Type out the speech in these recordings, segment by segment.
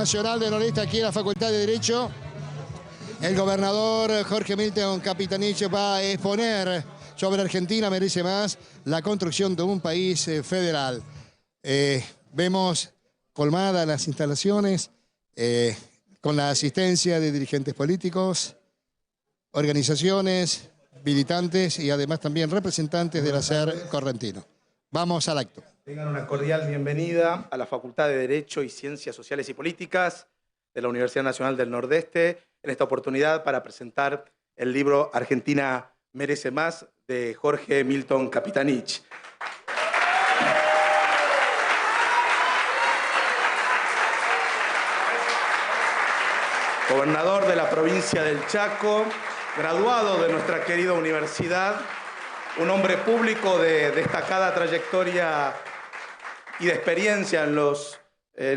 Nacional del Nordeste, aquí en la Facultad de Derecho. El gobernador Jorge Milton Capitanich va a exponer sobre Argentina merece más la construcción de un país federal. Vemos colmadas las instalaciones con la asistencia de dirigentes políticos, organizaciones, militantes y además también representantes del hacer correntino. Vamos al acto. Tengan una cordial bienvenida a la Facultad de Derecho y Ciencias Sociales y Políticas de la Universidad Nacional del Nordeste en esta oportunidad para presentar el libro Argentina merece más de Jorge Milton Capitanich. Gobernador de la provincia del Chaco, graduado de nuestra querida universidad, un hombre público de destacada trayectoria y de experiencia en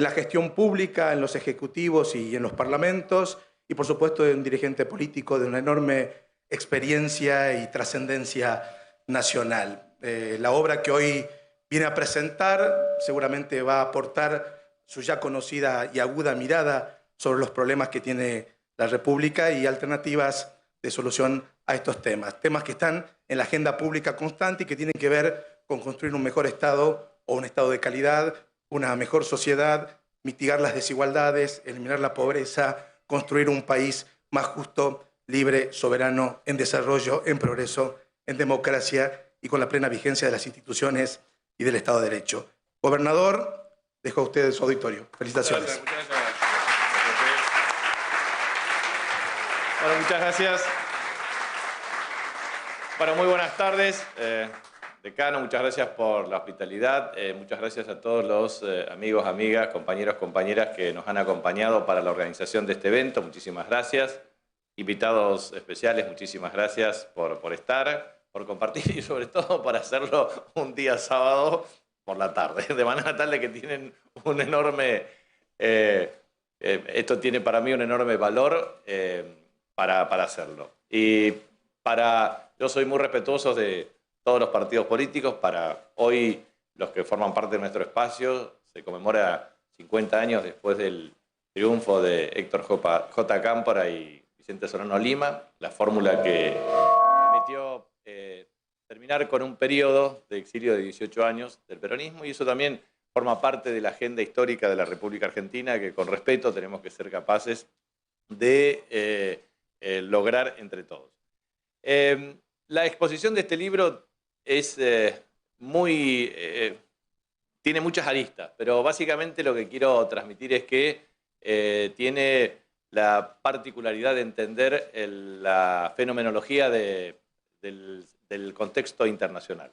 la gestión pública, en los ejecutivos y en los parlamentos, y por supuesto de un dirigente político de una enorme experiencia y trascendencia nacional. La obra que hoy viene a presentar seguramente va a aportar su ya conocida y aguda mirada sobre los problemas que tiene la República y alternativas de solución a estos temas. Temas que están en la agenda pública constante y que tienen que ver con construir un mejor Estado o un Estado de calidad, una mejor sociedad, mitigar las desigualdades, eliminar la pobreza, construir un país más justo, libre, soberano, en desarrollo, en progreso, en democracia y con la plena vigencia de las instituciones y del Estado de Derecho. Gobernador, dejo a usted su auditorio. Felicitaciones. Muchas gracias. Bueno, muchas gracias. Bueno, muy buenas tardes. Decano, muchas gracias por la hospitalidad. Muchas gracias a todos los amigos, amigas, compañeros, compañeras que nos han acompañado para la organización de este evento. Muchísimas gracias. Invitados especiales, muchísimas gracias por estar, por compartir y sobre todo por hacerlo un día sábado por la tarde, de manera tal de que tienen un enorme... esto tiene para mí un enorme valor para hacerlo. Y yo soy muy respetuoso de todos los partidos políticos. Para hoy, los que forman parte de nuestro espacio, se conmemora 50 años después del triunfo de Héctor J. Cámpora y Vicente Solano Lima, la fórmula que permitió terminar con un periodo de exilio de 18 años del peronismo, y eso también forma parte de la agenda histórica de la República Argentina que con respeto tenemos que ser capaces de lograr entre todos. La exposición de este libro es tiene muchas aristas, pero básicamente lo que quiero transmitir es que tiene la particularidad de entender la fenomenología del contexto internacional.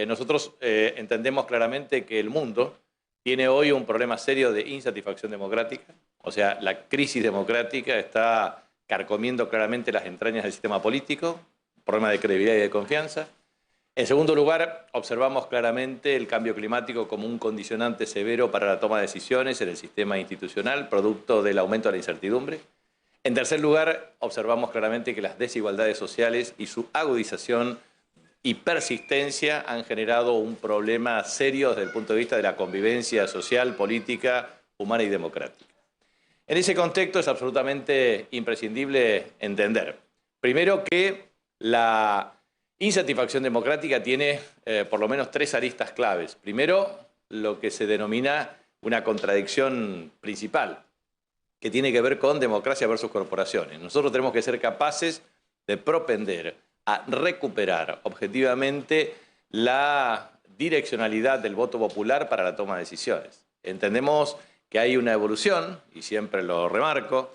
Nosotros entendemos claramente que el mundo tiene hoy un problema serio de insatisfacción democrática, o sea, la crisis democrática está carcomiendo claramente las entrañas del sistema político, problema de credibilidad y de confianza. En segundo lugar, observamos claramente el cambio climático como un condicionante severo para la toma de decisiones en el sistema institucional, producto del aumento de la incertidumbre. En tercer lugar, observamos claramente que las desigualdades sociales y su agudización y persistencia han generado un problema serio desde el punto de vista de la convivencia social, política, humana y democrática. En ese contexto es absolutamente imprescindible entender, primero, que la insatisfacción democrática tiene por lo menos tres aristas claves. Primero, lo que se denomina una contradicción principal, que tiene que ver con democracia versus corporaciones. Nosotros tenemos que ser capaces de propender a recuperar objetivamente la direccionalidad del voto popular para la toma de decisiones. Entendemos que hay una evolución, y siempre lo remarco,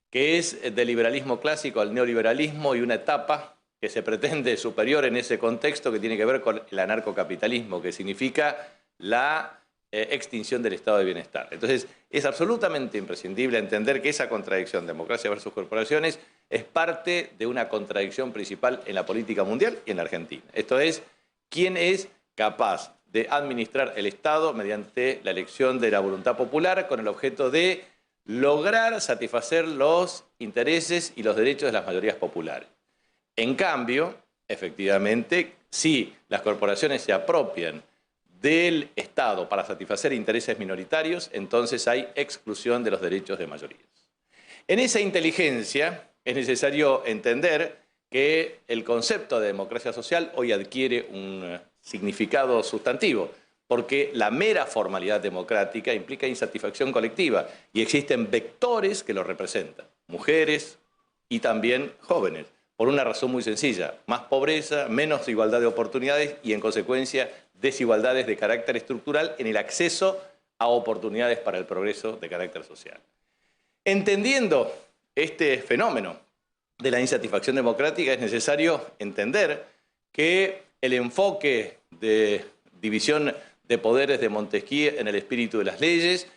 que es del liberalismo clásico al neoliberalismo, y una etapa que se pretende superior en ese contexto, que tiene que ver con el anarcocapitalismo, que significa la extinción del estado de bienestar. Entonces, es absolutamente imprescindible entender que esa contradicción, democracia versus corporaciones, es parte de una contradicción principal en la política mundial y en la Argentina. Esto es, ¿quién es capaz de administrar el Estado mediante la elección de la voluntad popular con el objeto de lograr satisfacer los intereses y los derechos de las mayorías populares? En cambio, efectivamente, si las corporaciones se apropian del Estado para satisfacer intereses minoritarios, entonces hay exclusión de los derechos de mayorías. En esa inteligencia es necesario entender que el concepto de democracia social hoy adquiere un significado sustantivo, porque la mera formalidad democrática implica insatisfacción colectiva y existen vectores que lo representan, mujeres y también jóvenes, por una razón muy sencilla: más pobreza, menos igualdad de oportunidades y, en consecuencia, desigualdades de carácter estructural en el acceso a oportunidades para el progreso de carácter social. Entendiendo este fenómeno de la insatisfacción democrática, es necesario entender que el enfoque de división de poderes de Montesquieu en el espíritu de las leyes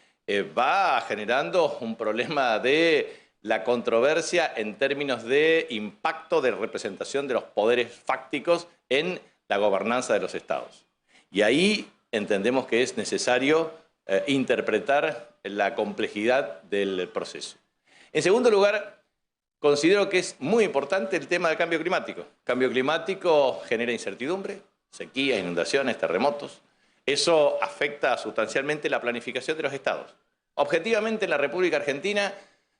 va generando un problema de la controversia en términos de impacto de representación de los poderes fácticos en la gobernanza de los estados. Y ahí entendemos que es necesario interpretar la complejidad del proceso. En segundo lugar, considero que es muy importante el tema del cambio climático. El cambio climático genera incertidumbre, sequías, inundaciones, terremotos. Eso afecta sustancialmente la planificación de los estados. Objetivamente, en la República Argentina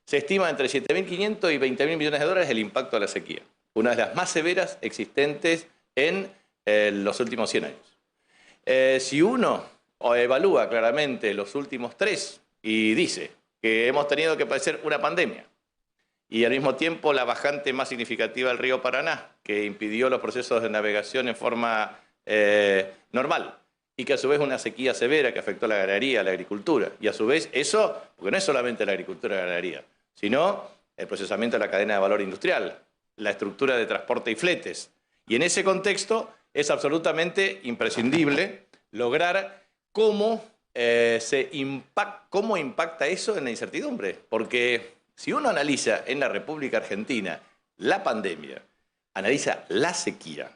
se estima entre 7.500 y 20.000 millones de dólares el impacto de la sequía, una de las más severas existentes en los últimos 100 años. Si uno evalúa claramente los últimos 3 y dice que hemos tenido que padecer una pandemia y al mismo tiempo la bajante más significativa del río Paraná, que impidió los procesos de navegación en forma normal, y que a su vez una sequía severa que afectó a la ganadería, a la agricultura, y a su vez eso, porque no es solamente la agricultura y la ganadería, sino el procesamiento de la cadena de valor industrial, la estructura de transporte y fletes. Y en ese contexto es absolutamente imprescindible lograr cómo impacta eso en la incertidumbre. Porque si uno analiza en la República Argentina la pandemia, analiza la sequía,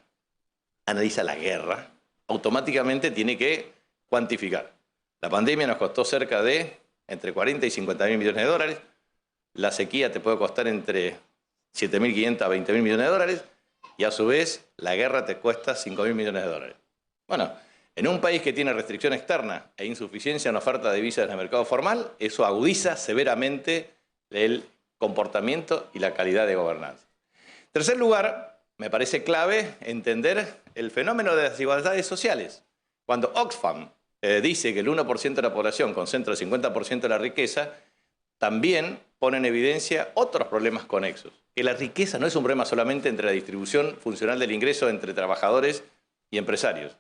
analiza la guerra, automáticamente tiene que cuantificar. La pandemia nos costó cerca de entre 40 y 50.000 millones de dólares. La sequía te puede costar entre 7.500 a 20.000 millones de dólares. Y a su vez, la guerra te cuesta 5.000 millones de dólares. Bueno, en un país que tiene restricción externa e insuficiencia en oferta de divisas en el mercado formal, eso agudiza severamente el comportamiento y la calidad de gobernanza. En tercer lugar, me parece clave entender el fenómeno de las desigualdades sociales. Cuando Oxfam dice que el 1% de la población concentra el 50% de la riqueza, también pone en evidencia otros problemas conexos. Que la riqueza no es un problema solamente entre la distribución funcional del ingreso entre trabajadores y empresarios,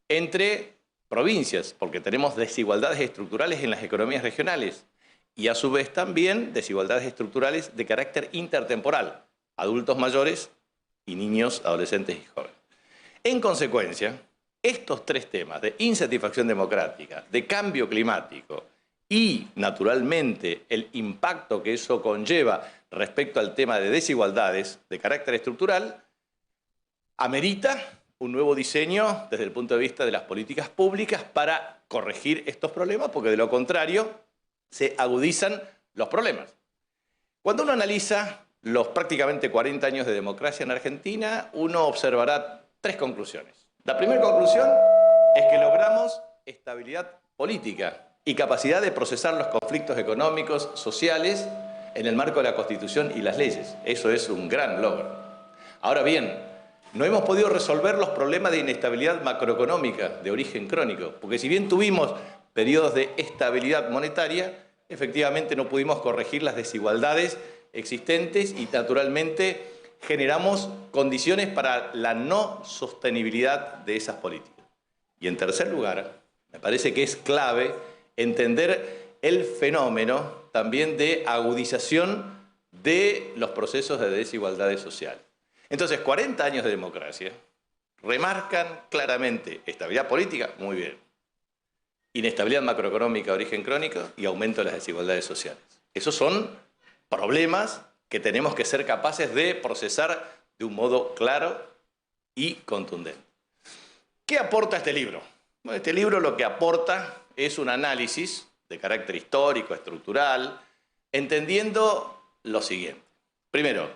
entre provincias, porque tenemos desigualdades estructurales en las economías regionales, y a su vez también desigualdades estructurales de carácter intertemporal, adultos mayores y niños, adolescentes y jóvenes. En consecuencia, estos 3 temas de insatisfacción democrática, de cambio climático y, naturalmente, el impacto que eso conlleva respecto al tema de desigualdades de carácter estructural, amerita un nuevo diseño desde el punto de vista de las políticas públicas para corregir estos problemas, porque de lo contrario se agudizan los problemas. Cuando uno analiza los prácticamente 40 años de democracia en Argentina, uno observará 3 conclusiones. La primera conclusión es que logramos estabilidad política y capacidad de procesar los conflictos económicos, sociales, en el marco de la Constitución y las leyes. Eso es un gran logro. Ahora bien, no hemos podido resolver los problemas de inestabilidad macroeconómica de origen crónico, porque si bien tuvimos periodos de estabilidad monetaria, efectivamente no pudimos corregir las desigualdades existentes y, naturalmente, generamos condiciones para la no sostenibilidad de esas políticas. Y en tercer lugar, me parece que es clave entender el fenómeno también de agudización de los procesos de desigualdades sociales. Entonces, 40 años de democracia remarcan claramente estabilidad política, muy bien, inestabilidad macroeconómica de origen crónico y aumento de las desigualdades sociales. Esos son problemas que tenemos que ser capaces de procesar de un modo claro y contundente. ¿Qué aporta este libro? Bueno, este libro lo que aporta es un análisis de carácter histórico, estructural, entendiendo lo siguiente. Primero,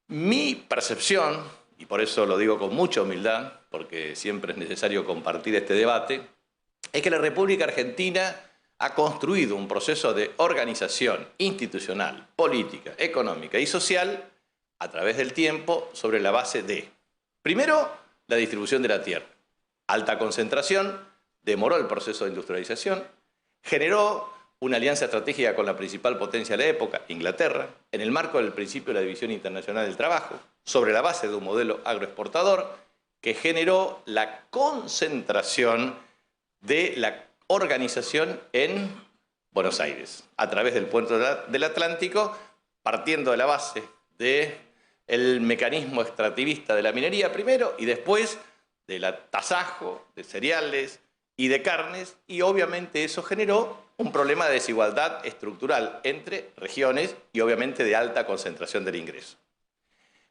mi percepción y por eso lo digo con mucha humildad, porque siempre es necesario compartir este debate, es que la República Argentina ha construido un proceso de organización institucional, política, económica y social a través del tiempo sobre la base de, primero, la distribución de la tierra. Alta concentración, demoró el proceso de industrialización, generó una alianza estratégica con la principal potencia de la época, Inglaterra, en el marco del principio de la División Internacional del Trabajo, sobre la base de un modelo agroexportador que generó la concentración de la organización en Buenos Aires, a través del puente del Atlántico, partiendo de la base del mecanismo extractivista de la minería primero y después del tasajo de cereales y de carnes, y obviamente eso generó un problema de desigualdad estructural entre regiones y obviamente de alta concentración del ingreso.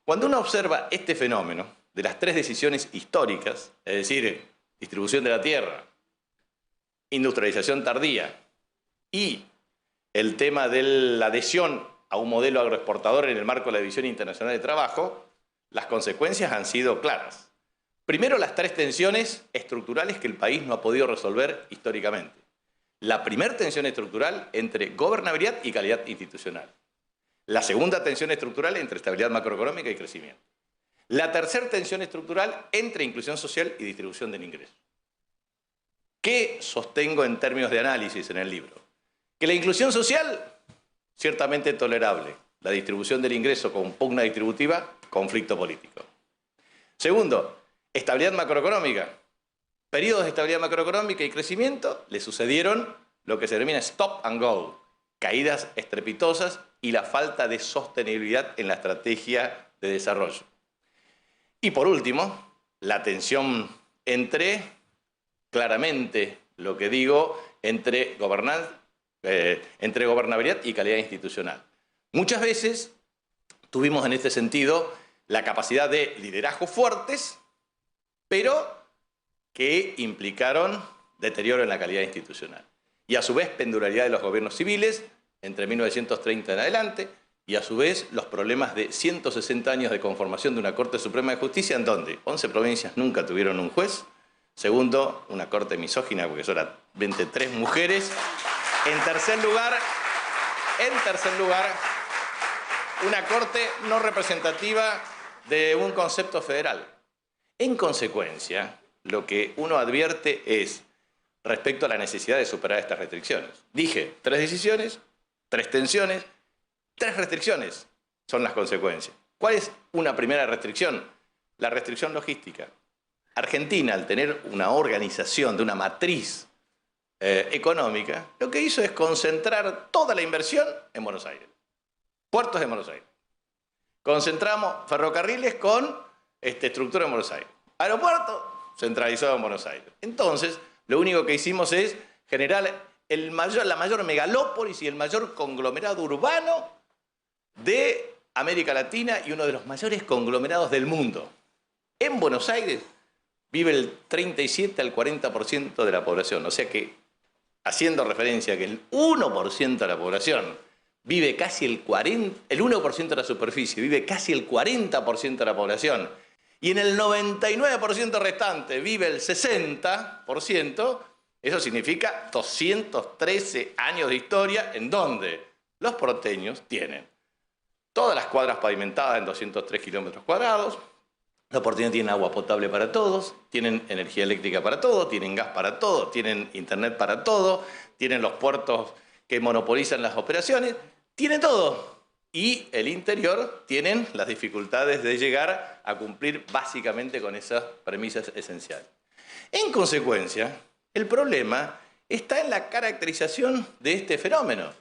Cuando uno observa este fenómeno de las tres decisiones históricas, es decir, distribución de la tierra, industrialización tardía y el tema de la adhesión a un modelo agroexportador en el marco de la División Internacional de Trabajo, las consecuencias han sido claras. Primero, las tres tensiones estructurales que el país no ha podido resolver históricamente. La primera tensión estructural entre gobernabilidad y calidad institucional. La segunda tensión estructural entre estabilidad macroeconómica y crecimiento. La tercera tensión estructural entre inclusión social y distribución del ingreso. ¿Qué sostengo en términos de análisis en el libro? Que la inclusión social, ciertamente tolerable. La distribución del ingreso con pugna distributiva, conflicto político. Segundo, estabilidad macroeconómica. Periodos de estabilidad macroeconómica y crecimiento le sucedieron lo que se denomina stop and go, caídas estrepitosas y la falta de sostenibilidad en la estrategia de desarrollo. Y por último, la tensión entre, claramente lo que digo, entre gobernabilidad y calidad institucional. Muchas veces tuvimos en este sentido la capacidad de liderazgos fuertes, pero que implicaron deterioro en la calidad institucional. Y a su vez pendularidad de los gobiernos civiles entre 1930 en adelante, y a su vez los problemas de 160 años de conformación de una Corte Suprema de Justicia en donde 11 provincias nunca tuvieron un juez. Segundo, una corte misógina porque son 23 mujeres. En tercer lugar, una corte no representativa de un concepto federal. En consecuencia, lo que uno advierte es respecto a la necesidad de superar estas restricciones. Dije, 3 decisiones, 3 tensiones, 3 restricciones son las consecuencias. ¿Cuál es una primera restricción? La restricción logística. Argentina, al tener una organización de una matriz económica, lo que hizo es concentrar toda la inversión en Buenos Aires. Puertos en Buenos Aires. Concentramos ferrocarriles con estructura en Buenos Aires. Aeropuerto centralizado en Buenos Aires. Entonces, lo único que hicimos es generar la mayor megalópolis y el mayor conglomerado urbano de América Latina y uno de los mayores conglomerados del mundo. En Buenos Aires vive el 37 al 40% de la población, o sea que, haciendo referencia a que el 1% de la población vive casi el 1% de la superficie, vive casi el 40% de la población, y en el 99% restante vive el 60%, eso significa 213 años de historia en donde los porteños tienen todas las cuadras pavimentadas en 203 kilómetros cuadrados, los porteños tienen agua potable para todos, tienen energía eléctrica para todo, tienen gas para todo, tienen internet para todo, tienen los puertos que monopolizan las operaciones, tienen todo. Y el interior tienen las dificultades de llegar a cumplir básicamente con esas premisas esenciales. En consecuencia, el problema está en la caracterización de este fenómeno.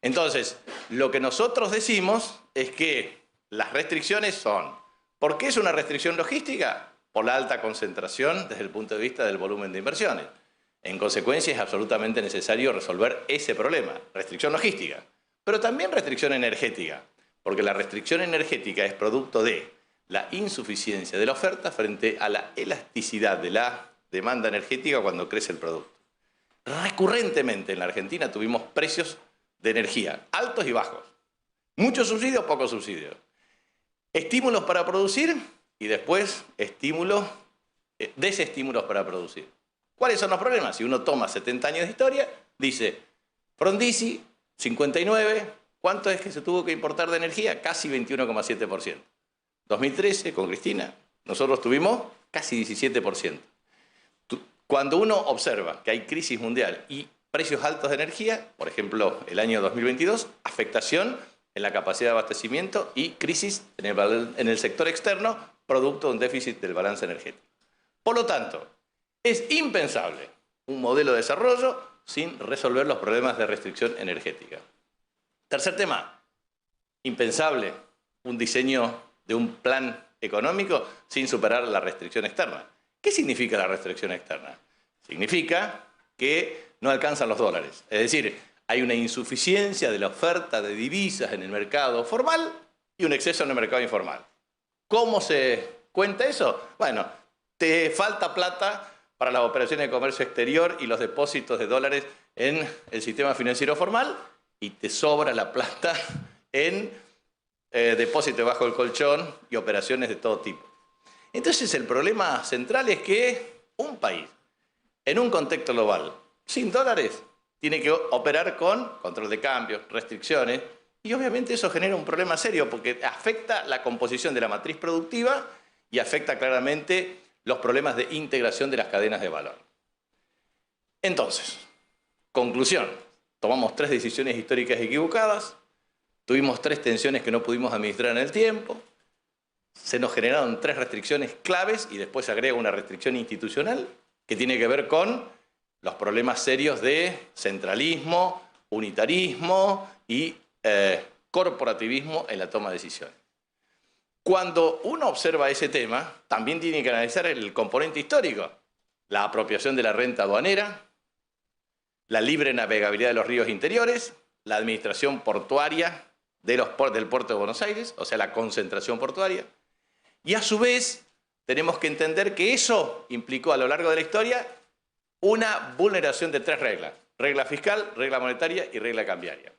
Entonces, lo que nosotros decimos es que las restricciones son, ¿por qué es una restricción logística? Por la alta concentración desde el punto de vista del volumen de inversiones. En consecuencia, es absolutamente necesario resolver ese problema, restricción logística. Pero también restricción energética, porque la restricción energética es producto de la insuficiencia de la oferta frente a la elasticidad de la demanda energética cuando crece el producto. Recurrentemente en la Argentina tuvimos precios de energía altos y bajos, mucho subsidio, poco subsidio. Estímulos para producir y después estímulos, desestímulos para producir. ¿Cuáles son los problemas? Si uno toma 70 años de historia, dice, Frondizi, 59, ¿cuánto es que se tuvo que importar de energía? Casi 21,7%. 2013, con Cristina, nosotros tuvimos casi 17%. Cuando uno observa que hay crisis mundial y precios altos de energía, por ejemplo, el año 2022, afectación en la capacidad de abastecimiento y crisis en el sector externo, producto de un déficit del balance energético. Por lo tanto, es impensable un modelo de desarrollo sin resolver los problemas de restricción energética. Tercer tema, impensable un diseño de un plan económico sin superar la restricción externa. ¿Qué significa la restricción externa? Significa que no alcanzan los dólares. Es decir, hay una insuficiencia de la oferta de divisas en el mercado formal y un exceso en el mercado informal. ¿Cómo se cuenta eso? Bueno, te falta plata para las operaciones de comercio exterior y los depósitos de dólares en el sistema financiero formal y te sobra la plata en depósitos bajo el colchón y operaciones de todo tipo. Entonces el problema central es que un país en un contexto global sin dólares tiene que operar con control de cambios, restricciones, y obviamente eso genera un problema serio porque afecta la composición de la matriz productiva y afecta claramente los problemas de integración de las cadenas de valor. Entonces, conclusión, tomamos 3 decisiones históricas equivocadas, tuvimos 3 tensiones que no pudimos administrar en el tiempo, se nos generaron 3 restricciones claves y después se agrega una restricción institucional que tiene que ver con los problemas serios de centralismo, unitarismo y corporativismo en la toma de decisiones. Cuando uno observa ese tema, también tiene que analizar el componente histórico, la apropiación de la renta aduanera, la libre navegabilidad de los ríos interiores, la administración portuaria del puerto de Buenos Aires, o sea, la concentración portuaria. Y a su vez, tenemos que entender que eso implicó a lo largo de la historia una vulneración de 3 reglas. Regla fiscal, regla monetaria y regla cambiaria.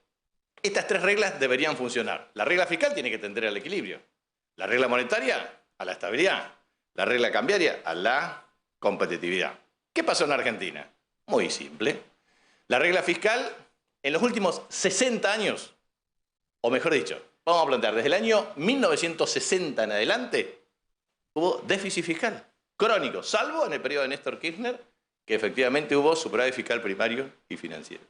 Estas 3 reglas deberían funcionar. La regla fiscal tiene que tender al equilibrio. La regla monetaria, a la estabilidad. La regla cambiaria, a la competitividad. ¿Qué pasó en Argentina? Muy simple. La regla fiscal, en los últimos 60 años, o mejor dicho, vamos a plantear, desde el año 1960 en adelante, hubo déficit fiscal crónico, salvo en el periodo de Néstor Kirchner, que efectivamente hubo superávit fiscal primario y financiero.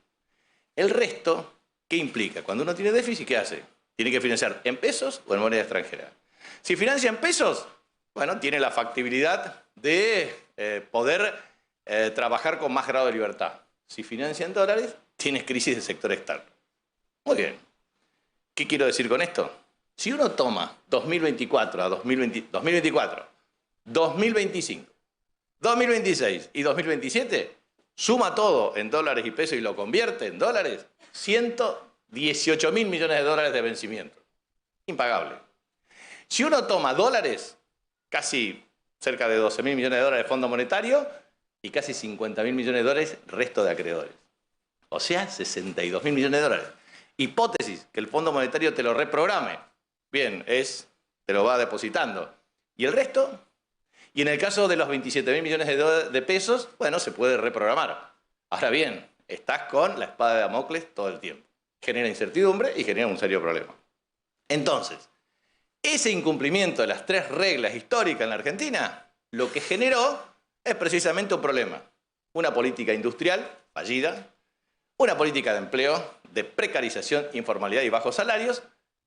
El resto, ¿qué implica? Cuando uno tiene déficit, ¿qué hace? Tiene que financiar en pesos o en moneda extranjera. Si financia en pesos, bueno, tiene la factibilidad de poder trabajar con más grado de libertad. Si financia en dólares, tienes crisis del sector externo. Muy bien. ¿Qué quiero decir con esto? Si uno toma 2024 a 2024, 2025, 2026 y 2027, suma todo en dólares y pesos y lo convierte en dólares, 118.000 millones de dólares de vencimiento. Impagable. Si uno toma dólares, casi cerca de 12.000 millones de dólares de Fondo Monetario y casi 50.000 millones de dólares resto de acreedores. O sea, 62.000 millones de dólares. Hipótesis, que el Fondo Monetario te lo reprograme. Bien, te lo va depositando. ¿Y el resto? Y en el caso de los 27.000 millones de pesos, bueno, se puede reprogramar. Ahora bien, estás con la espada de Damocles todo el tiempo. Genera incertidumbre y genera un serio problema. Entonces, ese incumplimiento de las 3 reglas históricas en la Argentina, lo que generó es precisamente un problema. Una política industrial fallida, una política de empleo, de precarización, informalidad y bajos salarios,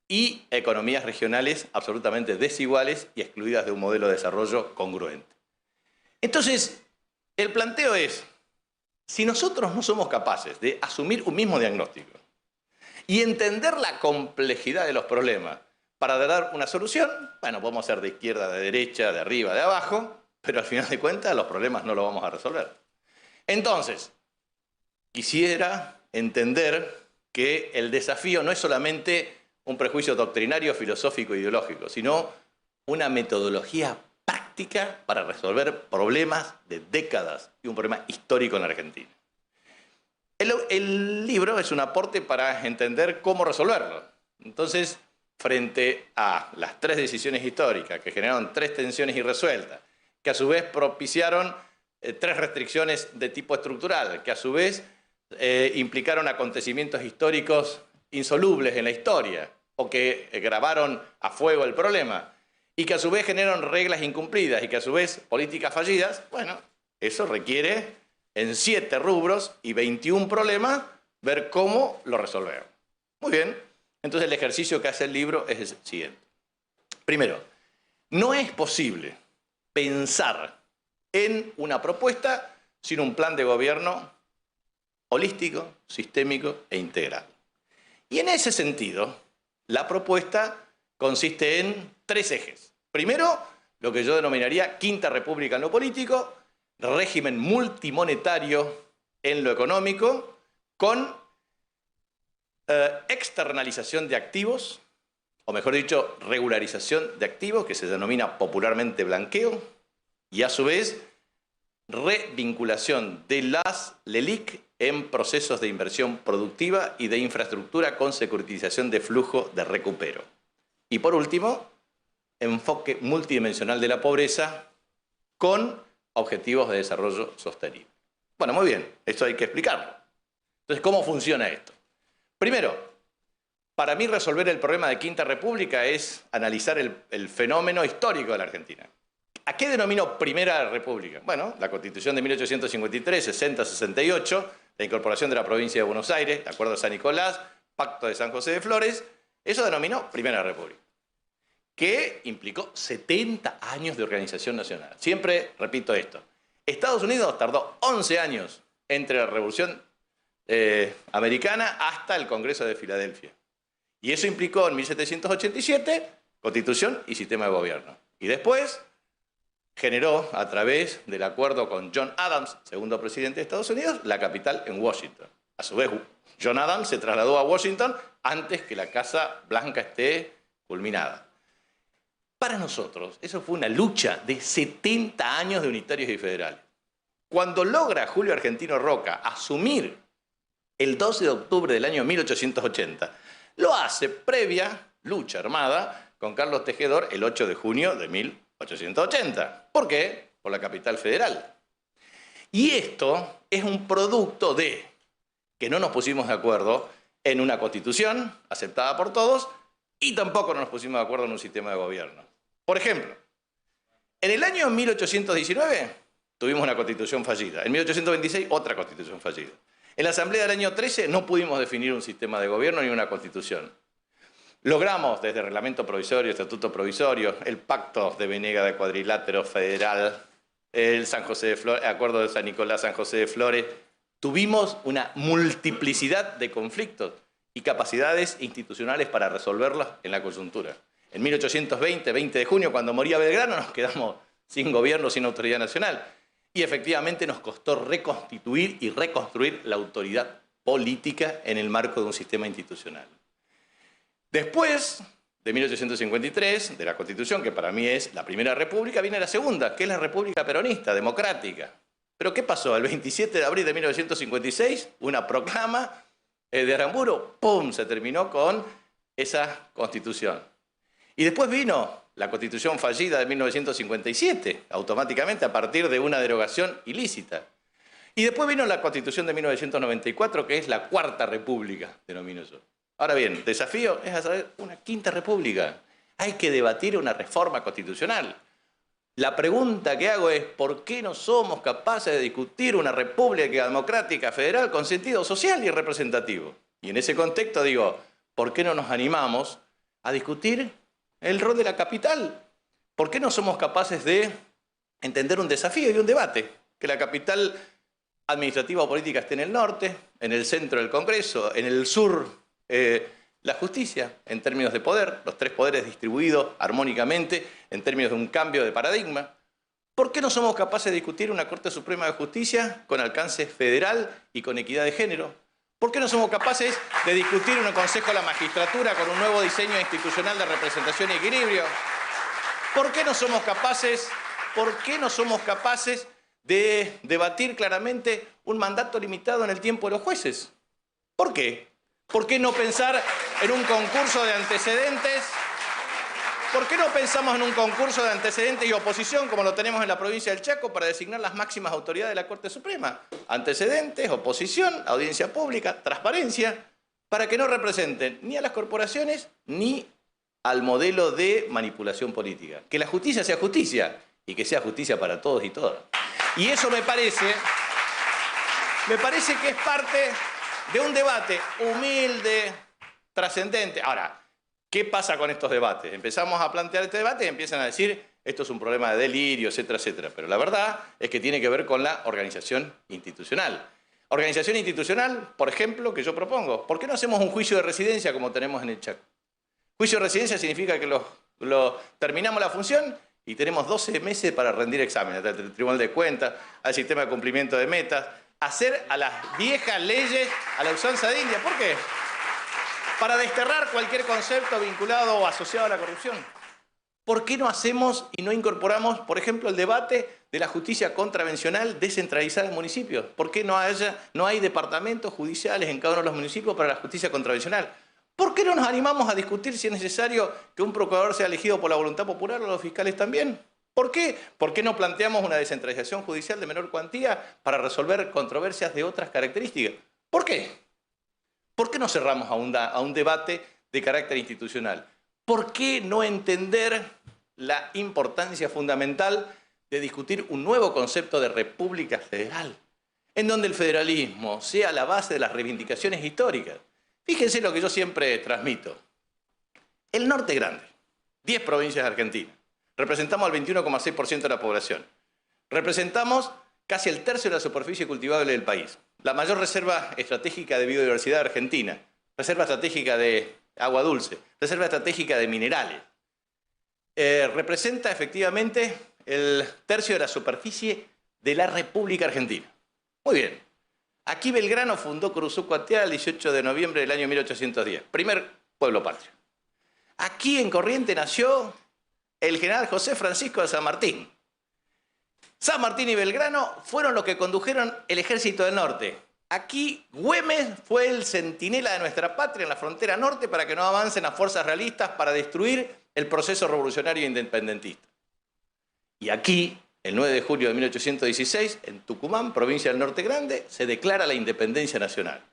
y economías regionales absolutamente desiguales y excluidas de un modelo de desarrollo congruente. Entonces, el planteo es, si nosotros no somos capaces de asumir un mismo diagnóstico y entender la complejidad de los problemas para dar una solución, bueno, podemos ser de izquierda, de derecha, de arriba, de abajo, pero al final de cuentas los problemas no los vamos a resolver. Entonces, quisiera entender que el desafío no es solamente un prejuicio doctrinario, filosófico, ideológico, sino una metodología práctica para resolver problemas de décadas y un problema histórico en la Argentina. El libro es un aporte para entender cómo resolverlo. Entonces, frente a las tres decisiones históricas que generaron tres tensiones irresueltas, que a su vez propiciaron tres restricciones de tipo estructural, que a su vez implicaron acontecimientos históricos insolubles en la historia, o que grabaron a fuego el problema, y que a su vez generaron reglas incumplidas, y que a su vez políticas fallidas, bueno, eso requiere en 7 rubros y 21 problemas ver cómo lo resolvemos. Muy bien, entonces el ejercicio que hace el libro es el siguiente. Primero, no es posible pensar en una propuesta sin un plan de gobierno holístico, sistémico e integral. Y en ese sentido, la propuesta consiste en 3 ejes. Primero, lo que yo denominaría Quinta República en lo político, régimen multimonetario en lo económico, con externalización de activos, o mejor dicho, regularización de activos, que se denomina popularmente blanqueo, y a su vez revinculación de las LELIC en procesos de inversión productiva y de infraestructura con securitización de flujo de recupero. Y por último, enfoque multidimensional de la pobreza con objetivos de desarrollo sostenible. Bueno, muy bien, esto hay que explicarlo. Entonces, ¿cómo funciona esto? Primero, para mí resolver el problema de Quinta República es analizar el fenómeno histórico de la Argentina. ¿A qué denomino Primera República? Bueno, la Constitución de 1853, 60-68, la incorporación de la provincia de Buenos Aires, el Acuerdo de San Nicolás, Pacto de San José de Flores, eso denominó Primera República, que implicó 70 años de organización nacional. Siempre repito esto. Estados Unidos tardó 11 años entre la Revolución Americana hasta el Congreso de Filadelfia. Y eso implicó en 1787 Constitución y sistema de gobierno. Y después generó, a través del acuerdo con John Adams, segundo presidente de Estados Unidos, la capital en Washington. A su vez, John Adams se trasladó a Washington antes que la Casa Blanca esté culminada. Para nosotros, eso fue una lucha de 70 años de unitarios y federales. Cuando logra Julio Argentino Roca asumir el 12 de octubre del año 1880, lo hace previa lucha armada con Carlos Tejedor el 8 de junio de 1880. ¿Por qué? Por la capital federal. Y esto es un producto de que no nos pusimos de acuerdo en una constitución aceptada por todos y tampoco nos pusimos de acuerdo en un sistema de gobierno. Por ejemplo, en el año 1819 tuvimos una constitución fallida, en 1826 otra constitución fallida. En la Asamblea del año 13 no pudimos definir un sistema de gobierno ni una constitución. Logramos desde reglamento provisorio, estatuto provisorio, el pacto de Venegas de cuadrilátero federal, el San José de Flores, acuerdo de San Nicolás, San José de Flores. Tuvimos una multiplicidad de conflictos y capacidades institucionales para resolverlos en la coyuntura. En 1820, 20 de junio, cuando moría Belgrano, nos quedamos sin gobierno, sin autoridad nacional. Y efectivamente nos costó reconstituir y reconstruir la autoridad política en el marco de un sistema institucional. Después de 1853, de la Constitución, que para mí es la Primera República, viene la segunda, que es la República Peronista, democrática. ¿Pero qué pasó? El 27 de abril de 1956, una proclama de Aramburu, ¡pum!, se terminó con esa Constitución. Y después vino la Constitución fallida de 1957, automáticamente a partir de una derogación ilícita. Y después vino la Constitución de 1994, que es la Cuarta República, denomino yo. Ahora bien, el desafío es hacer una Quinta República. Hay que debatir una reforma constitucional. La pregunta que hago es, ¿por qué no somos capaces de discutir una república democrática federal con sentido social y representativo? Y en ese contexto digo, ¿por qué no nos animamos a discutir el rol de la capital? ¿Por qué no somos capaces de entender un desafío y un debate? Que la capital administrativa o política esté en el norte, en el centro del Congreso, en el sur la justicia, en términos de poder, los tres poderes distribuidos armónicamente, en términos de un cambio de paradigma. ¿Por qué no somos capaces de discutir una Corte Suprema de Justicia con alcance federal y con equidad de género? ¿Por qué no somos capaces de discutir un Consejo de la Magistratura con un nuevo diseño institucional de representación y equilibrio? ¿Por qué no somos capaces de debatir claramente un mandato limitado en el tiempo de los jueces? ¿Por qué? ¿Por qué no pensar en un concurso de antecedentes? ¿Por qué no pensamos en un concurso de antecedentes y oposición, como lo tenemos en la provincia del Chaco, para designar las máximas autoridades de la Corte Suprema? Antecedentes, oposición, audiencia pública, transparencia, para que no representen ni a las corporaciones ni al modelo de manipulación política. Que la justicia sea justicia y que sea justicia para todos y todas. Y eso me parece que es parte de un debate humilde, trascendente. Ahora, ¿qué pasa con estos debates? Empezamos a plantear este debate y empiezan a decir esto es un problema de delirio, etcétera, etcétera. Pero la verdad es que tiene que ver con la organización institucional. Organización institucional, por ejemplo, que yo propongo. ¿Por qué no hacemos un juicio de residencia como tenemos en el Chaco? Juicio de residencia significa que terminamos la función y tenemos 12 meses para rendir exámenes al Tribunal de Cuentas, al sistema de cumplimiento de metas, hacer a las viejas leyes, a la usanza de India. ¿Por qué? Para desterrar cualquier concepto vinculado o asociado a la corrupción. ¿Por qué no hacemos y no incorporamos, por ejemplo, el debate de la justicia contravencional descentralizada en municipios? ¿Por qué no hay departamentos judiciales en cada uno de los municipios para la justicia contravencional? ¿Por qué no nos animamos a discutir si es necesario que un procurador sea elegido por la voluntad popular o los fiscales también? ¿Por qué? ¿Por qué no planteamos una descentralización judicial de menor cuantía para resolver controversias de otras características? ¿Por qué? ¿Por qué no cerramos a un debate de carácter institucional? ¿Por qué no entender la importancia fundamental de discutir un nuevo concepto de república federal, en donde el federalismo sea la base de las reivindicaciones históricas? Fíjense lo que yo siempre transmito. El Norte Grande, 10 provincias de Argentina, representamos al 21,6% de la población. Representamos casi el tercio de la superficie cultivable del país. La mayor reserva estratégica de biodiversidad de Argentina, reserva estratégica de agua dulce, reserva estratégica de minerales. Representa efectivamente el tercio de la superficie de la República Argentina. Muy bien. Aquí Belgrano fundó Curuzucoatea el 18 de noviembre del año 1810, primer pueblo patrio. Aquí en Corrientes nació el general José Francisco de San Martín. San Martín y Belgrano fueron los que condujeron el ejército del norte. Aquí Güemes fue el centinela de nuestra patria en la frontera norte para que no avancen las fuerzas realistas para destruir el proceso revolucionario independentista. Y aquí, el 9 de julio de 1816, en Tucumán, provincia del Norte Grande, se declara la independencia nacional.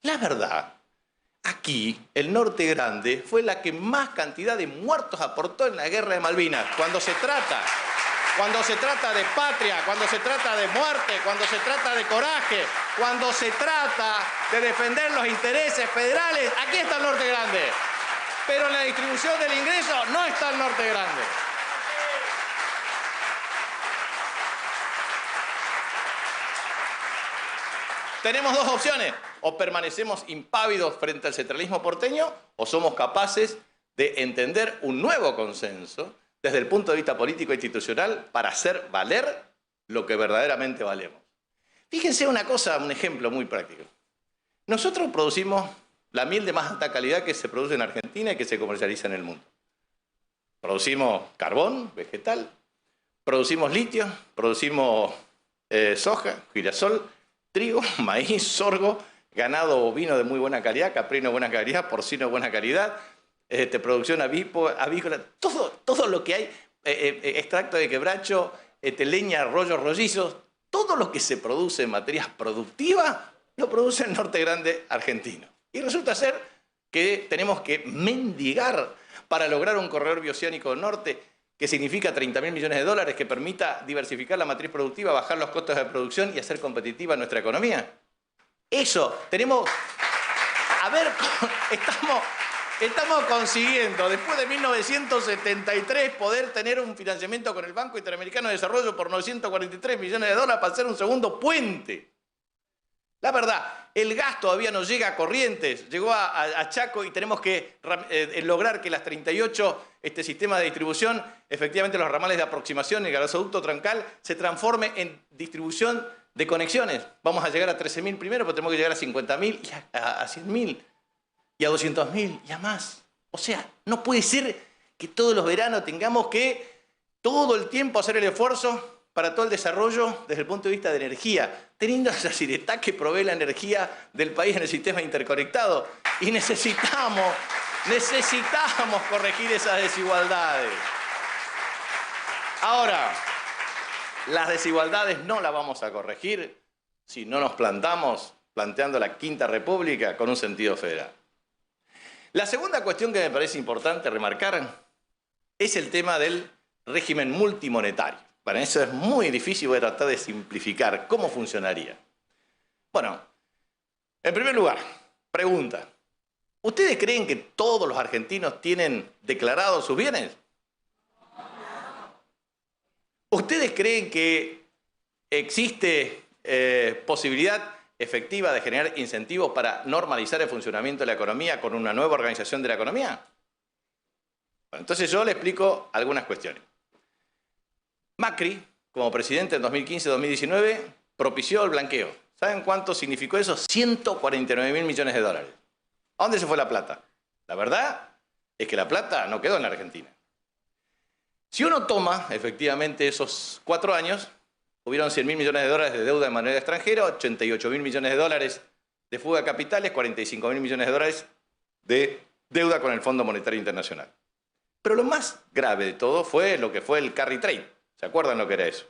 La verdad, aquí, el Norte Grande fue la que más cantidad de muertos aportó en la guerra de Malvinas. Cuando se trata de patria, cuando se trata de muerte, cuando se trata de coraje, cuando se trata de defender los intereses federales, aquí está el Norte Grande. Pero en la distribución del ingreso no está el Norte Grande. Tenemos dos opciones: o permanecemos impávidos frente al centralismo porteño, o somos capaces de entender un nuevo consenso desde el punto de vista político e institucional para hacer valer lo que verdaderamente valemos. Fíjense una cosa, un ejemplo muy práctico. Nosotros producimos la miel de más alta calidad que se produce en Argentina y que se comercializa en el mundo. Producimos carbón vegetal, producimos litio, producimos soja, girasol, trigo, maíz, sorgo, ganado bovino de muy buena calidad, caprino de buena calidad, porcino de buena calidad, producción avícola, todo lo que hay, extracto de quebracho, leña, rollos rollizos, todo lo que se produce en materias productivas lo produce el Norte Grande argentino. Y resulta ser que tenemos que mendigar para lograr un corredor bioceánico del norte que significa 30.000 millones de dólares, que permita diversificar la matriz productiva, bajar los costos de producción y hacer competitiva nuestra economía. Eso, tenemos... A ver, estamos consiguiendo, después de 1973, poder tener un financiamiento con el Banco Interamericano de Desarrollo por 943 millones de dólares para hacer un segundo puente. La verdad, el gas todavía no llega a Corrientes, llegó a Chaco y tenemos que lograr que las 38 sistemas de distribución, efectivamente los ramales de aproximación y el gasoducto troncal, se transforme en distribución de conexiones. Vamos a llegar a 13.000 primero, pero tenemos que llegar a 50.000 y a 100.000 y a 200.000 y a más. O sea, no puede ser que todos los veranos tengamos que todo el tiempo hacer el esfuerzo para todo el desarrollo desde el punto de vista de energía, teniendo a Yacyretá que provee la energía del país en el sistema interconectado. Y necesitamos corregir esas desigualdades. Ahora, las desigualdades no las vamos a corregir si no nos planteando la Quinta República con un sentido federal. La segunda cuestión que me parece importante remarcar es el tema del régimen multimonetario. Bueno, eso es muy difícil, voy a tratar de simplificar cómo funcionaría. Bueno, en primer lugar, pregunta. ¿Ustedes creen que todos los argentinos tienen declarados sus bienes? ¿Ustedes creen que existe posibilidad efectiva de generar incentivos para normalizar el funcionamiento de la economía con una nueva organización de la economía? Bueno, entonces yo le explico algunas cuestiones. Macri, como presidente en 2015-2019, propició el blanqueo. ¿Saben cuánto significó eso? 149.000 millones de dólares. ¿A dónde se fue la plata? La verdad es que la plata no quedó en la Argentina. Si uno toma efectivamente esos 4 años, hubieron 100.000 millones de dólares de deuda de manera extranjera, 88.000 millones de dólares de fuga de capitales, 45.000 millones de dólares de deuda con el Fondo Monetario Internacional. Pero lo más grave de todo fue lo que fue el carry trade. ¿Se acuerdan lo que era eso?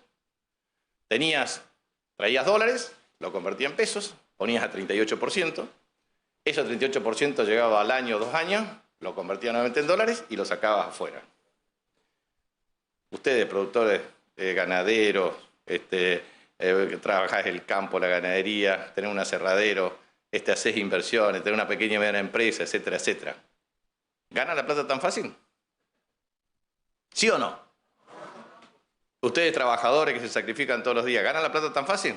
Traías dólares, lo convertías en pesos, ponías a 38%, ese 38% llegaba al año o 2 años, lo convertías nuevamente en dólares y lo sacabas afuera. Ustedes, productores ganaderos, que trabajás en el campo, la ganadería, tenés un aserradero, hacés inversiones, tenés una pequeña y mediana empresa, etcétera, etcétera. ¿Gana la plata tan fácil? ¿Sí o no? Ustedes, trabajadores que se sacrifican todos los días, ¿ganan la plata tan fácil?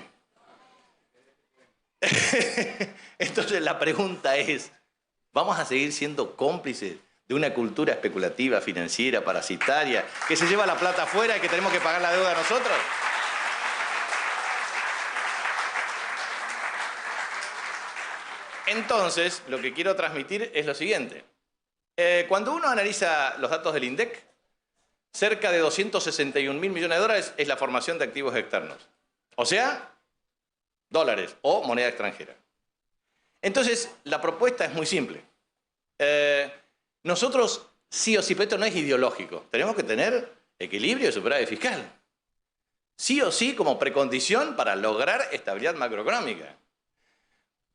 Entonces la pregunta es, ¿vamos a seguir siendo cómplices de una cultura especulativa, financiera, parasitaria, que se lleva la plata afuera y que tenemos que pagar la deuda nosotros? Entonces, lo que quiero transmitir es lo siguiente. Cuando uno analiza los datos del INDEC, cerca de 261.000 millones de dólares es la formación de activos externos. O sea, dólares o moneda extranjera. Entonces, la propuesta es muy simple. Nosotros, sí o sí, pero esto no es ideológico, tenemos que tener equilibrio y superávit fiscal. Sí o sí, como precondición para lograr estabilidad macroeconómica.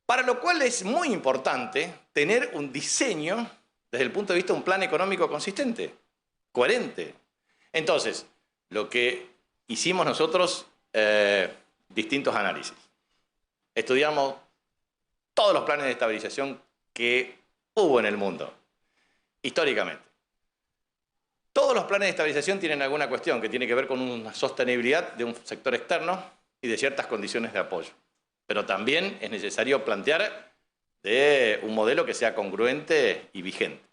Para lo cual es muy importante tener un diseño, desde el punto de vista de un plan económico consistente, coherente. Entonces, lo que hicimos nosotros, distintos análisis. Estudiamos todos los planes de estabilización que hubo en el mundo, históricamente. Todos los planes de estabilización tienen alguna cuestión que tiene que ver con una sostenibilidad de un sector externo y de ciertas condiciones de apoyo. Pero también es necesario plantear de un modelo que sea congruente y vigente.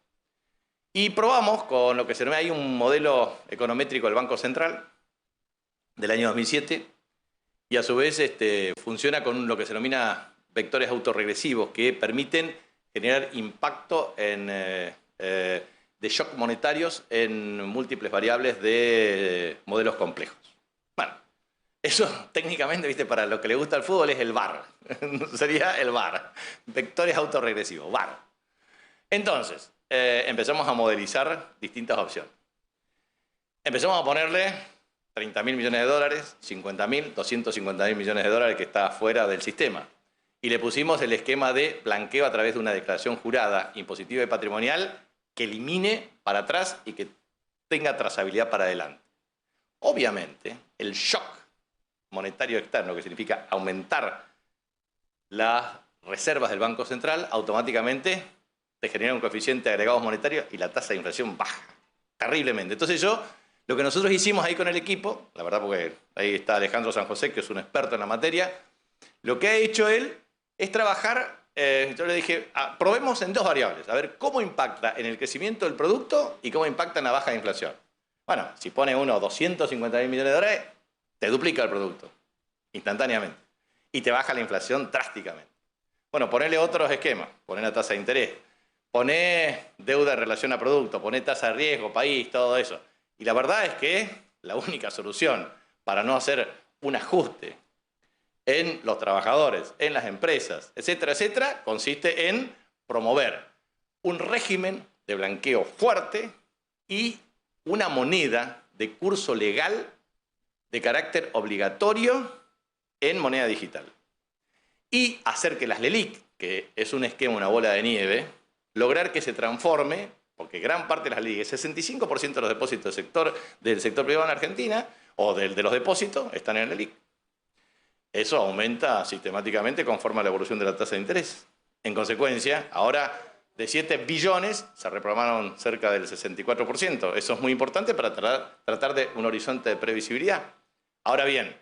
Y probamos con lo que se llama ahí un modelo econométrico del Banco Central del año 2007 y a su vez funciona con lo que se denomina vectores autorregresivos que permiten generar impacto de shock monetarios en múltiples variables de modelos complejos. Bueno, eso técnicamente, ¿viste? Para lo que le gusta al fútbol es el VAR. Sería el VAR. Vectores autorregresivos, VAR. Entonces, empezamos a modelizar distintas opciones. Empezamos a ponerle 30.000 millones de dólares, 50.000, 250.000 millones de dólares que está fuera del sistema. Y le pusimos el esquema de blanqueo a través de una declaración jurada, impositiva y patrimonial, que elimine para atrás y que tenga trazabilidad para adelante. Obviamente, el shock monetario externo, que significa aumentar las reservas del Banco Central, automáticamente te genera un coeficiente de agregados monetarios y la tasa de inflación baja terriblemente. Entonces lo que nosotros hicimos ahí con el equipo, la verdad porque ahí está Alejandro San José, que es un experto en la materia, lo que ha hecho él es trabajar, yo le dije, probemos en 2 variables, a ver cómo impacta en el crecimiento del producto y cómo impacta en la baja de inflación. Bueno, si pone uno 250.000 millones de dólares, te duplica el producto, instantáneamente, y te baja la inflación drásticamente. Bueno, ponele otros esquemas, poner la tasa de interés, poner deuda en relación a producto, poner tasa de riesgo, país, todo eso. Y la verdad es que la única solución para no hacer un ajuste en los trabajadores, en las empresas, etcétera, etcétera, consiste en promover un régimen de blanqueo fuerte y una moneda de curso legal de carácter obligatorio en moneda digital. Y hacer que las LELIQ, que es un esquema, una bola de nieve, lograr que se transforme, porque gran parte de las LELIQ, el 65% de los depósitos del sector privado en Argentina, o de los depósitos, están en LELIQ. Eso aumenta sistemáticamente conforme a la evolución de la tasa de interés. En consecuencia, ahora de 7 billones se reprogramaron cerca del 64%. Eso es muy importante para tratar de un horizonte de previsibilidad. Ahora bien,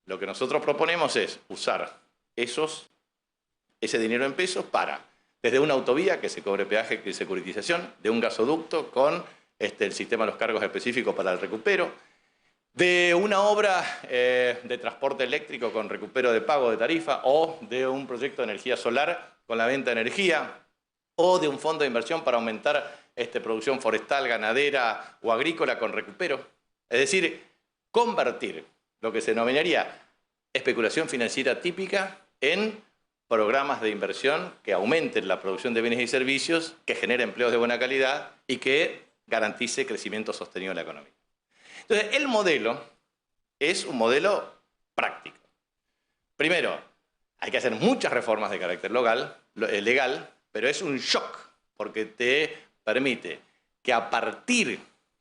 lo que nosotros proponemos es usar ese dinero en pesos para, desde una autovía que se cobre peaje y securitización, de un gasoducto con el sistema de los cargos específicos para el recupero, de una obra de transporte eléctrico con recupero de pago de tarifa, o de un proyecto de energía solar con la venta de energía, o de un fondo de inversión para aumentar producción forestal, ganadera o agrícola con recupero. Es decir, convertir lo que se denominaría especulación financiera típica en programas de inversión que aumenten la producción de bienes y servicios, que genere empleos de buena calidad y que garantice crecimiento sostenido en la economía. Entonces, el modelo es un modelo práctico. Primero, hay que hacer muchas reformas de carácter legal, pero es un shock, porque te permite que a partir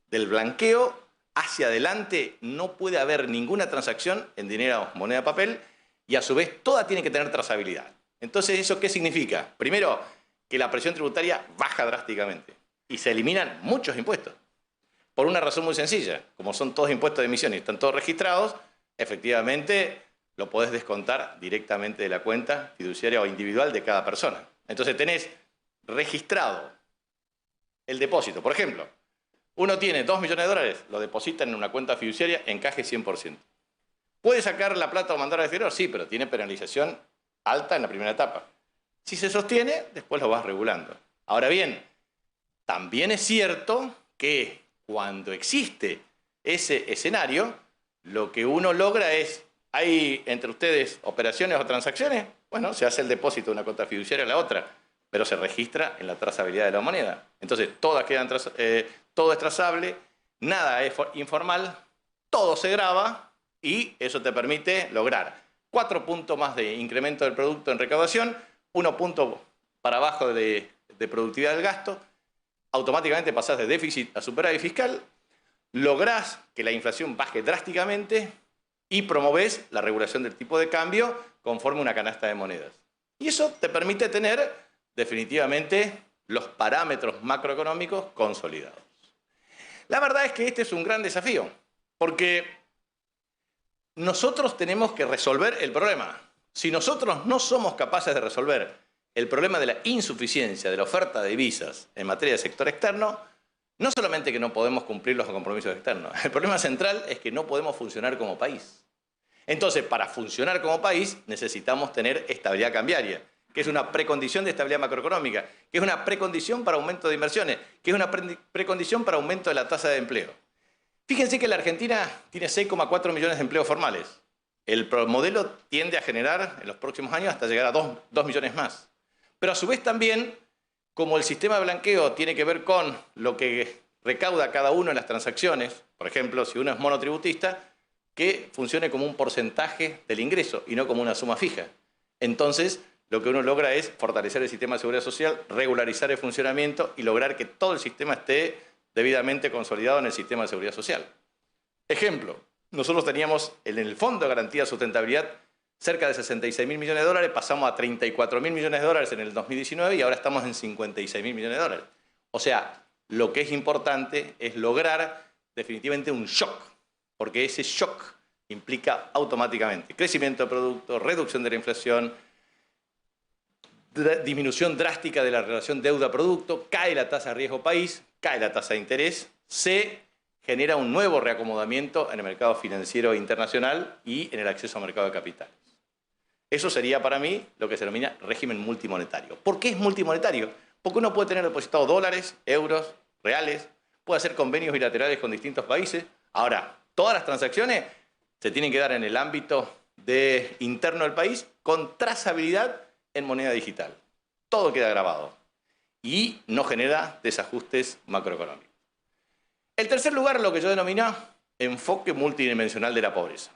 del blanqueo hacia adelante no puede haber ninguna transacción en dinero, moneda, papel, y a su vez toda tiene que tener trazabilidad. Entonces, ¿eso qué significa? Primero, que la presión tributaria baja drásticamente y se eliminan muchos impuestos. Por una razón muy sencilla, como son todos impuestos de emisión y están todos registrados, efectivamente lo podés descontar directamente de la cuenta fiduciaria o individual de cada persona. Entonces tenés registrado el depósito. Por ejemplo, uno tiene 2 millones de dólares, lo deposita en una cuenta fiduciaria, encaje 100%. ¿Puede sacar la plata o mandar al exterior? Sí, pero tiene penalización alta en la primera etapa. Si se sostiene, después lo vas regulando. Ahora bien, también es cierto que cuando existe ese escenario, lo que uno logra es, ¿hay entre ustedes operaciones o transacciones? Bueno, se hace el depósito de una cuenta fiduciaria a la otra, pero se registra en la trazabilidad de la moneda. Entonces, todo es trazable, nada es informal, todo se graba y eso te permite lograr 4 puntos más de incremento del producto en recaudación, 1 punto para abajo de productividad del gasto, automáticamente pasás de déficit a superávit fiscal, lográs que la inflación baje drásticamente y promovés la regulación del tipo de cambio conforme una canasta de monedas. Y eso te permite tener definitivamente los parámetros macroeconómicos consolidados. La verdad es que este es un gran desafío, porque nosotros tenemos que resolver el problema. Si nosotros no somos capaces de resolver el problema de la insuficiencia de la oferta de divisas en materia de sector externo, no solamente que no podemos cumplir los compromisos externos, el problema central es que no podemos funcionar como país. Entonces, para funcionar como país necesitamos tener estabilidad cambiaria, que es una precondición de estabilidad macroeconómica, que es una precondición para aumento de inversiones, que es una precondición para aumento de la tasa de empleo. Fíjense que la Argentina tiene 6,4 millones de empleos formales. El modelo tiende a generar en los próximos años hasta llegar a 2 millones más. Pero a su vez también, como el sistema de blanqueo tiene que ver con lo que recauda cada uno en las transacciones, por ejemplo, si uno es monotributista, que funcione como un porcentaje del ingreso y no como una suma fija. Entonces, lo que uno logra es fortalecer el sistema de seguridad social, regularizar el funcionamiento y lograr que todo el sistema esté debidamente consolidado en el sistema de seguridad social. Ejemplo, nosotros teníamos en el Fondo de Garantía de Sustentabilidad cerca de 66.000 millones de dólares, pasamos a 34.000 millones de dólares en el 2019 y ahora estamos en 56.000 millones de dólares. O sea, lo que es importante es lograr definitivamente un shock, porque ese shock implica automáticamente crecimiento de producto, reducción de la inflación, disminución drástica de la relación deuda-producto, cae la tasa de riesgo país, cae la tasa de interés, se genera un nuevo reacomodamiento en el mercado financiero internacional y en el acceso al mercado de capitales. Eso sería para mí lo que se denomina régimen multimonetario. ¿Por qué es multimonetario? Porque uno puede tener depositados dólares, euros, reales, puede hacer convenios bilaterales con distintos países. Ahora, todas las transacciones se tienen que dar en el ámbito interno del país con trazabilidad en moneda digital. Todo queda grabado y no genera desajustes macroeconómicos. El tercer lugar, lo que yo denomino enfoque multidimensional de la pobreza.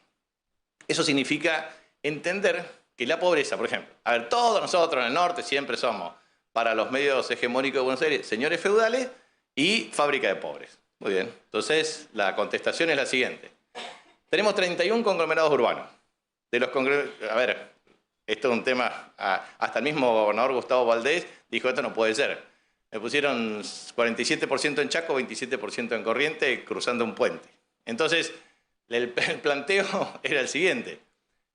Eso significa entender que la pobreza, por ejemplo, a ver, todos nosotros en el norte siempre somos, para los medios hegemónicos de Buenos Aires, señores feudales y fábrica de pobres. Muy bien, entonces la contestación es la siguiente. Tenemos 31 conglomerados urbanos. A ver, esto es un tema, hasta el mismo gobernador Gustavo Valdés dijo, esto no puede ser. Me pusieron 47% en Chaco, 27% en Corrientes, cruzando un puente. Entonces, el planteo era el siguiente.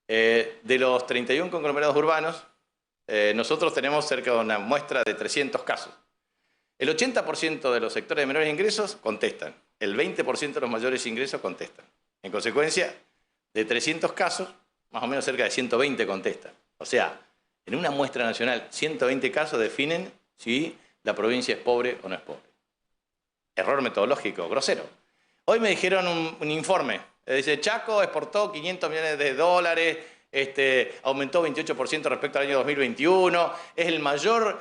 De los 31 conglomerados urbanos, nosotros tenemos cerca de una muestra de 300 casos. El 80% de los sectores de menores ingresos contestan. El 20% de los mayores ingresos contestan. En consecuencia, de 300 casos, más o menos cerca de 120 contestan. O sea, en una muestra nacional, 120 casos definen si la provincia es pobre o no es pobre. Error metodológico, grosero. Hoy me dijeron un informe. Dice, Chaco exportó 500 millones de dólares, aumentó 28% respecto al año 2021, es el mayor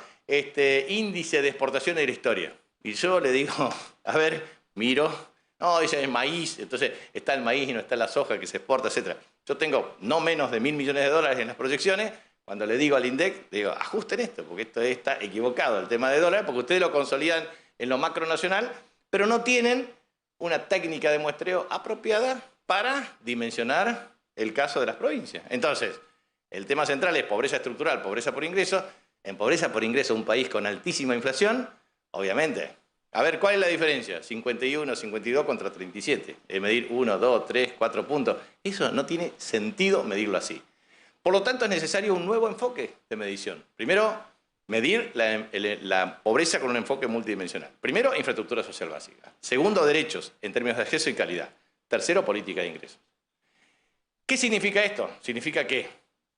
índice de exportación de la historia. Y yo le digo, a ver, miro, no, dice el maíz, entonces está el maíz y no está la soja que se exporta, etc. Yo tengo no menos de 1.000 millones de dólares en las proyecciones. Cuando le digo al INDEC, digo, ajusten esto, porque esto está equivocado, el tema de dólares, porque ustedes lo consolidan en lo macronacional, pero no tienen una técnica de muestreo apropiada para dimensionar el caso de las provincias. Entonces, el tema central es pobreza estructural, pobreza por ingreso. En pobreza por ingreso, un país con altísima inflación, obviamente. A ver, ¿cuál es la diferencia? 51, 52 contra 37. Medir 1, 2, 3, 4 puntos. Eso no tiene sentido medirlo así. Por lo tanto, es necesario un nuevo enfoque de medición. Primero, medir la pobreza con un enfoque multidimensional. Primero, infraestructura social básica. Segundo, derechos en términos de acceso y calidad. Tercero, política de ingresos. ¿Qué significa esto? Significa que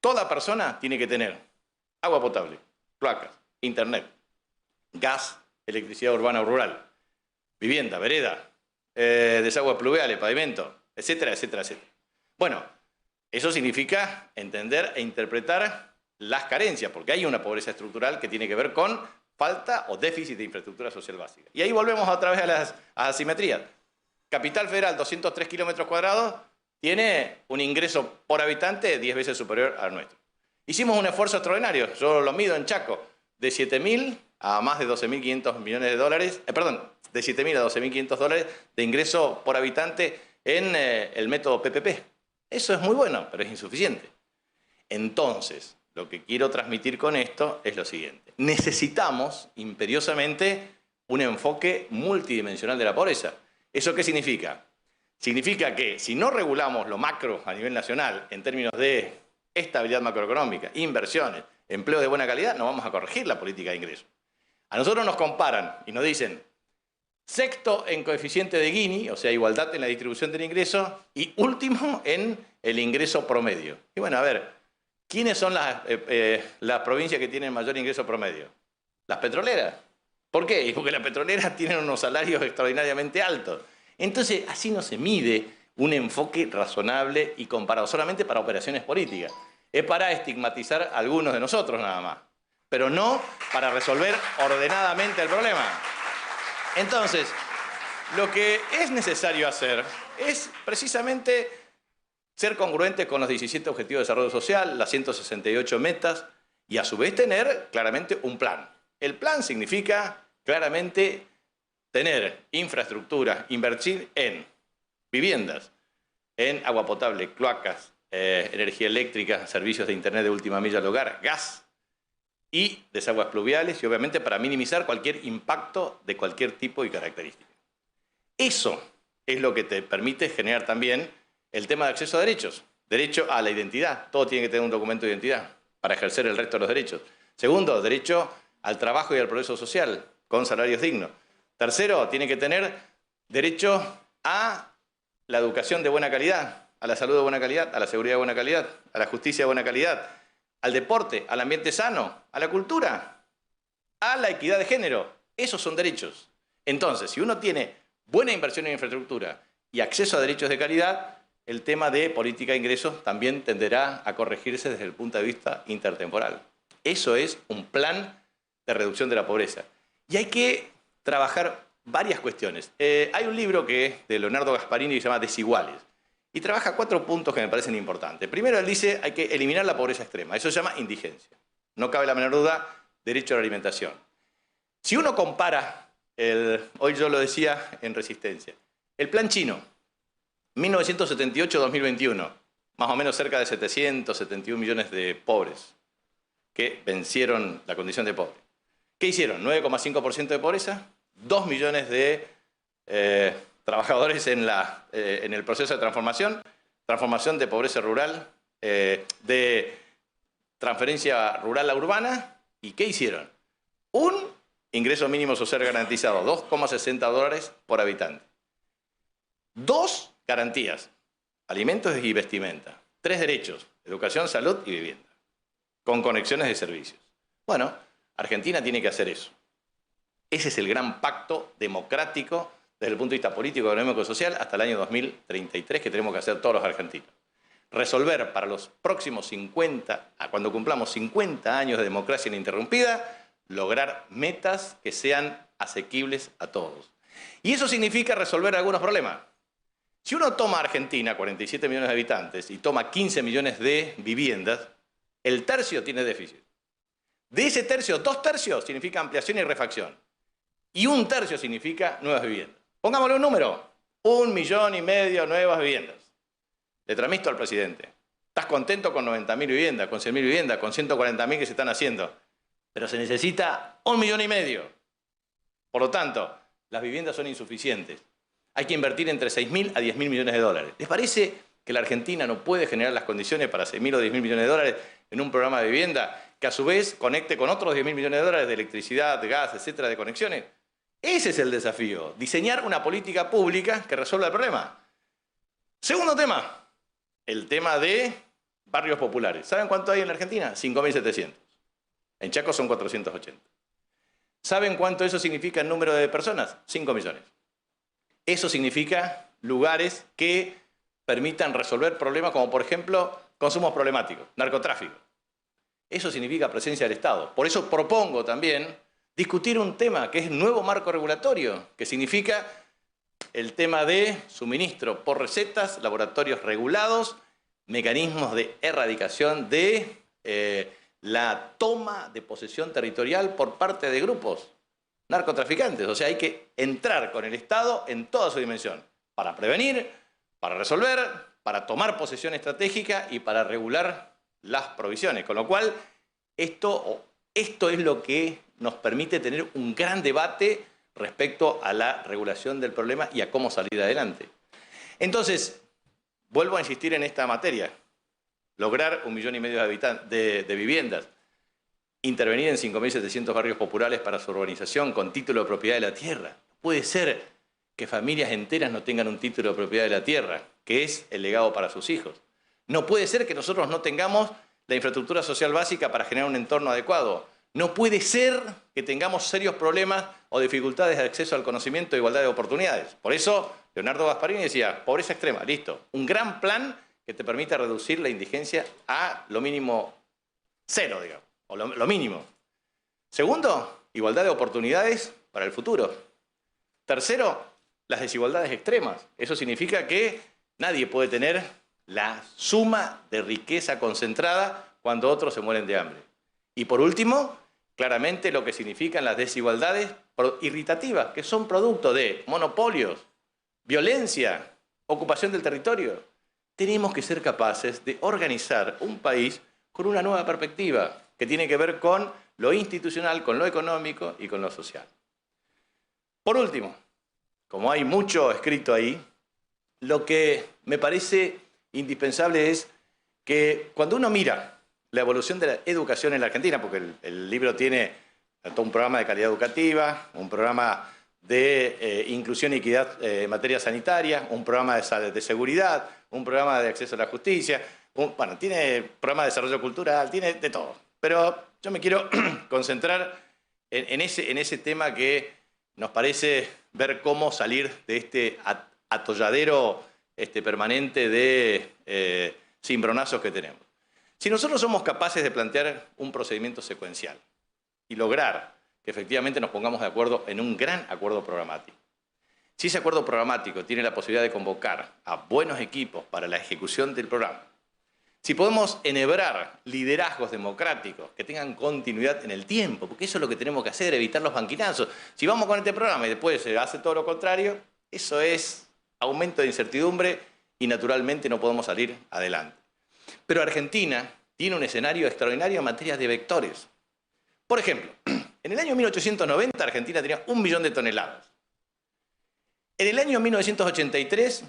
toda persona tiene que tener agua potable, cloacas, internet, gas, electricidad urbana o rural, vivienda, vereda, desagües pluviales, pavimento, etcétera, etcétera, etcétera. Bueno, eso significa entender e interpretar las carencias, porque hay una pobreza estructural que tiene que ver con falta o déficit de infraestructura social básica. Y ahí volvemos otra vez a las asimetrías. Capital Federal, 203 kilómetros cuadrados, tiene un ingreso por habitante 10 veces superior al nuestro. Hicimos un esfuerzo extraordinario, yo lo mido en Chaco, de 7.000 a más de 12.500 millones de dólares, de 7.000 a 12.500 dólares de ingreso por habitante en el método PPP. Eso es muy bueno, pero es insuficiente. Entonces, lo que quiero transmitir con esto es lo siguiente. Necesitamos imperiosamente un enfoque multidimensional de la pobreza. ¿Eso qué significa? Significa que si no regulamos lo macro a nivel nacional en términos de estabilidad macroeconómica, inversiones, empleo de buena calidad, no vamos a corregir la política de ingresos. A nosotros nos comparan y nos dicen sexto en coeficiente de Gini, o sea, igualdad en la distribución del ingreso, y último en el ingreso promedio. Y bueno, a ver, ¿quiénes son las provincias que tienen mayor ingreso promedio? Las petroleras. ¿Por qué? Porque las petroleras tienen unos salarios extraordinariamente altos. Entonces, así no se mide un enfoque razonable y comparado solamente para operaciones políticas. Es para estigmatizar a algunos de nosotros nada más, pero no para resolver ordenadamente el problema. Entonces, lo que es necesario hacer es precisamente ser congruente con los 17 Objetivos de Desarrollo Social, las 168 metas, y a su vez tener claramente un plan. El plan significa claramente tener infraestructura, invertir en viviendas, en agua potable, cloacas, energía eléctrica, servicios de internet de última milla al hogar, gas y desagües pluviales, y obviamente para minimizar cualquier impacto de cualquier tipo y característica. Eso es lo que te permite generar también el tema de acceso a derechos. Derecho a la identidad. Todo tiene que tener un documento de identidad para ejercer el resto de los derechos. Segundo, derecho al trabajo y al progreso social con salarios dignos. Tercero, tiene que tener derecho a la educación de buena calidad, a la salud de buena calidad, a la seguridad de buena calidad, a la justicia de buena calidad, al deporte, al ambiente sano, a la cultura, a la equidad de género. Esos son derechos. Entonces, si uno tiene buena inversión en infraestructura y acceso a derechos de calidad, el tema de política de ingresos también tenderá a corregirse desde el punto de vista intertemporal. Eso es un plan de reducción de la pobreza. Y hay que trabajar varias cuestiones. Hay un libro de Leonardo Gasparini que se llama Desiguales y trabaja 4 puntos que me parecen importantes. Primero, él dice hay que eliminar la pobreza extrema. Eso se llama indigencia. No cabe la menor duda, derecho a la alimentación. Si uno compara, hoy yo lo decía en Resistencia, el plan chino, 1978-2021, más o menos cerca de 771 millones de pobres que vencieron la condición de pobre. ¿Qué hicieron? 9,5% de pobreza, 2 millones de trabajadores en el proceso de transformación de pobreza rural, de transferencia rural a urbana. ¿Y qué hicieron? Un ingreso mínimo social garantizado, $2,60 por habitante. 2 garantías, alimentos y vestimenta. 3 derechos, educación, salud y vivienda, con conexiones de servicios. Bueno, Argentina tiene que hacer eso. Ese es el gran pacto democrático desde el punto de vista político, económico y social hasta el año 2033 que tenemos que hacer todos los argentinos. Resolver para los próximos 50, cuando cumplamos 50 años de democracia ininterrumpida, lograr metas que sean asequibles a todos. Y eso significa resolver algunos problemas. Si uno toma Argentina, 47 millones de habitantes, y toma 15 millones de viviendas, el tercio tiene déficit. De ese tercio, 2 tercios significa ampliación y refacción. Y 1 tercio significa nuevas viviendas. Pongámosle un número, 1,5 millones de nuevas viviendas. Le transmito al presidente. ¿Estás contento con 90.000 viviendas, con 100.000 viviendas, con 140.000 que se están haciendo? Pero se necesita 1,5 millones. Por lo tanto, las viviendas son insuficientes. Hay que invertir entre 6.000 a 10.000 millones de dólares. ¿Les parece que la Argentina no puede generar las condiciones para 6.000 o 10.000 millones de dólares en un programa de vivienda que a su vez conecte con otros 10.000 millones de dólares de electricidad, de gas, etcétera, de conexiones? Ese es el desafío, diseñar una política pública que resuelva el problema. Segundo tema, el tema de barrios populares. ¿Saben cuánto hay en la Argentina? 5.700. En Chaco son 480. ¿Saben cuánto eso significa en número de personas? 5 millones. Eso significa lugares que permitan resolver problemas como, por ejemplo, consumos problemáticos, narcotráfico. Eso significa presencia del Estado. Por eso propongo también discutir un tema que es nuevo marco regulatorio, que significa el tema de suministro por recetas, laboratorios regulados, mecanismos de erradicación de la toma de posesión territorial por parte de grupos narcotraficantes. O sea, hay que entrar con el Estado en toda su dimensión, para prevenir, para resolver, para tomar posesión estratégica y para regular las provisiones. Con lo cual, esto es lo que nos permite tener un gran debate respecto a la regulación del problema y a cómo salir adelante. Entonces, vuelvo a insistir en esta materia. Lograr 1,5 millones de viviendas, intervenir en 5.700 barrios populares para su urbanización con título de propiedad de la tierra. Puede ser que familias enteras no tengan un título de propiedad de la tierra, que es el legado para sus hijos. No puede ser que nosotros no tengamos la infraestructura social básica para generar un entorno adecuado. No puede ser que tengamos serios problemas o dificultades de acceso al conocimiento e igualdad de oportunidades. Por eso, Leonardo Gasparini decía, pobreza extrema, listo. Un gran plan que te permita reducir la indigencia a lo mínimo 0, digamos, o lo mínimo. Segundo, igualdad de oportunidades para el futuro. Tercero, las desigualdades extremas. Eso significa que nadie puede tener la suma de riqueza concentrada cuando otros se mueren de hambre. Y por último, claramente lo que significan las desigualdades irritativas, que son producto de monopolios, violencia, ocupación del territorio. Tenemos que ser capaces de organizar un país con una nueva perspectiva que tiene que ver con lo institucional, con lo económico y con lo social. Por último, como hay mucho escrito ahí, lo que me parece indispensable es que cuando uno mira la evolución de la educación en la Argentina, porque el libro tiene todo un programa de calidad educativa, un programa de inclusión y equidad en materia sanitaria, un programa de seguridad, un programa de acceso a la justicia, bueno, tiene programa de desarrollo cultural, tiene de todo. Pero yo me quiero concentrar en ese tema que nos parece ver cómo salir de este atolladero permanente de cimbronazos que tenemos. Si nosotros somos capaces de plantear un procedimiento secuencial y lograr que efectivamente nos pongamos de acuerdo en un gran acuerdo programático, si ese acuerdo programático tiene la posibilidad de convocar a buenos equipos para la ejecución del programa, si podemos enhebrar liderazgos democráticos que tengan continuidad en el tiempo, porque eso es lo que tenemos que hacer, evitar los banquinazos. Si vamos con este programa y después se hace todo lo contrario, eso es aumento de incertidumbre y naturalmente no podemos salir adelante. Pero Argentina tiene un escenario extraordinario en materia de vectores. Por ejemplo, en el año 1890 Argentina tenía 1 millón de toneladas. En el año 1983,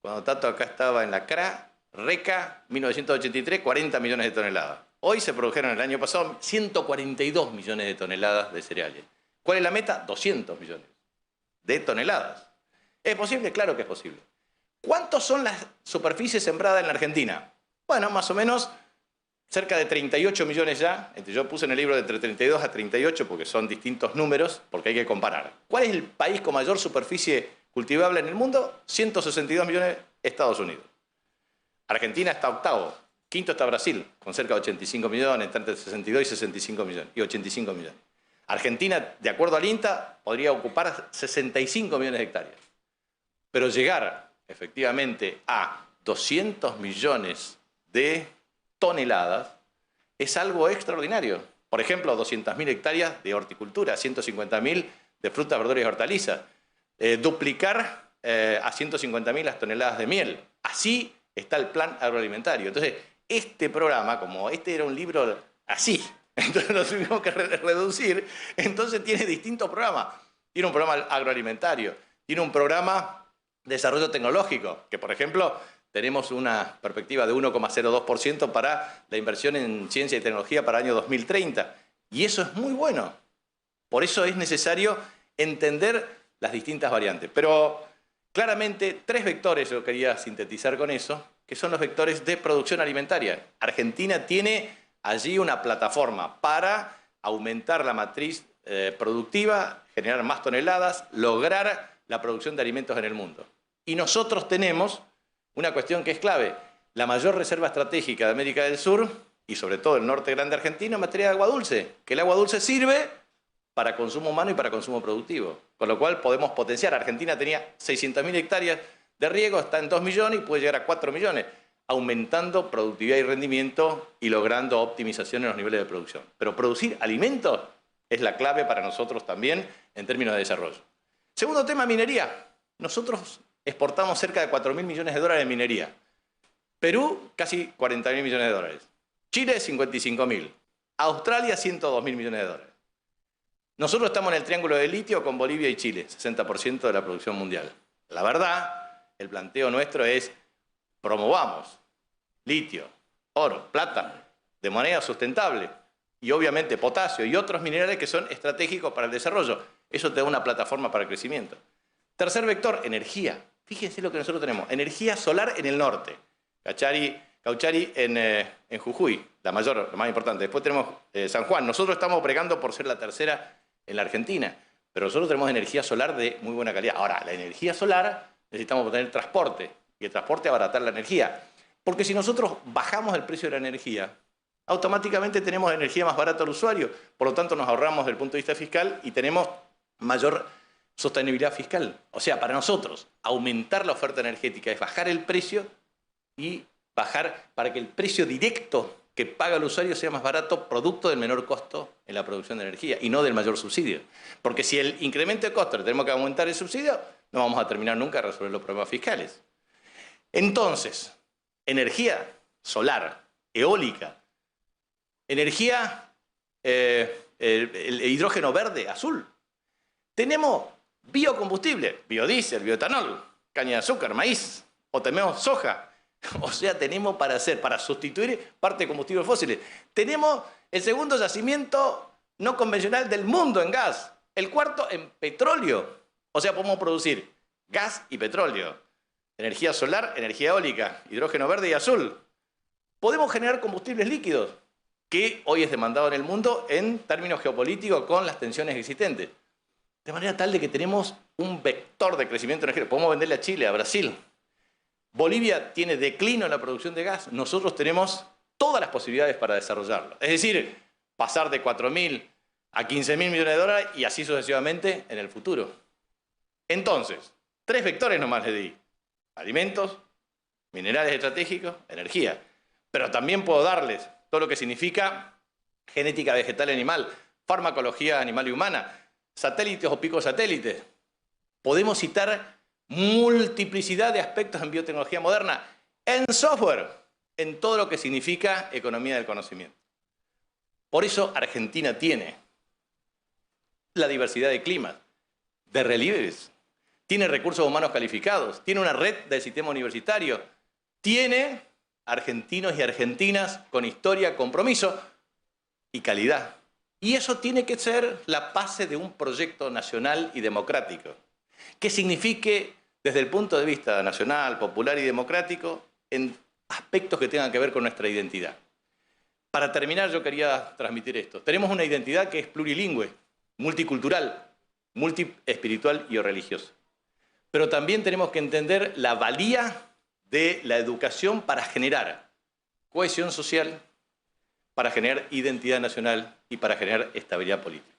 cuando Tato acá estaba en la CRA, RECA, 1983, 40 millones de toneladas. Hoy se produjeron el año pasado 142 millones de toneladas de cereales. ¿Cuál es la meta? 200 millones de toneladas. ¿Es posible? Claro que es posible. ¿Cuántos son las superficies sembradas en la Argentina? Bueno, más o menos cerca de 38 millones ya. Yo puse en el libro de entre 32 a 38 porque son distintos números, porque hay que comparar. ¿Cuál es el país con mayor superficie cultivable en el mundo? 162 millones, Estados Unidos. Argentina está octavo. Quinto está Brasil, con cerca de 85 millones, entre 62 y 65 millones, y 85 millones. Argentina, de acuerdo al INTA, podría ocupar 65 millones de hectáreas. Pero llegar efectivamente a 200 millones de toneladas es algo extraordinario. Por ejemplo, 200.000 hectáreas de horticultura, 150.000 de frutas, verduras y hortalizas. Duplicar a 150.000 las toneladas de miel. Así está el plan agroalimentario. Entonces, este programa, como este era un libro así, entonces lo tuvimos que reducir, entonces tiene distintos programas. Tiene un programa agroalimentario, tiene un programa de desarrollo tecnológico, que por ejemplo tenemos una perspectiva de 1,02% para la inversión en ciencia y tecnología para el año 2030. Y eso es muy bueno. Por eso es necesario entender las distintas variantes. Pero claramente 3 vectores yo quería sintetizar con eso, que son los vectores de producción alimentaria. Argentina tiene allí una plataforma para aumentar la matriz productiva, generar más toneladas, lograr la producción de alimentos en el mundo. Y nosotros tenemos una cuestión que es clave, la mayor reserva estratégica de América del Sur y sobre todo el norte grande argentino en materia de agua dulce, que el agua dulce sirve para consumo humano y para consumo productivo, con lo cual podemos potenciar. Argentina tenía 600.000 hectáreas de riego, está en 2 millones y puede llegar a 4 millones, aumentando productividad y rendimiento y logrando optimización en los niveles de producción. Pero producir alimentos es la clave para nosotros también en términos de desarrollo. Segundo tema, minería. Nosotros exportamos cerca de 4.000 millones de dólares en minería. Perú, casi 40.000 millones de dólares. Chile, 55.000. Australia, 102.000 millones de dólares. Nosotros estamos en el triángulo de litio con Bolivia y Chile, 60% de la producción mundial. La verdad, el planteo nuestro es promovamos litio, oro, plata, de manera sustentable y obviamente potasio y otros minerales que son estratégicos para el desarrollo. Eso te da una plataforma para el crecimiento. Tercer vector, energía. Fíjense lo que nosotros tenemos. Energía solar en el norte. Cauchari en Jujuy, la mayor, la más importante. Después tenemos San Juan. Nosotros estamos bregando por ser la tercera en la Argentina, pero nosotros tenemos energía solar de muy buena calidad. Ahora, la energía solar necesitamos tener transporte, y el transporte abaratar la energía. Porque si nosotros bajamos el precio de la energía, automáticamente tenemos energía más barata al usuario, por lo tanto nos ahorramos desde el punto de vista fiscal y tenemos mayor sostenibilidad fiscal. O sea, para nosotros, aumentar la oferta energética es bajar el precio y bajar para que el precio directo que paga el usuario sea más barato, producto del menor costo en la producción de energía y no del mayor subsidio. Porque si el incremento de costos tenemos que aumentar el subsidio, no vamos a terminar nunca de resolver los problemas fiscales. Entonces, energía solar, eólica, energía, el hidrógeno verde, azul. Tenemos biocombustible, biodiesel, bioetanol, caña de azúcar, maíz, o tenemos soja. O sea, tenemos para sustituir parte de combustibles fósiles. Tenemos el segundo yacimiento no convencional del mundo en gas, el cuarto en petróleo. O sea, podemos producir gas y petróleo, energía solar, energía eólica, hidrógeno verde y azul. Podemos generar combustibles líquidos, que hoy es demandado en el mundo en términos geopolíticos con las tensiones existentes. De manera tal de que tenemos un vector de crecimiento energético. Podemos venderle a Chile, a Brasil. Bolivia tiene declino en la producción de gas, nosotros tenemos todas las posibilidades para desarrollarlo. Es decir, pasar de 4.000 a 15.000 millones de dólares y así sucesivamente en el futuro. Entonces, 3 vectores nomás le di. Alimentos, minerales estratégicos, energía. Pero también puedo darles todo lo que significa genética vegetal y animal, farmacología animal y humana, satélites o picosatélites. Podemos citar multiplicidad de aspectos en biotecnología moderna, en software, en todo lo que significa economía del conocimiento. Por eso Argentina tiene la diversidad de climas, de relieves, tiene recursos humanos calificados, tiene una red del sistema universitario, tiene argentinos y argentinas con historia, compromiso y calidad. Y eso tiene que ser la base de un proyecto nacional y democrático, que signifique, desde el punto de vista nacional, popular y democrático, en aspectos que tengan que ver con nuestra identidad. Para terminar, yo quería transmitir esto. Tenemos una identidad que es plurilingüe, multicultural, multiespiritual y religiosa. Pero también tenemos que entender la valía de la educación para generar cohesión social, para generar identidad nacional y para generar estabilidad política.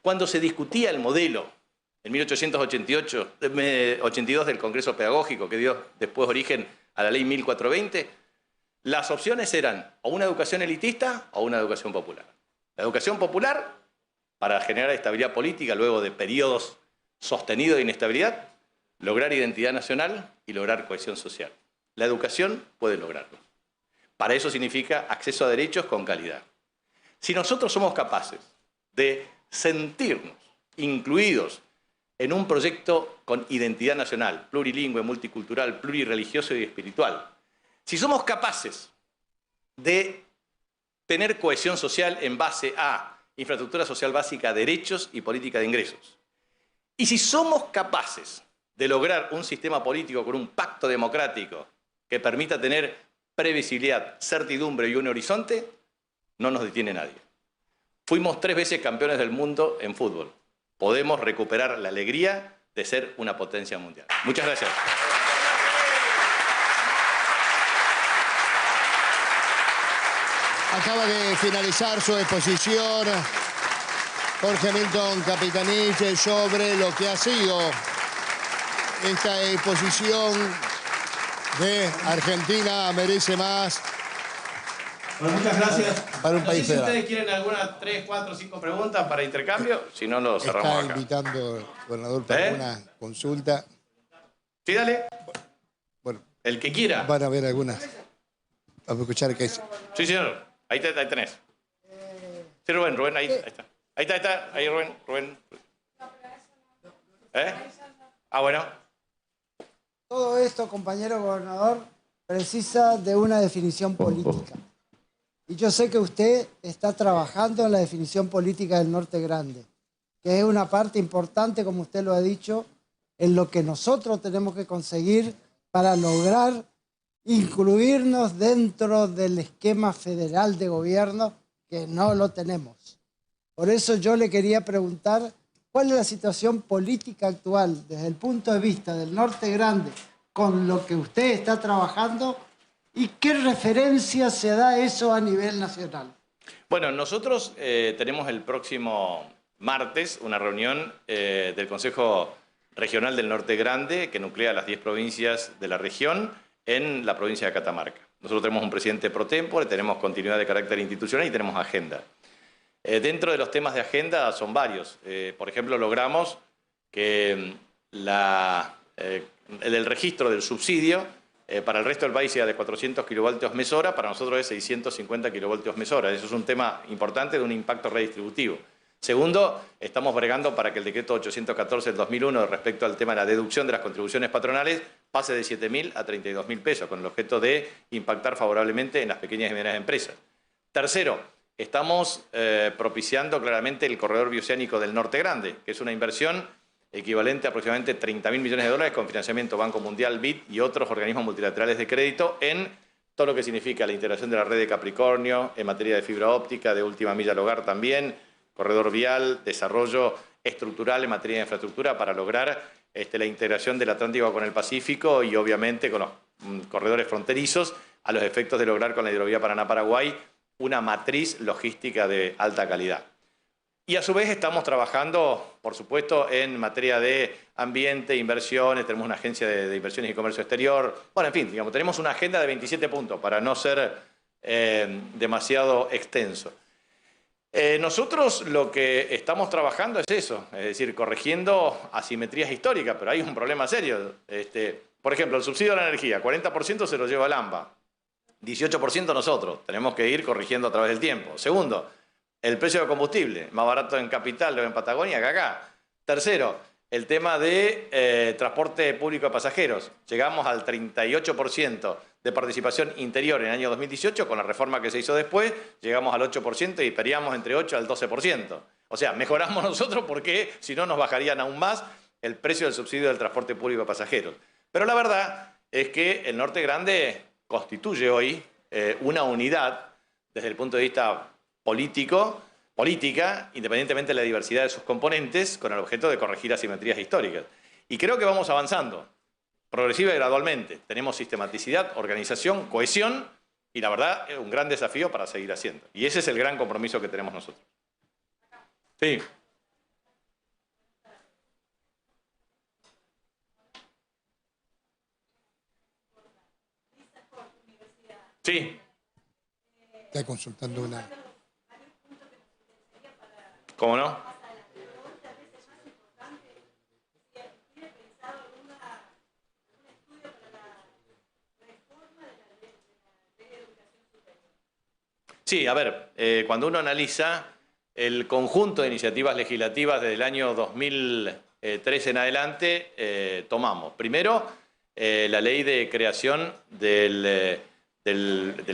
Cuando se discutía el modelo en 1882 del Congreso Pedagógico, que dio después origen a la Ley 1420, las opciones eran o una educación elitista o una educación popular. La educación popular, para generar estabilidad política luego de periodos sostenidos de inestabilidad, lograr identidad nacional y lograr cohesión social. La educación puede lograrlo. Para eso significa acceso a derechos con calidad. Si nosotros somos capaces de sentirnos incluidos en un proyecto con identidad nacional, plurilingüe, multicultural, plurirreligioso y espiritual, si somos capaces de tener cohesión social en base a infraestructura social básica, derechos y política de ingresos, y si somos capaces de lograr un sistema político con un pacto democrático que permita tener previsibilidad, certidumbre y un horizonte, no nos detiene nadie. Fuimos 3 veces campeones del mundo en fútbol. Podemos recuperar la alegría de ser una potencia mundial. Muchas gracias. Acaba de finalizar su exposición Jorge Milton Capitanich sobre lo que ha sido esta exposición de Argentina merece más. Bueno, muchas gracias. Para un país si federal. ustedes quieren algunas 3, 4, 5 preguntas para intercambio, si no lo cerramos Está acá. invitando, gobernador, para una consulta. Sí, dale. Bueno, El que quiera. van a haber algunas. Vamos a escuchar qué es. Sí, señor. Ahí tenés. Sí, Rubén, ahí está. Ahí está. Ahí, Rubén. Ah, bueno. Todo esto, compañero gobernador, precisa de una definición política. Y yo sé que usted está trabajando en la definición política del Norte Grande, que es una parte importante, como usted lo ha dicho, en lo que nosotros tenemos que conseguir para lograr incluirnos dentro del esquema federal de gobierno, que no lo tenemos. Por eso yo le quería preguntar cuál es la situación política actual desde el punto de vista del Norte Grande con lo que usted está trabajando y qué referencia se da eso a nivel nacional. Bueno, nosotros tenemos el próximo martes una reunión del Consejo Regional del Norte Grande que nuclea las 10 provincias de la región en la provincia de Catamarca. Nosotros tenemos un presidente pro tempore, tenemos continuidad de carácter institucional y tenemos agenda. Dentro de los temas de agenda son varios. Por ejemplo, logramos que el registro del subsidio para el resto del país sea de 400 kilovoltios mes hora, para nosotros es 650 kilovoltios mes hora. Eso es un tema importante de un impacto redistributivo. Segundo, estamos bregando para que el decreto 814 del 2001 respecto al tema de la deducción de las contribuciones patronales pase de 7.000 a 32.000 pesos, con el objeto de impactar favorablemente en las pequeñas y medianas empresas. Tercero, estamos propiciando claramente el corredor bioceánico del Norte Grande, que es una inversión equivalente a aproximadamente 30.000 millones de dólares con financiamiento Banco Mundial, BID y otros organismos multilaterales de crédito en todo lo que significa la integración de la red de Capricornio, en materia de fibra óptica, de última milla al hogar también, corredor vial, desarrollo estructural en materia de infraestructura para lograr la integración del Atlántico con el Pacífico y obviamente con los corredores fronterizos a los efectos de lograr con la hidrovía Paraná-Paraguay una matriz logística de alta calidad. Y a su vez estamos trabajando, por supuesto, en materia de ambiente, inversiones, tenemos una agencia de inversiones y comercio exterior. Bueno, en fin, digamos, tenemos una agenda de 27 puntos para no ser demasiado extenso. Nosotros lo que estamos trabajando es eso, es decir, corrigiendo asimetrías históricas, pero hay un problema serio. Por ejemplo, el subsidio a la energía, 40% se lo lleva el AMBA, 18% nosotros, tenemos que ir corrigiendo a través del tiempo. Segundo, el precio de combustible, más barato en Capital o en Patagonia que acá. Tercero, el tema de transporte público de pasajeros. Llegamos al 38% de participación interior en el año 2018, con la reforma que se hizo después, llegamos al 8% y pedíamos entre 8 al 12%. O sea, mejoramos nosotros porque si no nos bajarían aún más el precio del subsidio del transporte público de pasajeros. Pero la verdad es que el Norte Grande constituye hoy una unidad desde el punto de vista política, independientemente de la diversidad de sus componentes, con el objeto de corregir asimetrías históricas. Y creo que vamos avanzando, progresiva y gradualmente. Tenemos sistematicidad, organización, cohesión, y la verdad es un gran desafío para seguir haciendo. Y ese es el gran compromiso que tenemos nosotros. Sí. Sí. Está consultando una... ¿Cómo no? Sí, a ver, cuando uno analiza el conjunto de iniciativas legislativas desde el año 2013 en adelante, tomamos primero la ley de creación del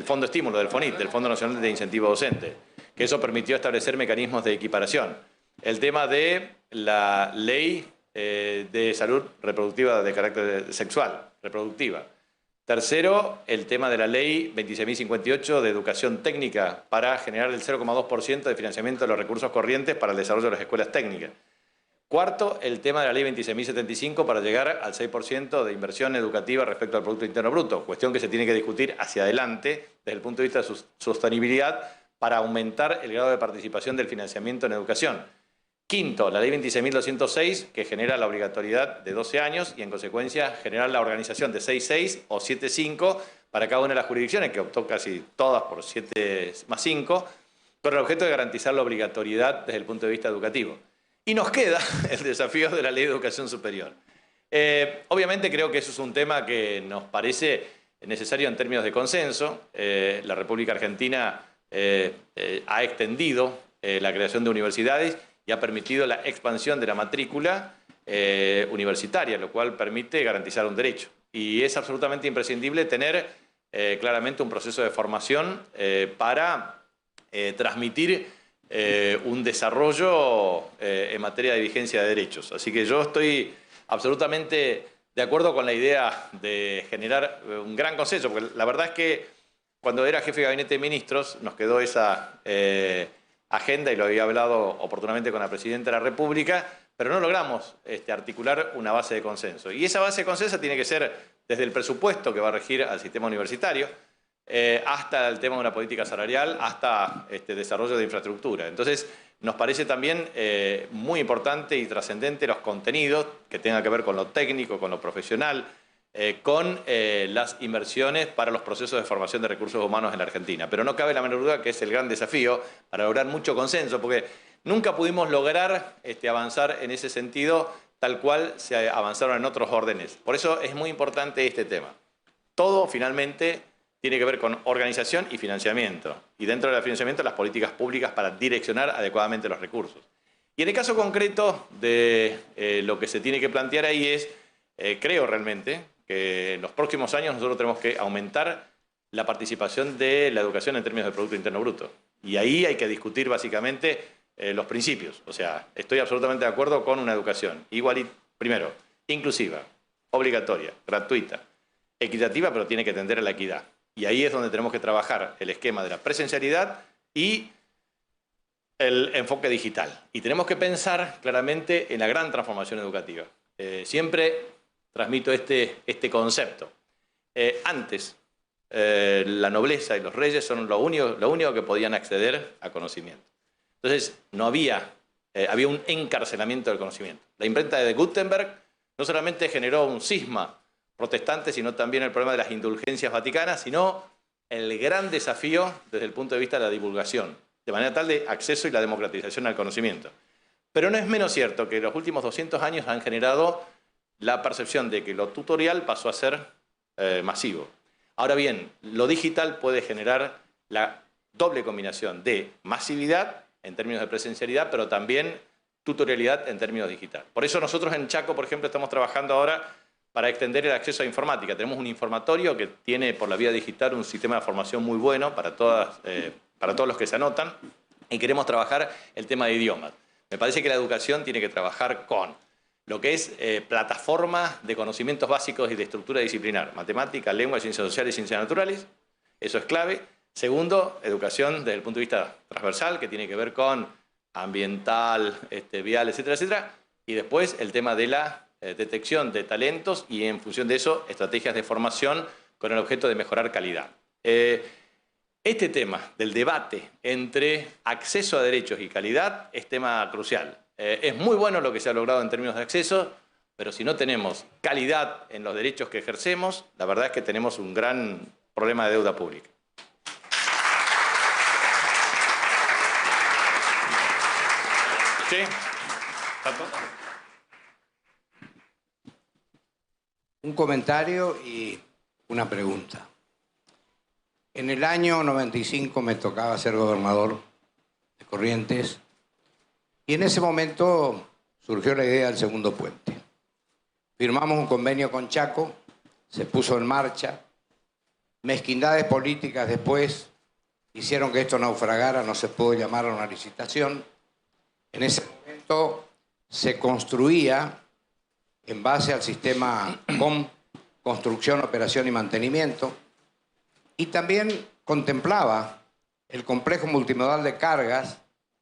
Fondo Estímulo, del FONIT, del Fondo Nacional de Incentivo Docente, que eso permitió establecer mecanismos de equiparación. El tema de la ley de salud reproductiva de carácter sexual, reproductiva. Tercero, el tema de la ley 26.058 de educación técnica para generar el 0,2% de financiamiento de los recursos corrientes para el desarrollo de las escuelas técnicas. Cuarto, el tema de la ley 26.075 para llegar al 6% de inversión educativa respecto al Producto Interno Bruto, cuestión que se tiene que discutir hacia adelante desde el punto de vista de su sostenibilidad para aumentar el grado de participación del financiamiento en educación. Quinto, la ley 26.206, que genera la obligatoriedad de 12 años y en consecuencia generar la organización de 6-6 o 7-5 para cada una de las jurisdicciones, que optó casi todas por 7+5, con el objeto de garantizar la obligatoriedad desde el punto de vista educativo. Y nos queda el desafío de la Ley de Educación Superior. Obviamente creo que eso es un tema que nos parece necesario en términos de consenso. La República Argentina ha extendido la creación de universidades y ha permitido la expansión de la matrícula universitaria, lo cual permite garantizar un derecho. Y es absolutamente imprescindible tener claramente un proceso de formación para transmitir un desarrollo en materia de vigencia de derechos. Así que yo estoy absolutamente de acuerdo con la idea de generar un gran consenso, porque la verdad es que cuando era jefe de gabinete de ministros nos quedó esa agenda y lo había hablado oportunamente con la Presidenta de la República, pero no logramos articular una base de consenso. Y esa base de consenso tiene que ser desde el presupuesto que va a regir al sistema universitario, hasta el tema de una política salarial, hasta desarrollo de infraestructura. Entonces, nos parece también muy importante y trascendente los contenidos que tengan que ver con lo técnico, con lo profesional, con las inversiones para los procesos de formación de recursos humanos en la Argentina. Pero no cabe la menor duda que es el gran desafío para lograr mucho consenso, porque nunca pudimos lograr avanzar en ese sentido tal cual se avanzaron en otros órdenes. Por eso es muy importante este tema. Todo, finalmente, tiene que ver con organización y financiamiento. Y dentro del financiamiento, las políticas públicas para direccionar adecuadamente los recursos. Y en el caso concreto de lo que se tiene que plantear ahí es, creo realmente, que en los próximos años nosotros tenemos que aumentar la participación de la educación en términos de Producto Interno Bruto. Y ahí hay que discutir básicamente los principios. O sea, estoy absolutamente de acuerdo con una educación igual, primero, inclusiva, obligatoria, gratuita, equitativa, pero tiene que tender a la equidad. Y ahí es donde tenemos que trabajar el esquema de la presencialidad y el enfoque digital. Y tenemos que pensar claramente en la gran transformación educativa. Siempre transmito este concepto. Antes, la nobleza y los reyes son lo único que podían acceder a conocimiento. Entonces, no había un encarcelamiento del conocimiento. La imprenta de Gutenberg no solamente generó un cisma protestante, sino también el problema de las indulgencias vaticanas, sino el gran desafío desde el punto de vista de la divulgación, de manera tal de acceso y la democratización al conocimiento. Pero no es menos cierto que los últimos 200 años han generado la percepción de que lo tutorial pasó a ser masivo. Ahora bien, lo digital puede generar la doble combinación de masividad en términos de presencialidad, pero también tutorialidad en términos digital. Por eso nosotros en Chaco, por ejemplo, estamos trabajando ahora para extender el acceso a informática. Tenemos un informatorio que tiene por la vía digital un sistema de formación muy bueno para todos los que se anotan, y queremos trabajar el tema de idiomas. Me parece que la educación tiene que trabajar con lo que es plataforma de conocimientos básicos y de estructura disciplinar, matemática, lengua, ciencias sociales y ciencias naturales. Eso es clave. Segundo, educación desde el punto de vista transversal, que tiene que ver con ambiental, vial, etcétera, etcétera. Y después el tema de la detección de talentos y, en función de eso, estrategias de formación con el objeto de mejorar calidad. Este tema del debate entre acceso a derechos y calidad es tema crucial. Es muy bueno lo que se ha logrado en términos de acceso, pero si no tenemos calidad en los derechos que ejercemos, la verdad es que tenemos un gran problema de deuda pública. ¿Sí? ¿Tato? Un comentario y una pregunta. En el año 95 me tocaba ser gobernador de Corrientes y en ese momento surgió la idea del segundo puente. Firmamos un convenio con Chaco, se puso en marcha. Mezquindades políticas después hicieron que esto naufragara, no se pudo llamar a una licitación. En ese momento se construía en base al sistema COM, construcción, operación y mantenimiento, y también contemplaba el complejo multimodal de cargas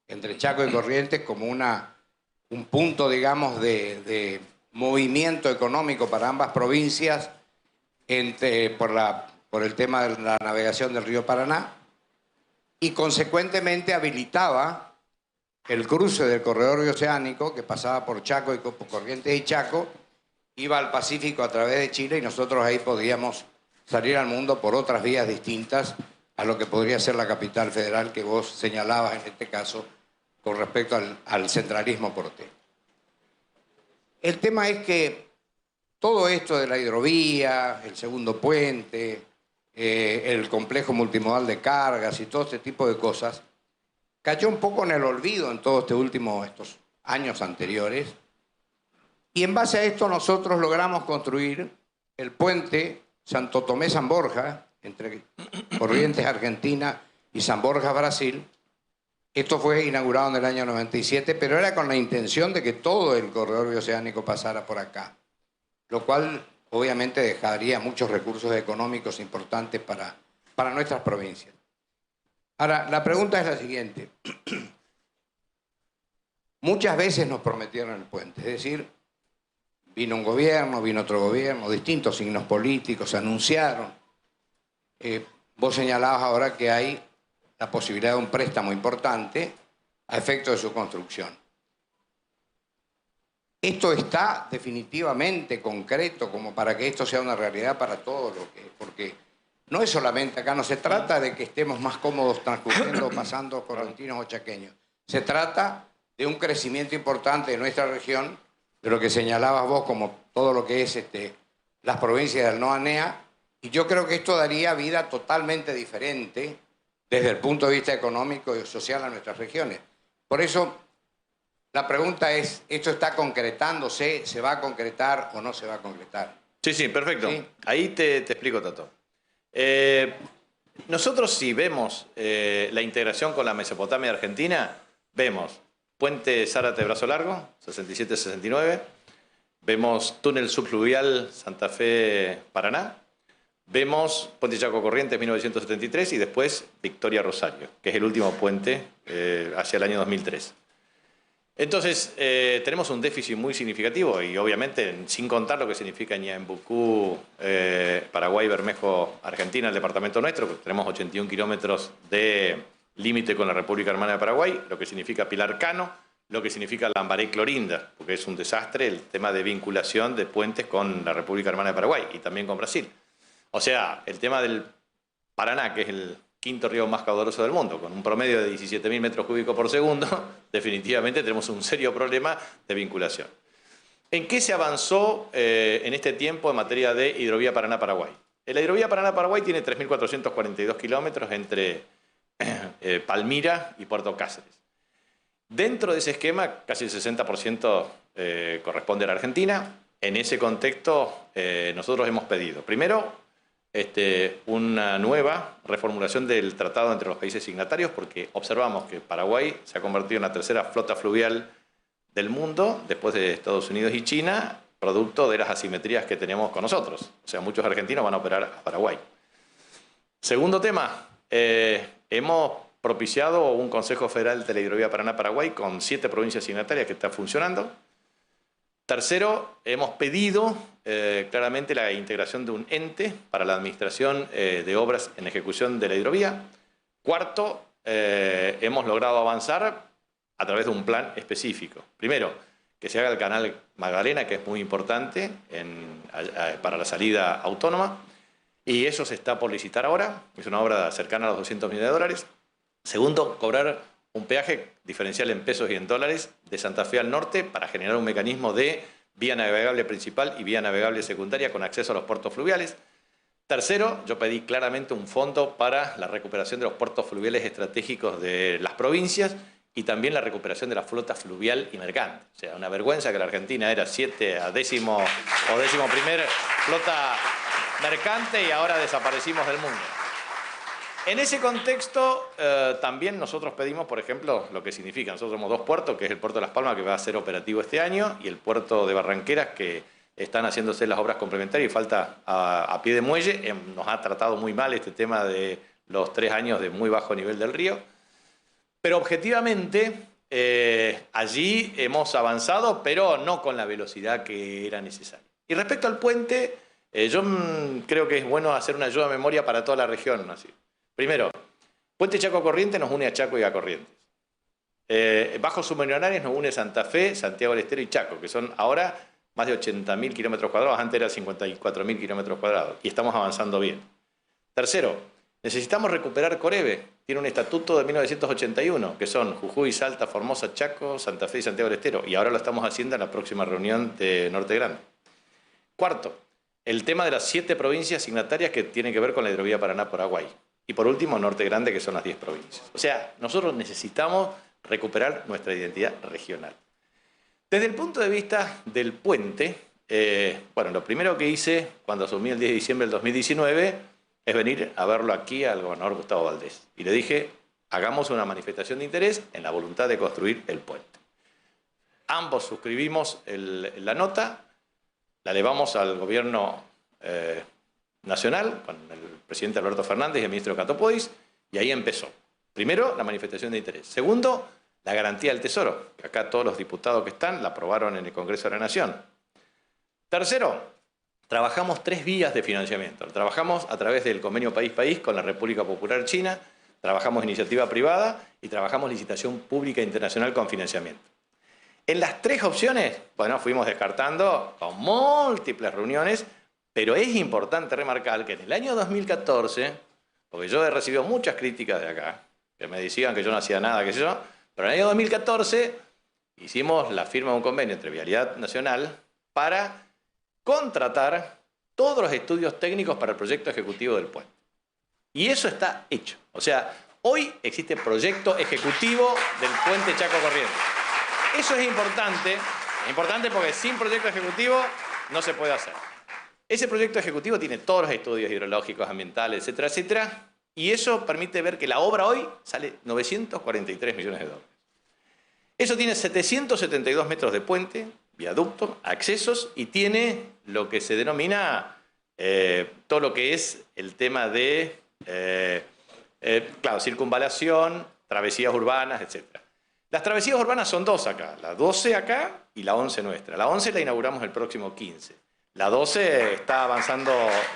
entre Chaco y Corrientes como un punto, digamos, de movimiento económico para ambas provincias por el tema de la navegación del río Paraná, y consecuentemente habilitaba el cruce del corredor bioceánico que pasaba por Chaco y por Corrientes y Chaco, iba al Pacífico a través de Chile, y nosotros ahí podíamos salir al mundo por otras vías distintas a lo que podría ser la capital federal que vos señalabas en este caso con respecto al centralismo porteño. El tema es que todo esto de la hidrovía, el segundo puente, el complejo multimodal de cargas y todo este tipo de cosas cayó un poco en el olvido en todos estos años anteriores, y en base a esto nosotros logramos construir el puente Santo Tomé-San Borja, entre Corrientes, Argentina, y San Borja, Brasil. Esto fue inaugurado en el año 97, pero era con la intención de que todo el corredor bioceánico pasara por acá, lo cual obviamente dejaría muchos recursos económicos importantes para nuestras provincias. Ahora, la pregunta es la siguiente. Muchas veces nos prometieron el puente, es decir, vino un gobierno, vino otro gobierno, distintos signos políticos, anunciaron. Vos señalabas ahora que hay la posibilidad de un préstamo importante a efecto de su construcción. ¿Esto está definitivamente concreto como para que esto sea una realidad para todos? Porque no es solamente acá, no se trata de que estemos más cómodos transcurriendo o pasando correntinos o chaqueños. Se trata de un crecimiento importante de nuestra región, de lo que señalabas vos como todo lo que es las provincias del NOA-NEA, y yo creo que esto daría vida totalmente diferente desde el punto de vista económico y social a nuestras regiones. Por eso, la pregunta es, ¿esto está concretándose? ¿Se va a concretar o no se va a concretar? Sí, perfecto. ¿Sí? Ahí te explico, Tato. Nosotros si vemos la integración con la Mesopotamia Argentina, vemos Puente Zárate-Brazo Largo, 67-69, vemos túnel subfluvial Santa Fe-Paraná, vemos Puente Chaco Corrientes 1973 y después Victoria Rosario, que es el último puente hacia el año 2003. Entonces, tenemos un déficit muy significativo y obviamente sin contar lo que significa Ñaembucú, Paraguay, Bermejo, Argentina, el departamento nuestro, que tenemos 81 kilómetros de límite con la República Hermana de Paraguay, lo que significa Pilar Cano, lo que significa Lambaré Clorinda, porque es un desastre el tema de vinculación de puentes con la República Hermana de Paraguay y también con Brasil. O sea, el tema del Paraná, que es el quinto río más caudaloso del mundo, con un promedio de 17.000 metros cúbicos por segundo, definitivamente tenemos un serio problema de vinculación. ¿En qué se avanzó en este tiempo en materia de hidrovía Paraná-Paraguay? La hidrovía Paraná-Paraguay tiene 3.442 kilómetros entre Palmira y Puerto Cáceres. Dentro de ese esquema, casi el 60% corresponde a la Argentina. En ese contexto, nosotros hemos pedido, primero, una nueva reformulación del tratado entre los países signatarios, porque observamos que Paraguay se ha convertido en la tercera flota fluvial del mundo, después de Estados Unidos y China, producto de las asimetrías que tenemos con nosotros. O sea, muchos argentinos van a operar a Paraguay. Segundo tema, hemos propiciado un Consejo Federal de la Hidrovía Paraná-Paraguay con 7 provincias signatarias que está funcionando. Tercero, hemos pedido claramente la integración de un ente para la administración de obras en ejecución de la hidrovía. Cuarto, hemos logrado avanzar a través de un plan específico. Primero, que se haga el canal Magdalena, que es muy importante para la salida autónoma, y eso se está por licitar ahora, es una obra cercana a los $200 millones. Segundo, cobrar un peaje diferencial en pesos y en dólares de Santa Fe al norte para generar un mecanismo de vía navegable principal y vía navegable secundaria con acceso a los puertos fluviales. Tercero, yo pedí claramente un fondo para la recuperación de los puertos fluviales estratégicos de las provincias y también la recuperación de la flota fluvial y mercante. O sea, una vergüenza que la Argentina era 7 a 10º o 11ª flota mercante y ahora desaparecimos del mundo. En ese contexto, también nosotros pedimos, por ejemplo, lo que significa. Nosotros tenemos 2 puertos, que es el puerto de Las Palmas, que va a ser operativo este año, y el puerto de Barranqueras, que están haciéndose las obras complementarias y falta a pie de muelle. Nos ha tratado muy mal este tema de los 3 años de muy bajo nivel del río. Pero objetivamente, allí hemos avanzado, pero no con la velocidad que era necesaria. Y respecto al puente, yo creo que es bueno hacer una ayuda de memoria para toda la región, ¿no? Así. Primero, Puente Chaco Corrientes nos une a Chaco y a Corrientes. Bajos Submeridionales nos une Santa Fe, Santiago del Estero y Chaco, que son ahora más de 80.000 kilómetros cuadrados, antes eran 54.000 kilómetros cuadrados, y estamos avanzando bien. Tercero, necesitamos recuperar Corebe. Tiene un estatuto de 1981, que son Jujuy, Salta, Formosa, Chaco, Santa Fe y Santiago del Estero, y ahora lo estamos haciendo en la próxima reunión de Norte Grande. Cuarto, el tema de las 7 provincias signatarias que tienen que ver con la hidrovía Paraná-Paraguay. Y por último, Norte Grande, que son las 10 provincias. O sea, nosotros necesitamos recuperar nuestra identidad regional. Desde el punto de vista del puente, bueno, lo primero que hice cuando asumí el 10 de diciembre del 2019 es venir a verlo aquí al gobernador Gustavo Valdés. Y le dije, hagamos una manifestación de interés en la voluntad de construir el puente. Ambos suscribimos la nota, la elevamos al gobierno nacional, con el presidente Alberto Fernández y el ministro Catopois, y ahí empezó. Primero, la manifestación de interés. Segundo, la garantía del Tesoro, que acá todos los diputados que están la aprobaron en el Congreso de la Nación. Tercero, trabajamos 3 vías de financiamiento. Trabajamos a través del convenio país-país con la República Popular China, trabajamos iniciativa privada y trabajamos licitación pública internacional con financiamiento. En las 3 opciones, bueno, fuimos descartando con múltiples reuniones, pero es importante remarcar que en el año 2014, porque yo he recibido muchas críticas de acá, que me decían que yo no hacía nada, qué sé yo, pero en el año 2014 hicimos la firma de un convenio entre Vialidad Nacional para contratar todos los estudios técnicos para el proyecto ejecutivo del puente. Y eso está hecho. O sea, hoy existe proyecto ejecutivo del puente Chaco Corrientes. Eso es importante porque sin proyecto ejecutivo no se puede hacer. Ese proyecto ejecutivo tiene todos los estudios hidrológicos, ambientales, etcétera, etcétera, y eso permite ver que la obra hoy sale 943 millones de dólares. Eso tiene 772 metros de puente, viaducto, accesos, y tiene lo que se denomina todo lo que es el tema de, claro, circunvalación, travesías urbanas, etc. Las travesías urbanas son dos acá, la 12 acá y la 11 nuestra. La 11 la inauguramos el próximo 15. La 12 está avanzando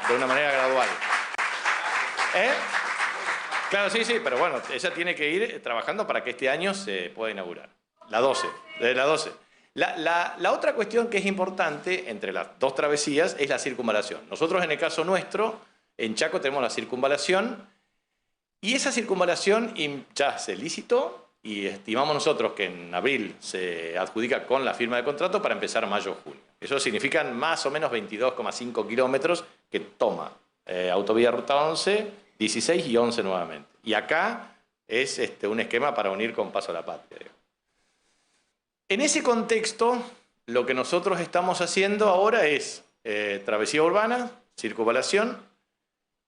de una manera gradual. Claro, sí, pero bueno, ella tiene que ir trabajando para que este año se pueda inaugurar. La 12. La otra cuestión que es importante entre las dos travesías es la circunvalación. Nosotros en el caso nuestro, en Chaco tenemos la circunvalación y esa circunvalación ya se licitó y estimamos nosotros que en abril se adjudica con la firma de contrato para empezar mayo-junio. Eso significa más o menos 22,5 kilómetros que toma autovía Ruta 11, 16 y 11 nuevamente. Y acá es un esquema para unir con Paso a la Patria, digamos. En ese contexto, lo que nosotros estamos haciendo ahora es travesía urbana, circunvalación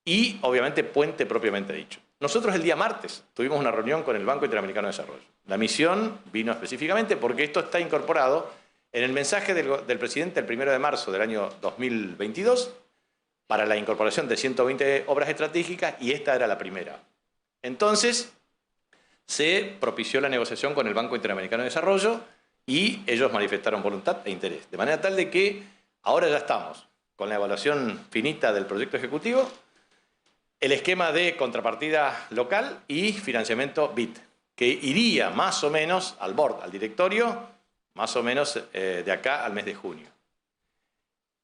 y, obviamente, puente propiamente dicho. Nosotros el día martes tuvimos una reunión con el Banco Interamericano de Desarrollo. La misión vino específicamente porque esto está incorporado en el mensaje del presidente el 1 de marzo del año 2022 para la incorporación de 120 obras estratégicas y esta era la primera. Entonces, se propició la negociación con el Banco Interamericano de Desarrollo y ellos manifestaron voluntad e interés. De manera tal de que ahora ya estamos con la evaluación finita del proyecto ejecutivo, el esquema de contrapartida local y financiamiento BIT, que iría más o menos al board, al directorio, más o menos de acá al mes de junio.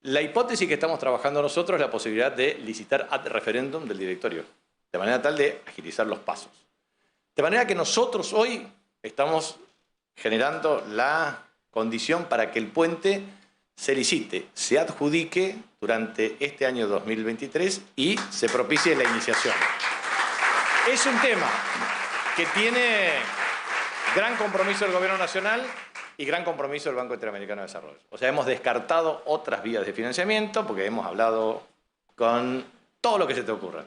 La hipótesis que estamos trabajando nosotros es la posibilidad de licitar ad referéndum del directorio, de manera tal de agilizar los pasos. De manera que nosotros hoy estamos generando la condición para que el puente se licite, se adjudique durante este año 2023 y se propicie la iniciación. Es un tema que tiene gran compromiso del Gobierno Nacional y gran compromiso del Banco Interamericano de Desarrollo. O sea, hemos descartado otras vías de financiamiento porque hemos hablado con todo lo que se te ocurra.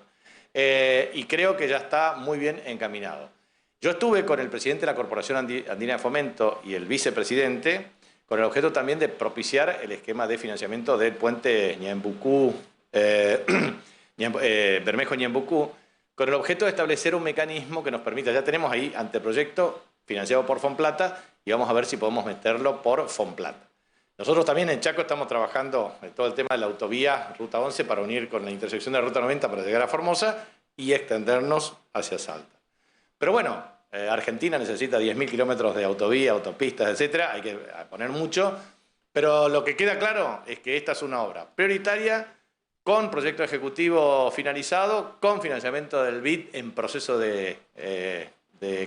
Y creo que ya está muy bien encaminado. Yo estuve con el presidente de la Corporación Andina de Fomento y el vicepresidente con el objeto también de propiciar el esquema de financiamiento del puente Bermejo-Ñembucú, con el objeto de establecer un mecanismo que nos permita, ya tenemos ahí anteproyecto financiado por Fomplata y vamos a ver si podemos meterlo por Fomplata. Nosotros también en Chaco estamos trabajando en todo el tema de la autovía Ruta 11 para unir con la intersección de la Ruta 90 para llegar a Formosa y extendernos hacia Salta. Pero bueno, Argentina necesita 10.000 kilómetros de autovía, autopistas, etcétera. Hay que poner mucho. Pero lo que queda claro es que esta es una obra prioritaria, con proyecto ejecutivo finalizado, con financiamiento del BID en proceso de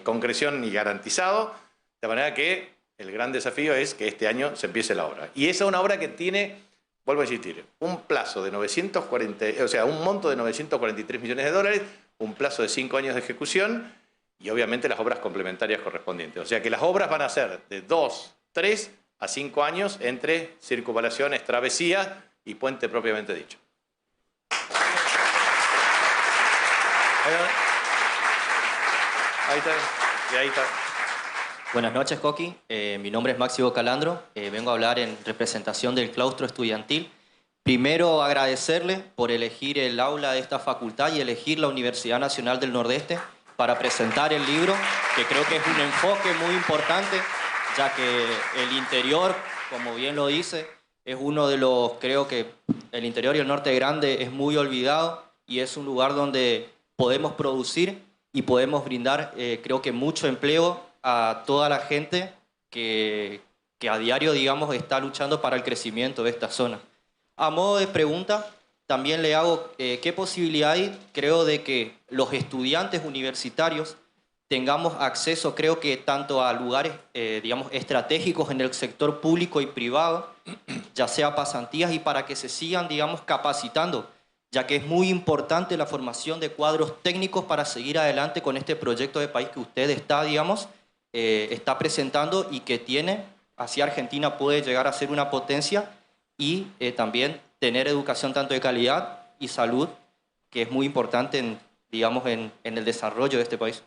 concreción y garantizado. De manera que el gran desafío es que este año se empiece la obra. Y esa es una obra que tiene, vuelvo a insistir, un plazo de 940, o sea, un monto de 943 millones de dólares, un plazo de 5 años de ejecución y obviamente las obras complementarias correspondientes. O sea que las obras van a ser de 2, 3 a 5 años entre circunvalaciones, travesías y puente propiamente dicho. Ahí está. Y ahí está. Buenas noches, Coqui. Mi nombre es Máximo Calandro. Vengo a hablar en representación del claustro estudiantil. Primero, agradecerle por elegir el aula de esta facultad y elegir la Universidad Nacional del Nordeste para presentar el libro, que creo que es un enfoque muy importante, ya que el interior, como bien lo dice, es uno de los, creo que el interior y el norte grande es muy olvidado y es un lugar donde podemos producir y podemos brindar, creo que mucho empleo a toda la gente que a diario, digamos, está luchando para el crecimiento de esta zona. A modo de pregunta, también le hago qué posibilidad hay, creo, de que los estudiantes universitarios tengamos acceso, creo que tanto a lugares, digamos, estratégicos en el sector público y privado, ya sea pasantías y para que se sigan, digamos, capacitando, ya que es muy importante la formación de cuadros técnicos para seguir adelante con este proyecto de país que usted está, digamos, está presentando y que tiene, hacia Argentina puede llegar a ser una potencia y también tener educación tanto de calidad y salud, que es muy importante, digamos, en el desarrollo de este país.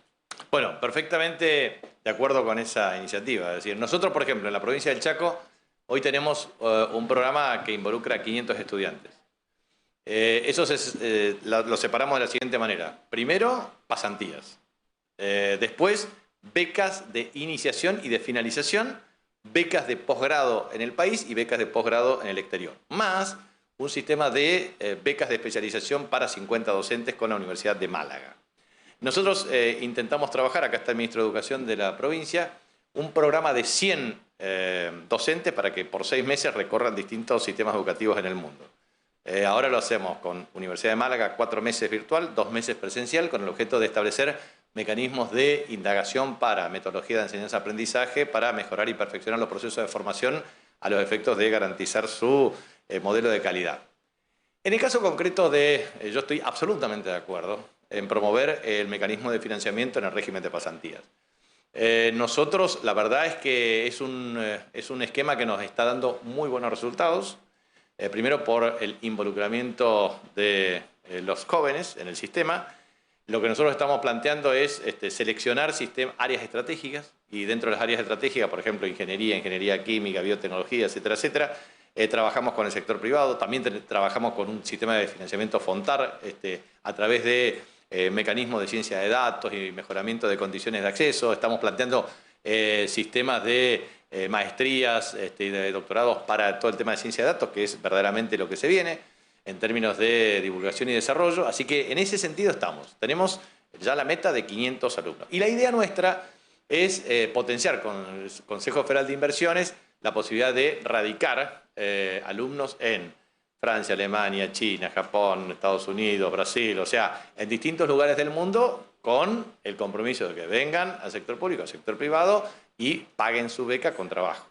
Bueno, perfectamente de acuerdo con esa iniciativa. Es decir, nosotros, por ejemplo, en la provincia del Chaco, hoy tenemos un programa que involucra a 500 estudiantes. Eso lo separamos de la siguiente manera. Primero, pasantías. Después, becas de iniciación y de finalización, becas de posgrado en el país y becas de posgrado en el exterior. Más un sistema de becas de especialización para 50 docentes con la Universidad de Málaga. Nosotros intentamos trabajar, acá está el ministro de Educación de la provincia, un programa de 100 docentes para que por 6 meses recorran distintos sistemas educativos en el mundo. Ahora lo hacemos con Universidad de Málaga, 4 meses virtual, 2 meses presencial, con el objeto de establecer mecanismos de indagación para metodología de enseñanza-aprendizaje para mejorar y perfeccionar los procesos de formación a los efectos de garantizar su modelo de calidad. En el caso concreto yo estoy absolutamente de acuerdo en promover el mecanismo de financiamiento en el régimen de pasantías. Nosotros, la verdad es que es un esquema que nos está dando muy buenos resultados. Primero por el involucramiento de los jóvenes en el sistema. Lo que nosotros estamos planteando es seleccionar áreas estratégicas, y dentro de las áreas estratégicas, por ejemplo, ingeniería química, biotecnología, etcétera, etcétera. Trabajamos con el sector privado, también trabajamos con un sistema de financiamiento FONTAR a través de mecanismos de ciencia de datos y mejoramiento de condiciones de acceso. Estamos planteando sistemas de maestrías y de doctorados para todo el tema de ciencia de datos, que es verdaderamente lo que se viene en términos de divulgación y desarrollo. Así que en ese sentido estamos. Tenemos ya la meta de 500 alumnos. Y la idea nuestra es potenciar con el Consejo Federal de Inversiones la posibilidad de radicar alumnos en Francia, Alemania, China, Japón, Estados Unidos, Brasil, o sea, en distintos lugares del mundo, con el compromiso de que vengan al sector público, al sector privado y paguen su beca con trabajo.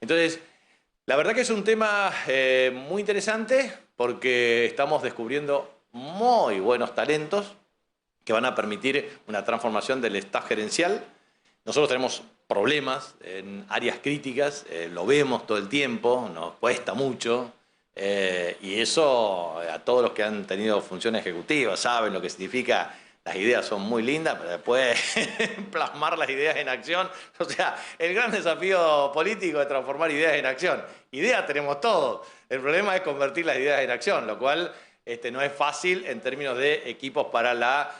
Entonces, la verdad que es un tema muy interesante porque estamos descubriendo muy buenos talentos que van a permitir una transformación del staff gerencial. Nosotros tenemos problemas en áreas críticas, lo vemos todo el tiempo, nos cuesta mucho. Y eso a todos los que han tenido funciones ejecutivas saben lo que significa. Las ideas son muy lindas, pero después plasmar las ideas en acción. O sea, el gran desafío político es transformar ideas en acción. Ideas tenemos todos. El problema es convertir las ideas en acción, lo cual no es fácil en términos de equipos para la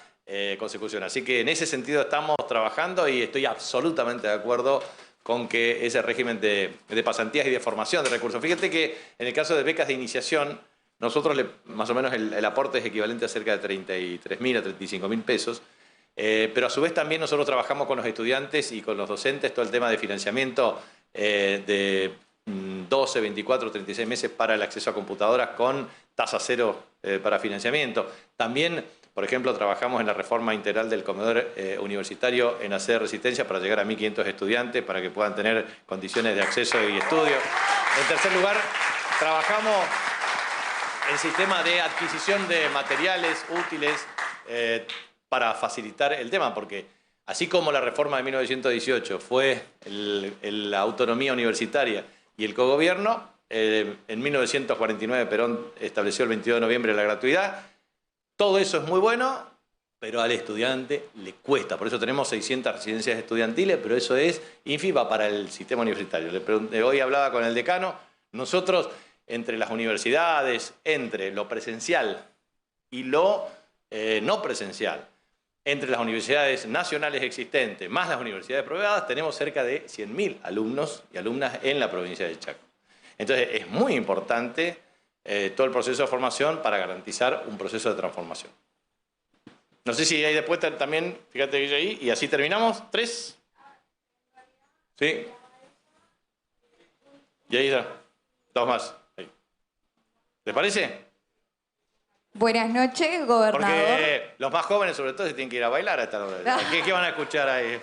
consecución. Así que en ese sentido estamos trabajando y estoy absolutamente de acuerdo con que ese régimen de pasantías y de formación de recursos. Fíjate que en el caso de becas de iniciación, nosotros más o menos el aporte es equivalente a cerca de 33.000 a 35.000 pesos, pero a su vez también nosotros trabajamos con los estudiantes y con los docentes todo el tema de financiamiento de 12, 24, 36 meses para el acceso a computadoras con tasa cero para financiamiento. También, por ejemplo, trabajamos en la reforma integral del comedor universitario en hacer resistencia para llegar a 1.500 estudiantes para que puedan tener condiciones de acceso y estudio. En tercer lugar, trabajamos en sistema de adquisición de materiales útiles para facilitar el tema, porque así como la reforma de 1918 fue la autonomía universitaria y el cogobierno, en 1949 Perón estableció el 22 de noviembre la gratuidad. Todo eso es muy bueno, pero al estudiante le cuesta. Por eso tenemos 600 residencias estudiantiles, pero eso es ínfima para el sistema universitario. Hoy hablaba con el decano, nosotros entre las universidades, entre lo presencial y lo no presencial, entre las universidades nacionales existentes más las universidades privadas, tenemos cerca de 100.000 alumnos y alumnas en la provincia de Chaco. Entonces es muy importante todo el proceso de formación para garantizar un proceso de transformación. No sé si hay después también, fíjate que yo ahí, y así terminamos. 3. ¿Sí? Y ahí está. 2 más. Ahí. ¿Les parece? Buenas noches, gobernador. Porque los más jóvenes sobre todo se tienen que ir a bailar a esta hora. ¿Qué van a escuchar ahí?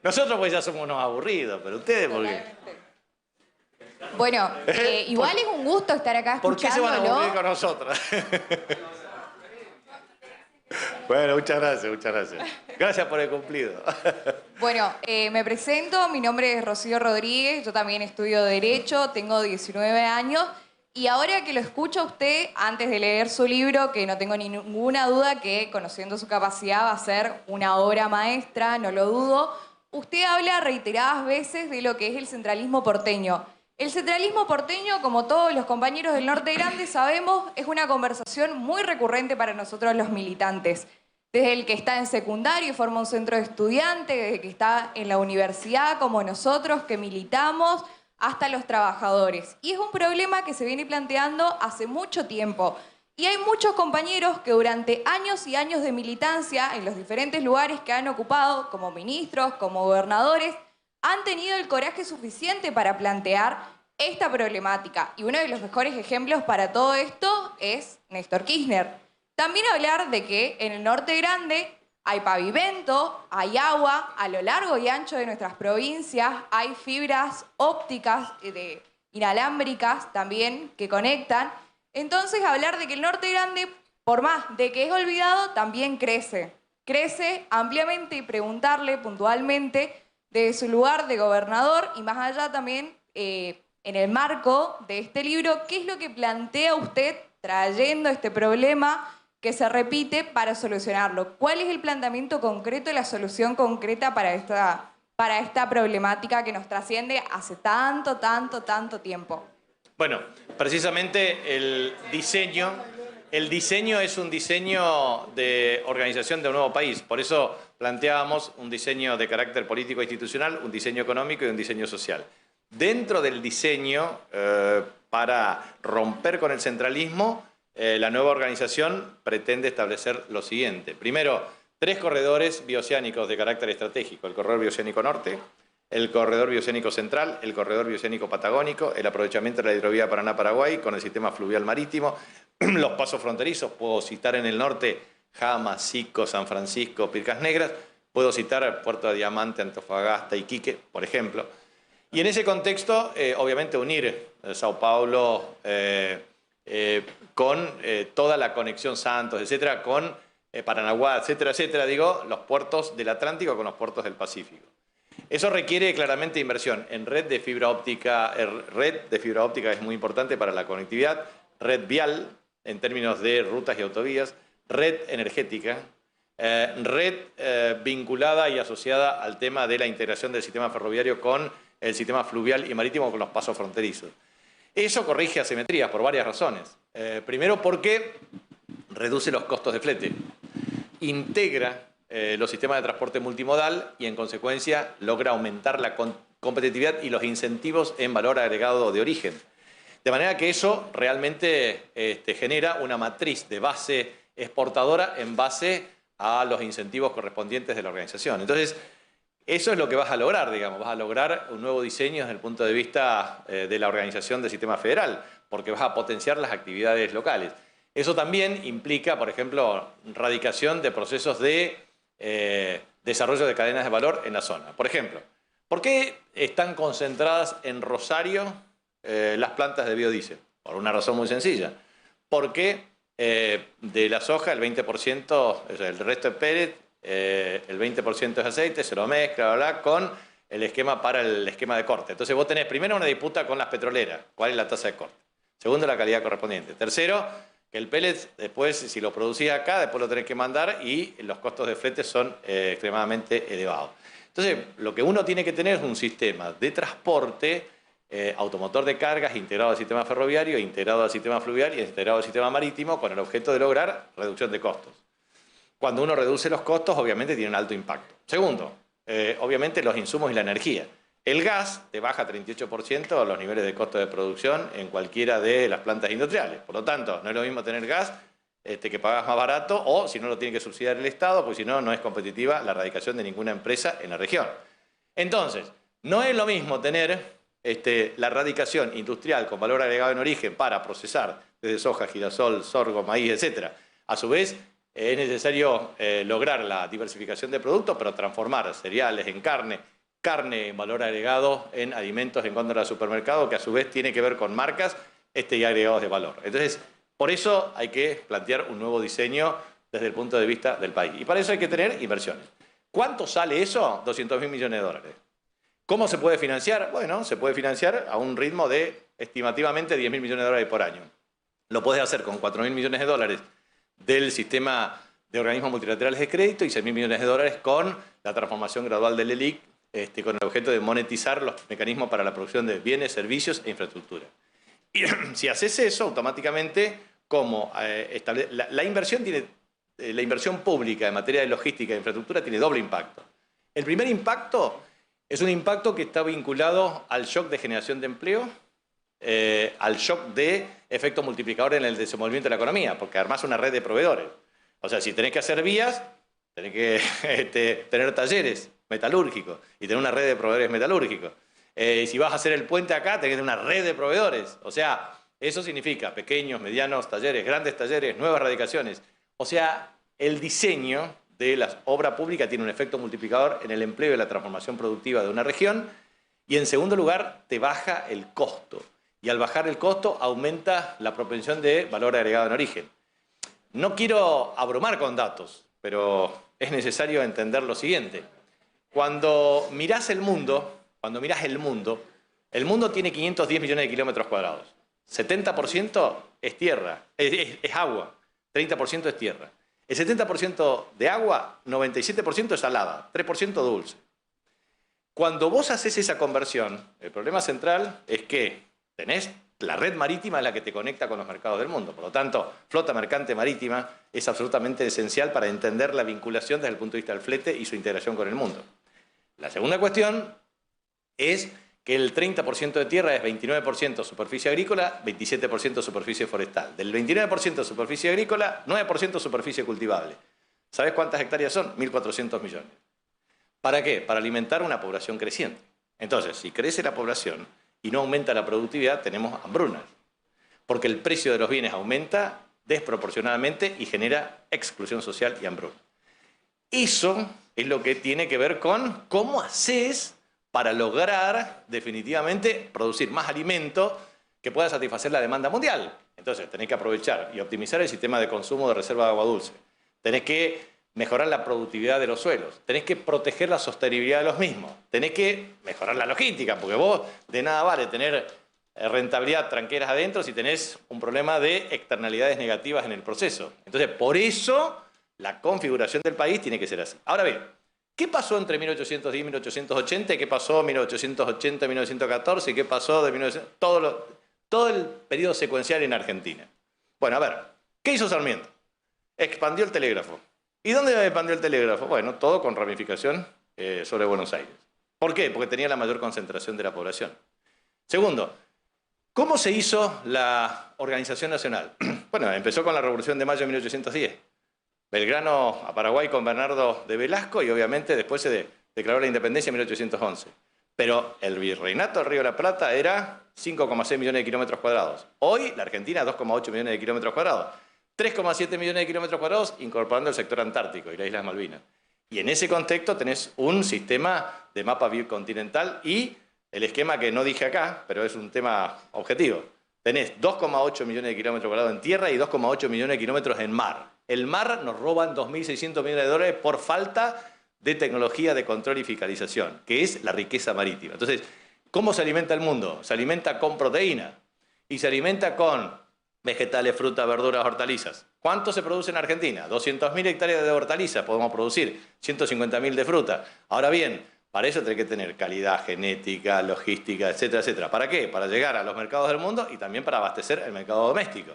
Nosotros pues ya somos unos aburridos, pero ustedes ¿por qué? Bueno, igual es un gusto estar acá escuchándolo. ¿Por qué se van a aburrir con nosotros? Bueno, muchas gracias, muchas gracias. Gracias por el cumplido. Bueno, me presento, mi nombre es Rocío Rodríguez, yo también estudio Derecho, tengo 19 años y ahora que lo escucho a usted, antes de leer su libro, que no tengo ninguna duda que conociendo su capacidad va a ser una obra maestra, no lo dudo, usted habla reiteradas veces de lo que es el centralismo porteño. El centralismo porteño, como todos los compañeros del Norte Grande sabemos, es una conversación muy recurrente para nosotros los militantes. Desde el que está en secundario y forma un centro de estudiantes, desde el que está en la universidad, como nosotros que militamos, hasta los trabajadores. Y es un problema que se viene planteando hace mucho tiempo. Y hay muchos compañeros que durante años y años de militancia en los diferentes lugares que han ocupado, como ministros, como gobernadores, han tenido el coraje suficiente para plantear esta problemática. Y uno de los mejores ejemplos para todo esto es Néstor Kirchner. También hablar de que en el Norte Grande hay pavimento, hay agua, a lo largo y ancho de nuestras provincias hay fibras ópticas inalámbricas también que conectan. Entonces hablar de que el Norte Grande, por más de que es olvidado, también crece. Crece ampliamente y preguntarle puntualmente de su lugar de gobernador y más allá también en el marco de este libro, ¿qué es lo que plantea usted trayendo este problema que se repite para solucionarlo? ¿Cuál es el planteamiento concreto y la solución concreta para esta problemática que nos trasciende hace tanto tiempo? Bueno, precisamente el diseño es un diseño de organización de un nuevo país. Por eso planteábamos un diseño de carácter político e institucional, un diseño económico y un diseño social. Dentro del diseño, para romper con el centralismo, la nueva organización pretende establecer lo siguiente. Primero, 3 corredores bioceánicos de carácter estratégico. El corredor bioceánico norte, el corredor bioceánico central, el corredor bioceánico patagónico, el aprovechamiento de la hidrovía Paraná-Paraguay con el sistema fluvial marítimo, los pasos fronterizos, puedo citar en el norte Jama, Sico, San Francisco, Pircas Negras, puedo citar Puerto de Diamante, Antofagasta, Iquique, por ejemplo. Y en ese contexto, obviamente unir Sao Paulo con toda la conexión Santos, etcétera, con Paranaguá, etcétera, digo, los puertos del Atlántico con los puertos del Pacífico. Eso requiere claramente inversión en red de fibra óptica. Red de fibra óptica es muy importante para la conectividad, red vial en términos de rutas y autovías, red energética, red vinculada y asociada al tema de la integración del sistema ferroviario con el sistema fluvial y marítimo con los pasos fronterizos. Eso corrige asimetrías por varias razones. Primero porque reduce los costos de flete, integra los sistemas de transporte multimodal y en consecuencia logra aumentar la competitividad y los incentivos en valor agregado de origen. De manera que eso realmente genera una matriz de base exportadora en base a los incentivos correspondientes de la organización. Entonces, eso es lo que vas a lograr, digamos. Vas a lograr un nuevo diseño desde el punto de vista de la organización del sistema federal, porque vas a potenciar las actividades locales. Eso también implica, por ejemplo, radicación de procesos de desarrollo de cadenas de valor en la zona. Por ejemplo, ¿por qué están concentradas en Rosario las plantas de biodiesel? Por una razón muy sencilla. Porque de la soja el 20%, o sea, el resto es pellet, el 20% es aceite, se lo mezcla, bla, bla, con el esquema para el esquema de corte. Entonces vos tenés primero una disputa con las petroleras, cuál es la tasa de corte. Segundo, la calidad correspondiente. Tercero, que el pellet después, si lo producís acá, después lo tenés que mandar y los costos de flete son extremadamente elevados. Entonces, lo que uno tiene que tener es un sistema de transporte automotor de cargas integrado al sistema ferroviario, integrado al sistema fluvial y integrado al sistema marítimo con el objeto de lograr reducción de costos. Cuando uno reduce los costos, obviamente tiene un alto impacto. Segundo, obviamente los insumos y la energía. El gas te baja 38% los niveles de costo de producción en cualquiera de las plantas industriales. Por lo tanto, no es lo mismo tener gas que pagás más barato o si no lo tiene que subsidiar el Estado, porque si no, no es competitiva la radicación de ninguna empresa en la región. Entonces, no es lo mismo tener la radicación industrial con valor agregado en origen para procesar desde soja, girasol, sorgo, maíz, etc. A su vez, es necesario lograr la diversificación de productos, pero transformar cereales en carne en valor agregado en alimentos en contra del supermercado, que a su vez tiene que ver con marcas y agregados de valor. Entonces, por eso hay que plantear un nuevo diseño desde el punto de vista del país. Y para eso hay que tener inversiones. ¿Cuánto sale eso? 200.000 millones de dólares. ¿Cómo se puede financiar? Bueno, se puede financiar a un ritmo de estimativamente 10.000 millones de dólares por año. Lo podés hacer con 4.000 millones de dólares del sistema de organismos multilaterales de crédito y 6.000 millones de dólares con la transformación gradual del ELIC con el objeto de monetizar los mecanismos para la producción de bienes, servicios e infraestructura. Y si haces eso, automáticamente, como la inversión pública en materia de logística e infraestructura tiene doble impacto. El primer impacto es un impacto que está vinculado al shock de generación de empleo, al shock de efecto multiplicador en el desenvolvimiento de la economía, porque armás una red de proveedores. O sea, si tenés que hacer vías, tenés que tener talleres metalúrgicos y tener una red de proveedores metalúrgicos. Si vas a hacer el puente acá, tenés que tener una red de proveedores. O sea, eso significa pequeños, medianos talleres, grandes talleres, nuevas radicaciones. O sea, el diseño de la obra pública tiene un efecto multiplicador en el empleo y la transformación productiva de una región. Y en segundo lugar, te baja el costo. Y al bajar el costo, aumenta la propensión de valor agregado en origen. No quiero abrumar con datos, pero es necesario entender lo siguiente. Cuando mirás el mundo, el mundo tiene 510 millones de kilómetros cuadrados. 70% es tierra, es agua, 30% es tierra. El 70% de agua, 97% es salada, 3% dulce. Cuando vos haces esa conversión, el problema central es que tenés la red marítima es la que te conecta con los mercados del mundo. Por lo tanto, flota mercante marítima es absolutamente esencial para entender la vinculación desde el punto de vista del flete y su integración con el mundo. La segunda cuestión es que el 30% de tierra es 29% superficie agrícola, 27% superficie forestal. Del 29% superficie agrícola, 9% superficie cultivable. ¿Sabés cuántas hectáreas son? 1.400 millones. ¿Para qué? Para alimentar una población creciente. Entonces, si crece la población y no aumenta la productividad, tenemos hambrunas. Porque el precio de los bienes aumenta desproporcionadamente y genera exclusión social y hambruna. Eso es lo que tiene que ver con cómo haces para lograr definitivamente producir más alimento que pueda satisfacer la demanda mundial. Entonces, tenés que aprovechar y optimizar el sistema de consumo de reserva de agua dulce. Tenés que mejorar la productividad de los suelos. Tenés que proteger la sostenibilidad de los mismos. Tenés que mejorar la logística, porque vos de nada vale tener rentabilidad tranqueras adentro si tenés un problema de externalidades negativas en el proceso. Entonces, por eso la configuración del país tiene que ser así. Ahora bien, ¿qué pasó entre 1810 y 1880? ¿Qué pasó en 1880 y 1914? ¿Qué pasó de 1900? Todo el periodo secuencial en Argentina. Bueno, a ver, ¿qué hizo Sarmiento? Expandió el telégrafo. ¿Y dónde expandió el telégrafo? Bueno, todo con ramificación sobre Buenos Aires. ¿Por qué? Porque tenía la mayor concentración de la población. Segundo, ¿cómo se hizo la organización nacional? Bueno, empezó con la Revolución de Mayo de 1810. Belgrano a Paraguay con Bernardo de Velasco y obviamente después se declaró la independencia en 1811. Pero el virreinato del Río de la Plata era 5,6 millones de kilómetros cuadrados. Hoy la Argentina 2,8 millones de kilómetros cuadrados. 3,7 millones de kilómetros cuadrados incorporando el sector antártico y las Islas Malvinas. Y en ese contexto tenés un sistema de mapa bicontinental y el esquema que no dije acá, pero es un tema objetivo. Tenés 2,8 millones de kilómetros cuadrados en tierra y 2,8 millones de kilómetros en mar. El mar nos roban 2.600 millones de dólares por falta de tecnología de control y fiscalización, que es la riqueza marítima. Entonces, ¿cómo se alimenta el mundo? Se alimenta con proteína y se alimenta con vegetales, frutas, verduras, hortalizas. ¿Cuánto se produce en Argentina? 200.000 hectáreas de hortalizas podemos producir, 150.000 de fruta. Ahora bien, para eso tenés que tener calidad genética, logística, etcétera, etcétera. ¿Para qué? Para llegar a los mercados del mundo y también para abastecer el mercado doméstico.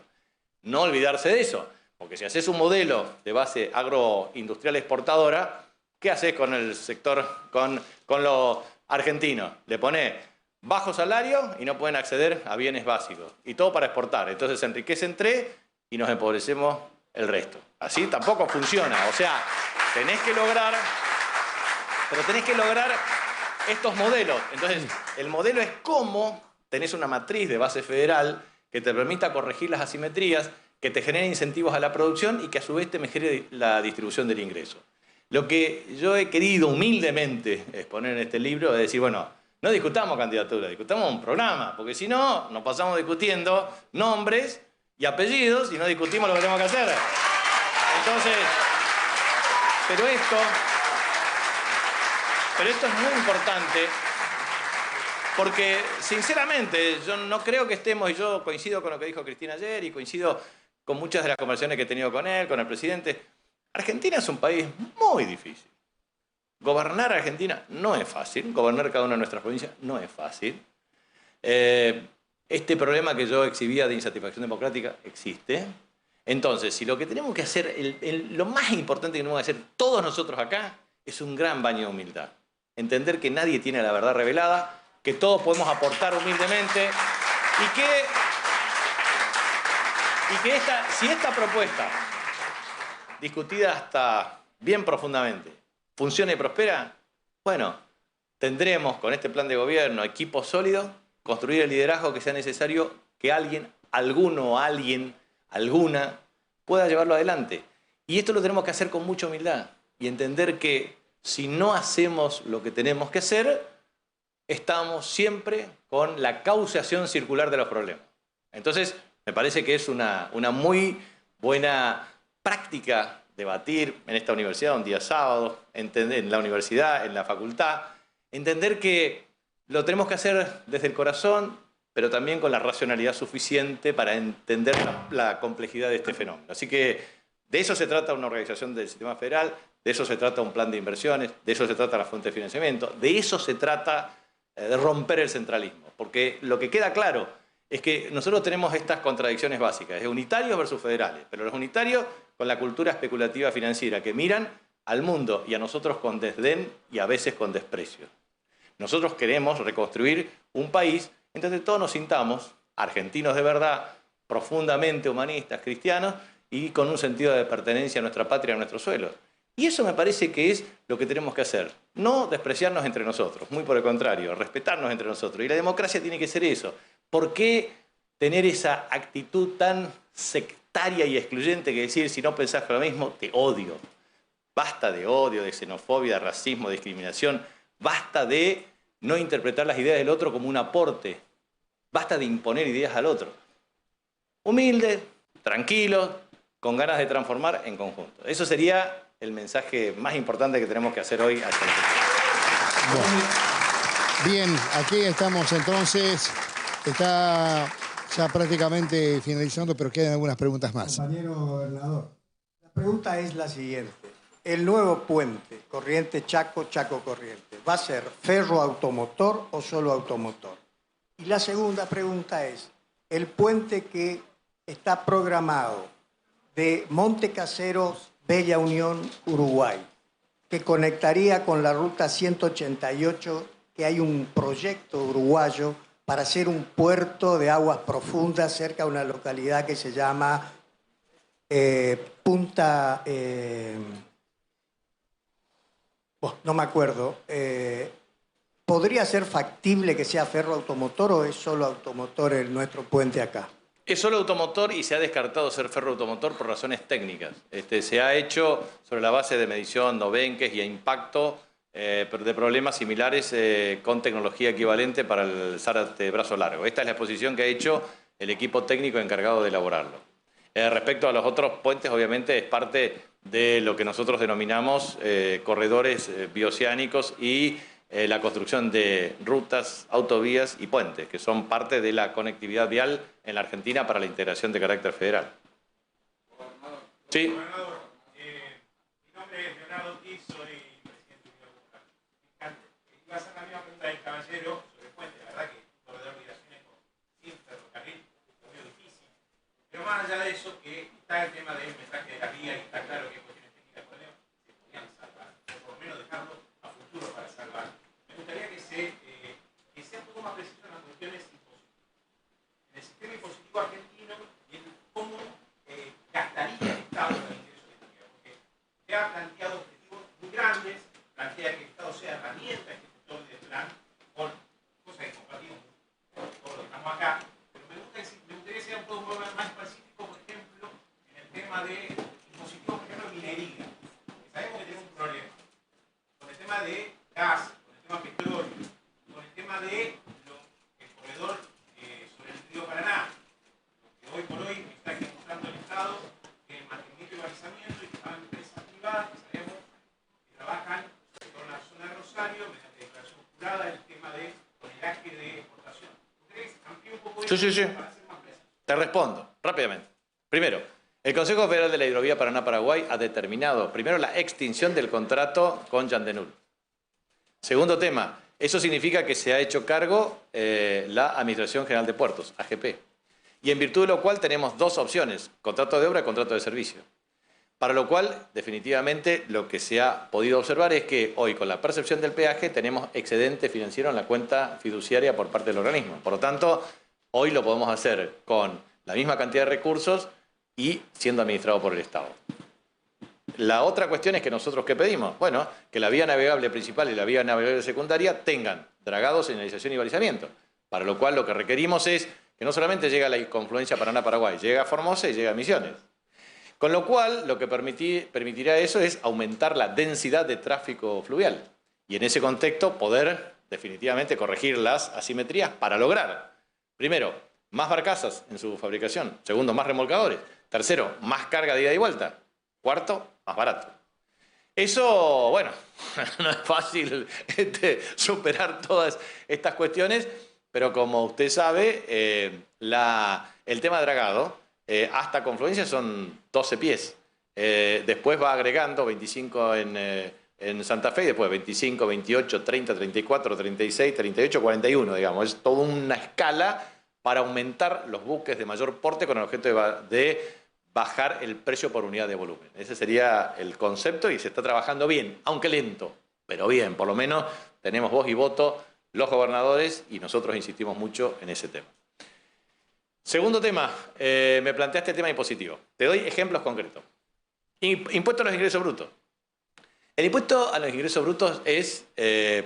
No olvidarse de eso, porque si haces un modelo de base agroindustrial exportadora, ¿qué haces con el sector, con lo argentino? Le ponés bajo salario y no pueden acceder a bienes básicos. Y todo para exportar. Entonces se enriquecen tres y nos empobrecemos el resto. Así tampoco funciona. O sea, tenés que lograr estos modelos. Entonces, el modelo es cómo tenés una matriz de base federal que te permita corregir las asimetrías, que te genere incentivos a la producción y que a su vez te mejore la distribución del ingreso. Lo que yo he querido humildemente exponer en este libro es decir, bueno, no discutamos candidatura, discutamos un programa, porque si no, nos pasamos discutiendo nombres y apellidos y no discutimos lo que tenemos que hacer. Entonces, pero esto es muy importante porque, sinceramente, yo no creo que estemos, y yo coincido con lo que dijo Cristina ayer y coincido con muchas de las conversaciones que he tenido con él, con el presidente. Argentina es un país muy difícil. Gobernar Argentina no es fácil, gobernar cada una de nuestras provincias no es fácil. Este problema que yo exhibía de insatisfacción democrática existe. Entonces, si lo que tenemos que hacer, lo más importante que tenemos que hacer todos nosotros acá, es un gran baño de humildad. Entender que nadie tiene la verdad revelada, que todos podemos aportar humildemente y que si esta propuesta, discutida hasta bien profundamente, funciona y prospera, bueno, tendremos con este plan de gobierno, equipos sólidos, construir el liderazgo que sea necesario que alguien, alguno, alguien, alguna, pueda llevarlo adelante. Y esto lo tenemos que hacer con mucha humildad y entender que si no hacemos lo que tenemos que hacer, estamos siempre con la causación circular de los problemas. Entonces, me parece que es una muy buena práctica debatir en esta universidad un día sábado, en la universidad, en la facultad, entender que lo tenemos que hacer desde el corazón, pero también con la racionalidad suficiente para entender la complejidad de este fenómeno. Así que de eso se trata una organización del sistema federal, de eso se trata un plan de inversiones, de eso se trata la fuente de financiamiento, de eso se trata de romper el centralismo. Porque lo que queda claro es que nosotros tenemos estas contradicciones básicas, es unitarios versus federales, pero los unitarios con la cultura especulativa financiera que miran al mundo y a nosotros con desdén y a veces con desprecio. Nosotros queremos reconstruir un país en donde todos nos sintamos argentinos de verdad, profundamente humanistas, cristianos y con un sentido de pertenencia a nuestra patria, a nuestros suelos. Y eso me parece que es lo que tenemos que hacer. No despreciarnos entre nosotros, muy por el contrario, respetarnos entre nosotros. Y la democracia tiene que ser eso. ¿Por qué tener esa actitud tan sectaria y excluyente que decir, si no pensás lo mismo, te odio? Basta de odio, de xenofobia, de racismo, de discriminación. Basta de no interpretar las ideas del otro como un aporte. Basta de imponer ideas al otro. Humildes, tranquilos, con ganas de transformar en conjunto. Eso sería el mensaje más importante que tenemos que hacer hoy hacia el futuro. Bueno. Bien, aquí estamos entonces. Está ya prácticamente finalizando, pero quedan algunas preguntas más. Compañero gobernador, la pregunta es la siguiente. El nuevo puente Corrientes-Chaco, Chaco-Corrientes, ¿va a ser ferro-automotor o solo automotor? Y la segunda pregunta es, el puente que está programado de Montecaseros, Bella Unión, Uruguay, que conectaría con la ruta 188, que hay un proyecto uruguayo para hacer un puerto de aguas profundas cerca de una localidad que se llama Punta... no me acuerdo. ¿Podría ser factible que sea ferro automotor o es solo automotor nuestro puente acá? Es solo automotor y se ha descartado ser ferro automotor por razones técnicas. Se ha hecho sobre la base de medición novenques y a impacto, pero de problemas similares con tecnología equivalente para el Zárate brazo largo. Esta es la exposición que ha hecho el equipo técnico encargado de elaborarlo. Respecto a los otros puentes, obviamente es parte de lo que nosotros denominamos corredores bioceánicos y la construcción de rutas, autovías y puentes, que son parte de la conectividad vial en la Argentina para la integración de carácter federal. Gobernador. Sí. Gobernador, mi nombre es Leonardo Kiss, soy presidente de Unión Popular. Iba a hacer la misma pregunta del caballero sobre el puente. La verdad que el corredor de migraciones sin ferrocarril es muy difícil. Pero más allá de eso, que está el tema del metraje de la vía y está claro que hay cuestiones técnicas por ello, se podrían salvar, o por lo menos dejarlo a futuro para salvar. Me gustaría que sea un poco más preciso en las cuestiones impositivas. En el sistema impositivo argentino, y en cómo gastaría el Estado el ingreso que tenía. Porque se ha planteado objetivos muy grandes, plantea que el Estado sea herramienta ejecutor del plan, con cosas que compartimos todos los que estamos acá. Pero me gustaría que sea un poco más específico, por ejemplo, en el tema de impositivo, por ejemplo, minería. Que sabemos que tenemos un problema. Con el tema de gas, petróleo, con el tema de el corredor sobre el río Paraná, que hoy por hoy está ejecutando el Estado, el mantenimiento y balizamiento, y que están empresas privadas que sabemos que trabajan con la zona de Rosario, mediante declaración jurada, el tema de tonelaje de exportación. ¿Ustedes amplíen un poco eso para ser más precisos? Te respondo rápidamente. Primero, el Consejo Federal de la Hidrovía Paraná-Paraguay ha determinado, primero, la extinción del contrato con Yandenul. Segundo tema, eso significa que se ha hecho cargo la Administración General de Puertos, AGP. Y en virtud de lo cual tenemos dos opciones, contrato de obra y contrato de servicio. Para lo cual, definitivamente, lo que se ha podido observar es que hoy, con la percepción del peaje, tenemos excedente financiero en la cuenta fiduciaria por parte del organismo. Por lo tanto, hoy lo podemos hacer con la misma cantidad de recursos y siendo administrado por el Estado. La otra cuestión es que nosotros, ¿qué pedimos? Bueno, que la vía navegable principal y la vía navegable secundaria tengan dragado, señalización y balizamiento. Para lo cual, lo que requerimos es que no solamente llegue a la confluencia Paraná-Paraguay, llega a Formosa y llega a Misiones. Con lo cual, lo que permitirá eso es aumentar la densidad de tráfico fluvial. Y en ese contexto, poder definitivamente corregir las asimetrías para lograr, primero, más barcazas en su fabricación. Segundo, más remolcadores. Tercero, más carga de ida y vuelta. Cuarto, más barato. Eso, bueno, no es fácil superar todas estas cuestiones, pero como usted sabe, el tema de dragado, hasta confluencia son 12 pies. Después va agregando 25 en Santa Fe, y después 25, 28, 30, 34, 36, 38, 41, digamos. Es toda una escala para aumentar los buques de mayor porte con el objeto de bajar el precio por unidad de volumen. Ese sería el concepto y se está trabajando bien, aunque lento, pero bien. Por lo menos tenemos voz y voto los gobernadores y nosotros insistimos mucho en ese tema. Segundo tema, me planteaste el tema impositivo. Te doy ejemplos concretos. Impuesto a los ingresos brutos. El impuesto a los ingresos brutos es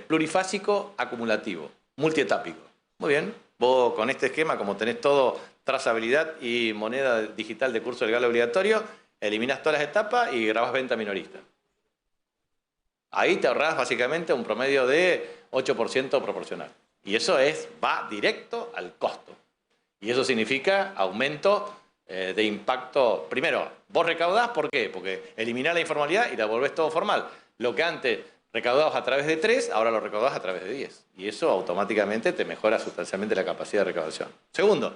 plurifásico, acumulativo, multietápico. Muy bien, vos con este esquema, como tenés todo trazabilidad y moneda digital de curso legal obligatorio, eliminás todas las etapas y grabás venta minorista. Ahí te ahorrás básicamente un promedio de 8% proporcional. Y eso va directo al costo. Y eso significa aumento de impacto. Primero, vos recaudás, ¿por qué? Porque eliminás la informalidad y la volvés todo formal. Lo que antes recaudabas a través de 3, ahora lo recaudás a través de 10. Y eso automáticamente te mejora sustancialmente la capacidad de recaudación. Segundo,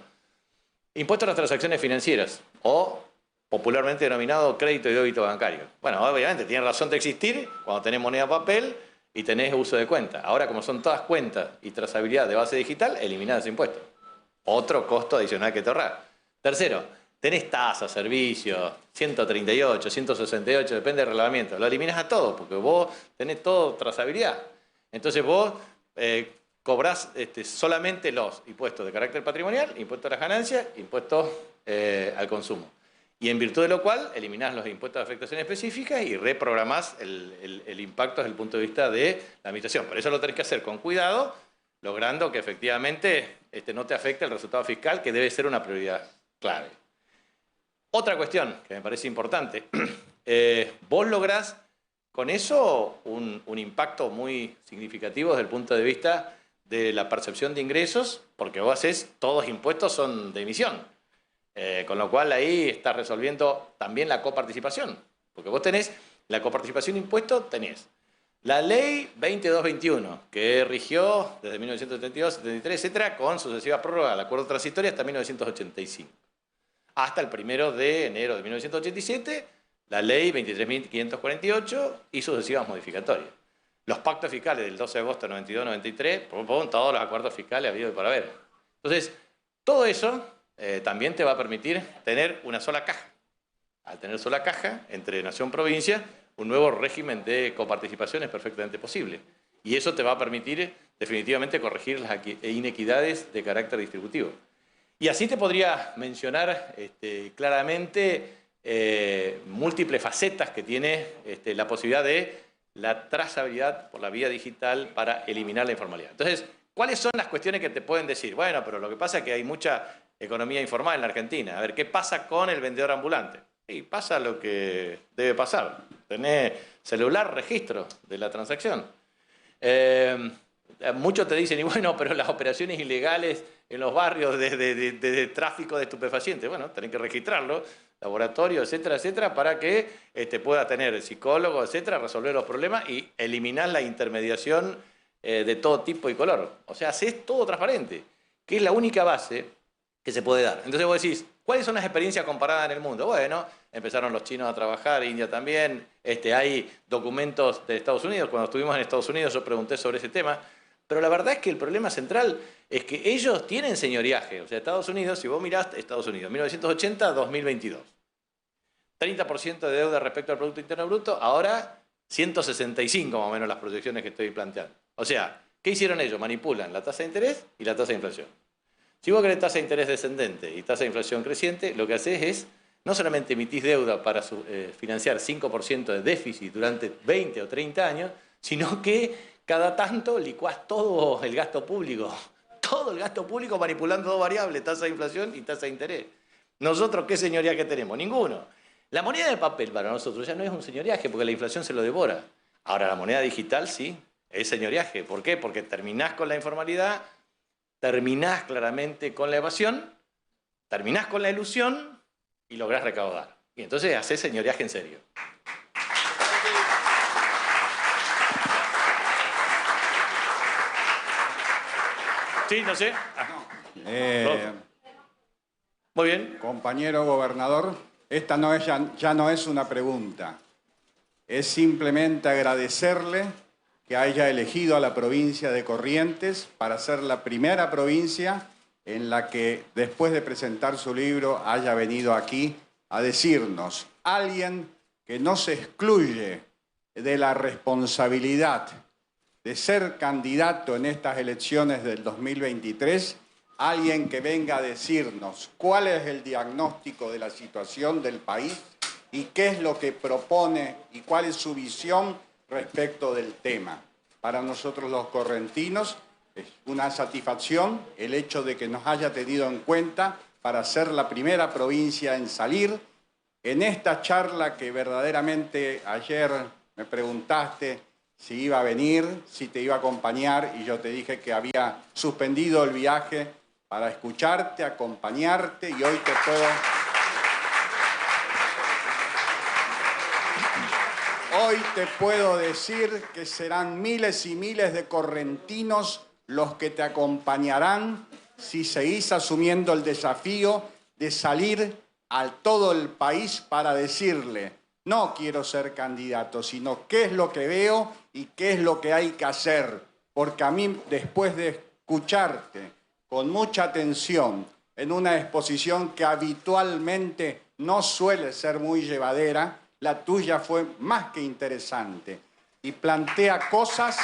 impuesto a las transacciones financieras, o popularmente denominado crédito y débito bancario. Bueno, obviamente tiene razón de existir cuando tenés moneda papel y tenés uso de cuenta. Ahora, como son todas cuentas y trazabilidad de base digital, eliminás ese impuesto. Otro costo adicional que te ahorrás. Tercero, tenés tasas, servicios, 138, 168, depende del reglamento. Lo eliminás a todo, porque vos tenés todo trazabilidad. Entonces vos cobrás solamente los impuestos de carácter patrimonial, impuestos a las ganancias, impuestos al consumo. Y en virtud de lo cual eliminás los impuestos de afectación específica y reprogramás el impacto desde el punto de vista de la administración. Por eso lo tenés que hacer con cuidado, logrando que efectivamente no te afecte el resultado fiscal, que debe ser una prioridad clave. Otra cuestión que me parece importante, vos lográs con eso un impacto muy significativo desde el punto de vista de la percepción de ingresos, porque vos todos impuestos son de emisión, con lo cual ahí estás resolviendo también la coparticipación, porque vos tenés la coparticipación de impuestos, tenés la ley 2221, que rigió desde 1972, 73, etcétera, con sucesivas prórrogas al acuerdo transitorio hasta 1985. Hasta el 1 de enero de 1987, la ley 23.548 y sucesivas modificatorias. Los pactos fiscales del 12 de agosto de 92-93, todos los acuerdos fiscales habidos y por haber. Entonces, todo eso también te va a permitir tener una sola caja. Al tener sola caja, entre nación-provincia, un nuevo régimen de coparticipación es perfectamente posible. Y eso te va a permitir definitivamente corregir las inequidades de carácter distributivo. Y así te podría mencionar claramente múltiples facetas que tiene la posibilidad de la trazabilidad por la vía digital para eliminar la informalidad. Entonces, ¿cuáles son las cuestiones que te pueden decir? Bueno, pero lo que pasa es que hay mucha economía informal en la Argentina. A ver, ¿qué pasa con el vendedor ambulante? Y pasa lo que debe pasar. Tenés celular, registro de la transacción. Muchos te dicen, y bueno, pero las operaciones ilegales en los barrios de tráfico de estupefacientes, bueno, tenés que registrarlo, laboratorio, etcétera, etcétera, para que pueda tener psicólogo, etcétera, resolver los problemas y eliminar la intermediación de todo tipo y color. O sea, haces todo transparente, que es la única base que se puede dar. Entonces vos decís, ¿Cuáles son las experiencias comparadas en el mundo? Bueno, empezaron los chinos a trabajar, India también, hay documentos de Estados Unidos. Cuando estuvimos en Estados Unidos yo pregunté sobre ese tema, pero la verdad es que el problema central es que ellos tienen señoriaje. O sea, Estados Unidos, si vos mirás Estados Unidos, 1980-2022, 30% de deuda respecto al Producto Interno Bruto, ahora 165 más o menos las proyecciones que estoy planteando. O sea, ¿qué hicieron ellos? Manipulan la tasa de interés y la tasa de inflación. Si vos querés tasa de interés descendente y tasa de inflación creciente, lo que haces es, no solamente emitís deuda para financiar 5% de déficit durante 20 o 30 años, sino que cada tanto licuás todo el gasto público. Todo el gasto público manipulando dos variables, tasa de inflación y tasa de interés. Nosotros, ¿qué señoriaje tenemos? Ninguno. La moneda de papel para nosotros ya no es un señoriaje porque la inflación se lo devora. Ahora, la moneda digital sí, es señoriaje. ¿Por qué? Porque terminás con la informalidad, terminás claramente con la evasión, terminás con la ilusión y lográs recaudar. Y entonces hacés señoriaje en serio. Sí, no sé. Muy bien. Compañero gobernador, esta no es, ya no es una pregunta. Es simplemente agradecerle que haya elegido a la provincia de Corrientes para ser la primera provincia en la que, después de presentar su libro, haya venido aquí a decirnos, alguien que no se excluye de la responsabilidad de ser candidato en estas elecciones del 2023, alguien que venga a decirnos cuál es el diagnóstico de la situación del país y qué es lo que propone y cuál es su visión respecto del tema. Para nosotros los correntinos es una satisfacción el hecho de que nos haya tenido en cuenta para ser la primera provincia en salir. En esta charla que verdaderamente ayer me preguntaste si iba a venir, si te iba a acompañar, y yo te dije que había suspendido el viaje para escucharte, acompañarte, y hoy te puedo... Hoy te puedo decir que serán miles y miles de correntinos los que te acompañarán si seguís asumiendo el desafío de salir a todo el país para decirle, no quiero ser candidato, sino qué es lo que veo y qué es lo que hay que hacer. Porque a mí, después de escucharte con mucha atención en una exposición que habitualmente no suele ser muy llevadera, la tuya fue más que interesante y plantea cosas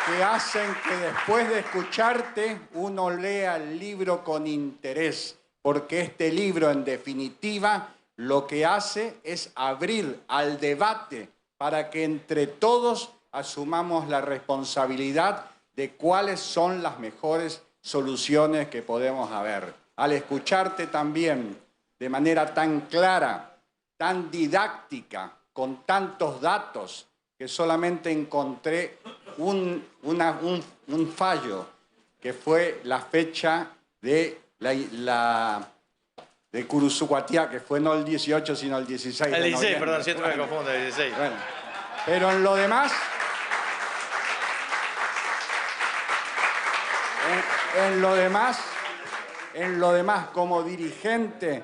que hacen que después de escucharte uno lea el libro con interés, porque este libro en definitiva lo que hace es abrir al debate para que entre todos asumamos la responsabilidad de cuáles son las mejores soluciones que podemos haber. Al escucharte también de manera tan clara, tan didáctica, con tantos datos, que solamente encontré un fallo, que fue la fecha de de Curuzucuatiá, que fue no el 18, sino el 16 El de 16, noviembre. perdón, siempre me confundo, el 16. Bueno, pero en lo demás... En lo demás, como dirigente,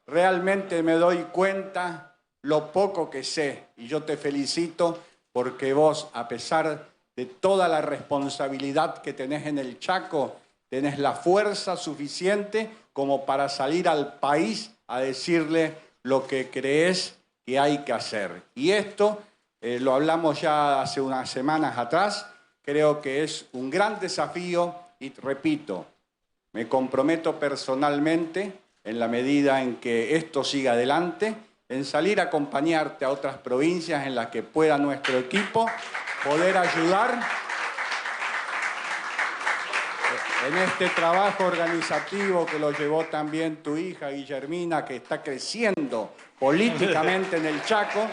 realmente me doy cuenta lo poco que sé. Y yo te felicito porque vos, a pesar de toda la responsabilidad que tenés en el Chaco, tenés la fuerza suficiente como para salir al país a decirle lo que crees que hay que hacer. Y esto, lo hablamos ya hace unas semanas atrás, creo que es un gran desafío y repito, me comprometo personalmente, en la medida en que esto siga adelante, en salir a acompañarte a otras provincias en las que pueda nuestro equipo poder ayudar en este trabajo organizativo que lo llevó también tu hija Guillermina, que está creciendo políticamente en el Chaco,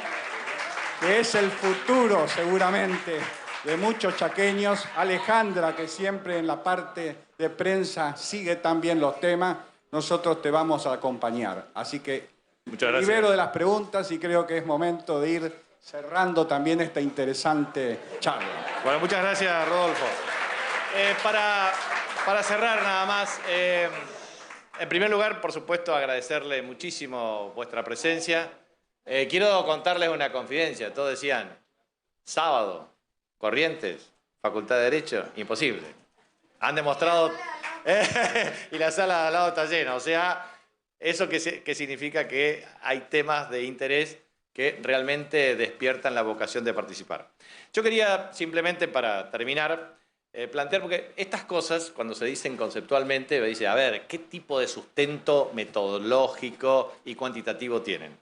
que es el futuro seguramente de muchos chaqueños. Alejandra, que siempre en la parte de prensa sigue también los temas, nosotros te vamos a acompañar. Así que libero de las preguntas y creo que es momento de ir cerrando también esta interesante charla. Bueno, muchas gracias, Rodolfo. Para cerrar nada más, en primer lugar, por supuesto, agradecerle muchísimo vuestra presencia. Quiero contarles una confidencia. Todos decían, sábado, Corrientes, Facultad de Derecho, imposible. Han demostrado... y la sala de al lado está llena. O sea, eso que significa que hay temas de interés que realmente despiertan la vocación de participar. Yo quería simplemente, para terminar, plantear, porque estas cosas, cuando se dicen conceptualmente, me dice, a ver, ¿qué tipo de sustento metodológico y cuantitativo tienen?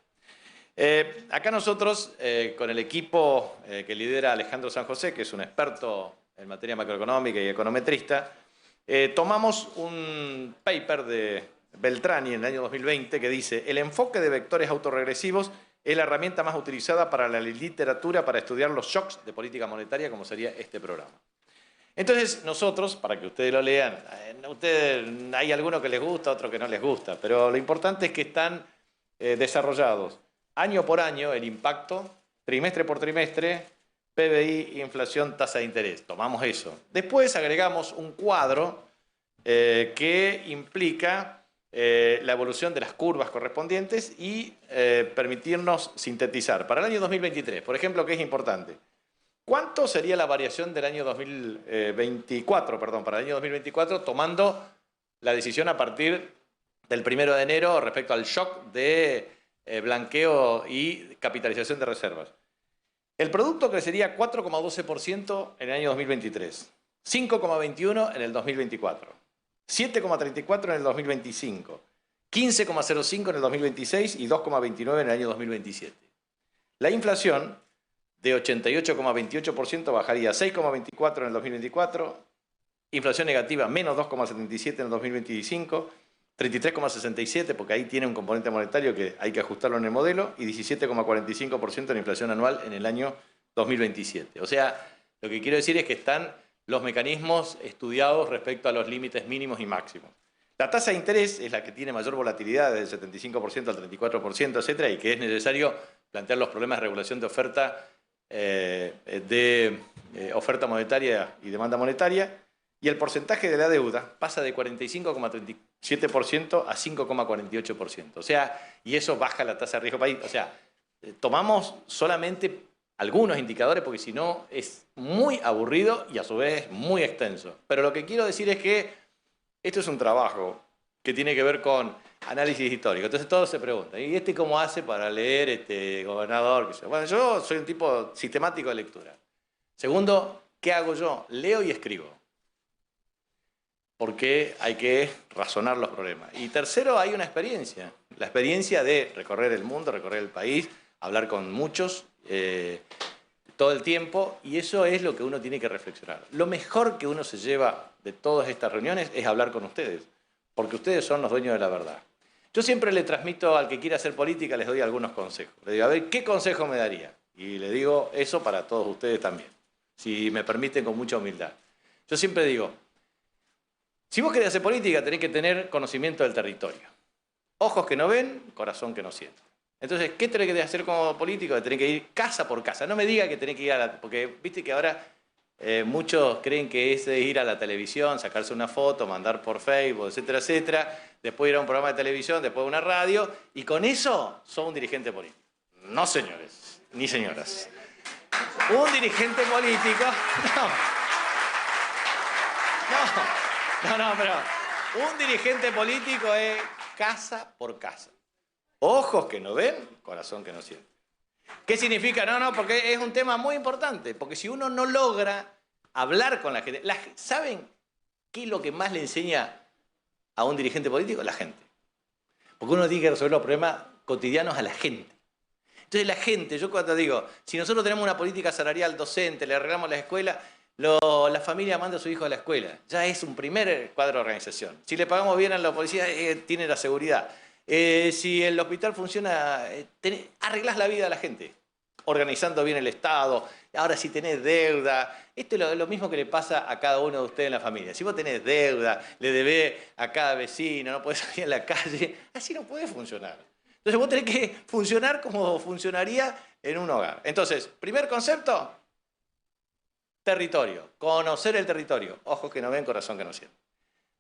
Acá nosotros, con el equipo que lidera Alejandro San José, que es un experto en materia macroeconómica y econometrista, tomamos un paper de Beltrani en el año 2020 que dice: el enfoque de vectores autorregresivos es la herramienta más utilizada para la literatura para estudiar los shocks de política monetaria, como sería este programa. Entonces nosotros, para que ustedes lo lean, hay algunos que les gusta, otros que no les gusta, pero lo importante es que están desarrollados año por año el impacto, trimestre por trimestre, PBI, inflación, tasa de interés. Tomamos eso. Después agregamos un cuadro que implica la evolución de las curvas correspondientes y permitirnos sintetizar. Para el año 2023, por ejemplo, ¿qué es importante? ¿Cuánto sería la variación del año 2024, para el año 2024, tomando la decisión a partir del 1 de enero respecto al shock de blanqueo y capitalización de reservas? El producto crecería 4,12% en el año 2023, 5,21% en el 2024, 7,34% en el 2025, 15,05% en el 2026 y 2,29% en el año 2027. La inflación de 88,28% bajaría a 6,24% en el 2024, inflación negativa menos 2,77% en el 2025, 33,67% porque ahí tiene un componente monetario que hay que ajustarlo en el modelo, y 17,45% de inflación anual en el año 2027. O sea, lo que quiero decir es que están los mecanismos estudiados respecto a los límites mínimos y máximos. La tasa de interés es la que tiene mayor volatilidad, del 75% al 34%, etcétera, y que es necesario plantear los problemas de regulación de oferta monetaria y demanda monetaria. Y el porcentaje de la deuda pasa de 45,37% a 5,48%. O sea, y eso baja la tasa de riesgo país. O sea, tomamos solamente algunos indicadores porque si no es muy aburrido y a su vez muy extenso. Pero lo que quiero decir es que esto es un trabajo que tiene que ver con análisis histórico. Entonces todos se preguntan, ¿y cómo hace para leer, gobernador? Bueno, yo soy un tipo sistemático de lectura. Segundo, ¿qué hago yo? Leo y escribo, porque hay que razonar los problemas. Y tercero, hay una experiencia, la experiencia de recorrer el mundo, recorrer el país, hablar con muchos todo el tiempo, y eso es lo que uno tiene que reflexionar. Lo mejor que uno se lleva de todas estas reuniones es hablar con ustedes, porque ustedes son los dueños de la verdad. Yo siempre le transmito al que quiera hacer política, les doy algunos consejos. Le digo, a ver, ¿qué consejo me daría? Y le digo eso para todos ustedes también, si me permiten, con mucha humildad. Yo siempre digo, si vos querés hacer política, tenés que tener conocimiento del territorio. Ojos que no ven, corazón que no siente. Entonces, ¿qué tenés que hacer como político? Tenés que ir casa por casa. No me diga que tenés que ir a la... Porque viste que ahora muchos creen que es ir a la televisión, sacarse una foto, mandar por Facebook, etcétera, etcétera. Después ir a un programa de televisión, después a una radio. Y con eso sos un dirigente político. No, señores, ni señoras. Un dirigente político... No, pero un dirigente político es casa por casa. Ojos que no ven, corazón que no siente. ¿Qué significa? No, porque es un tema muy importante. Porque si uno no logra hablar con la gente... ¿Saben qué es lo que más le enseña a un dirigente político? La gente. Porque uno tiene que resolver los problemas cotidianos a la gente. Entonces la gente, yo cuando digo, si nosotros tenemos una política salarial docente, le arreglamos la escuela... La familia manda a su hijo a la escuela. Ya es un primer cuadro de organización. Si le pagamos bien a la policía, tiene la seguridad. Si el hospital funciona, arreglás la vida de la gente, organizando bien el Estado. Ahora, si tenés deuda, esto es lo mismo que le pasa a cada uno de ustedes en la familia. Si vos tenés deuda, le debés a cada vecino, no podés salir a la calle, así no puede funcionar. Entonces vos tenés que funcionar como funcionaría en un hogar. Entonces, primer concepto... Territorio, conocer el territorio. Ojos que no ven, corazón que no siente.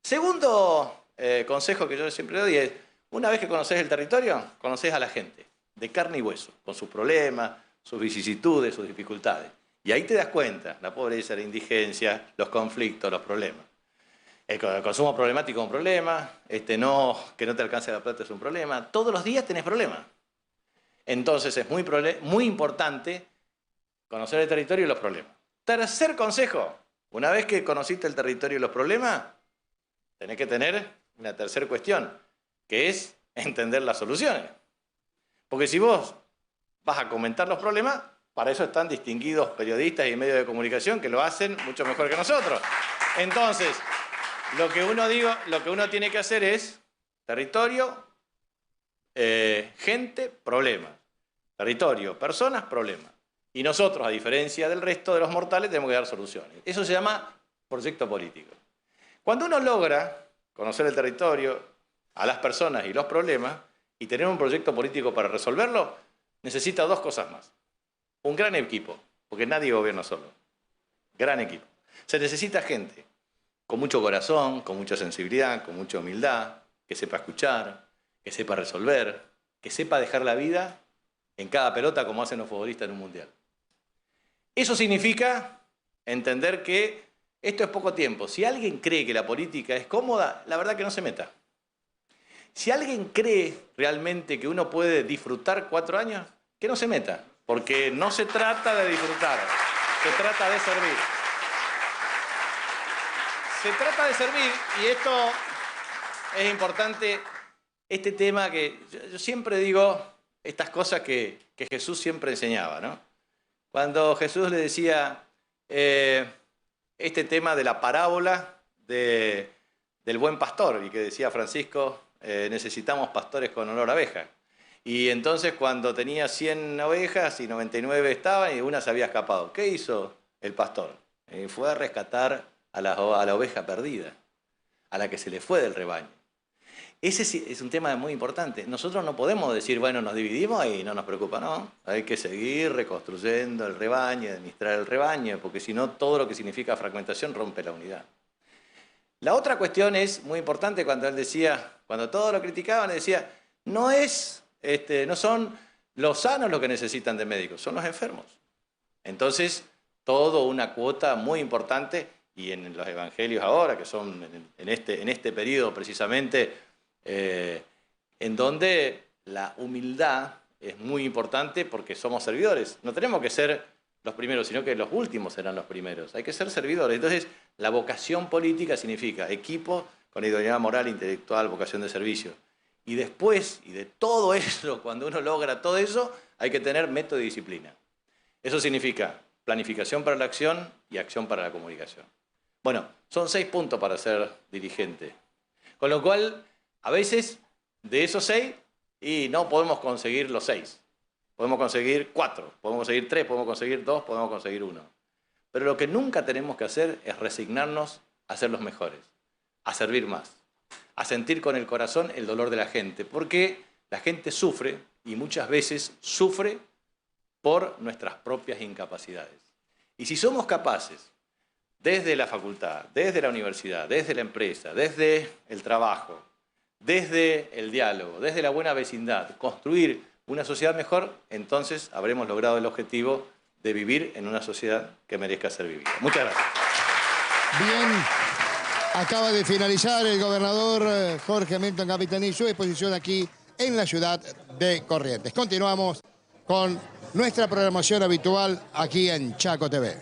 Segundo consejo que yo siempre doy es, una vez que conoces el territorio, conoces a la gente, de carne y hueso, con sus problemas, sus vicisitudes, sus dificultades. Y ahí te das cuenta, la pobreza, la indigencia, los conflictos, los problemas. El consumo problemático es un problema, que no te alcance la plata es un problema. Todos los días tenés problemas. Entonces es muy importante conocer el territorio y los problemas. Tercer consejo, una vez que conociste el territorio y los problemas, tenés que tener una tercera cuestión, que es entender las soluciones. Porque si vos vas a comentar los problemas, para eso están distinguidos periodistas y medios de comunicación que lo hacen mucho mejor que nosotros. Entonces, lo que uno tiene que hacer es territorio, gente, problemas. Territorio, personas, problemas. Y nosotros, a diferencia del resto de los mortales, tenemos que dar soluciones. Eso se llama proyecto político. Cuando uno logra conocer el territorio, a las personas y los problemas, y tener un proyecto político para resolverlo, necesita dos cosas más. Un gran equipo, porque nadie gobierna solo. Gran equipo. Se necesita gente con mucho corazón, con mucha sensibilidad, con mucha humildad, que sepa escuchar, que sepa resolver, que sepa dejar la vida en cada pelota como hacen los futbolistas en un mundial. Eso significa entender que esto es poco tiempo. Si alguien cree que la política es cómoda, la verdad que no se meta. Si alguien cree realmente que uno puede disfrutar 4 años, que no se meta, porque no se trata de disfrutar, se trata de servir. Se trata de servir, y esto es importante, este tema que yo siempre digo, estas cosas que Jesús siempre enseñaba, ¿no? Cuando Jesús le decía este tema de la parábola del buen pastor, y que decía Francisco, necesitamos pastores con olor a abeja. Y entonces cuando tenía 100 ovejas y 99 estaban y una se había escapado, ¿qué hizo el pastor? Fue a rescatar a la oveja perdida, a la que se le fue del rebaño. Ese es un tema muy importante. Nosotros no podemos decir, bueno, nos dividimos y no nos preocupa, no. Hay que seguir reconstruyendo el rebaño, administrar el rebaño, porque si no, todo lo que significa fragmentación rompe la unidad. La otra cuestión es muy importante cuando él decía, cuando todos lo criticaban, él decía, no son los sanos los que necesitan de médicos, son los enfermos. Entonces, todo una cuota muy importante, y en los evangelios ahora, que son en este periodo precisamente, en donde la humildad es muy importante porque somos servidores. No tenemos que ser los primeros, sino que los últimos serán los primeros. Hay que ser servidores. Entonces, la vocación política significa equipo con idoneidad moral, intelectual, vocación de servicio. Y después, y de todo eso, cuando uno logra todo eso, hay que tener método y disciplina. Eso significa planificación para la acción y acción para la comunicación. Bueno, son 6 puntos para ser dirigente. Con lo cual, a veces, de esos 6, y no podemos conseguir los 6. Podemos conseguir 4, podemos conseguir 3, podemos conseguir 2, podemos conseguir 1. Pero lo que nunca tenemos que hacer es resignarnos a ser los mejores, a servir más, a sentir con el corazón el dolor de la gente, porque la gente sufre, y muchas veces sufre por nuestras propias incapacidades. Y si somos capaces, desde la facultad, desde la universidad, desde la empresa, desde el trabajo, desde el diálogo, desde la buena vecindad, construir una sociedad mejor, entonces habremos logrado el objetivo de vivir en una sociedad que merezca ser vivida. Muchas gracias. Bien, acaba de finalizar el gobernador Jorge Milton Capitanich su exposición aquí en la ciudad de Corrientes. Continuamos con nuestra programación habitual aquí en Chaco TV.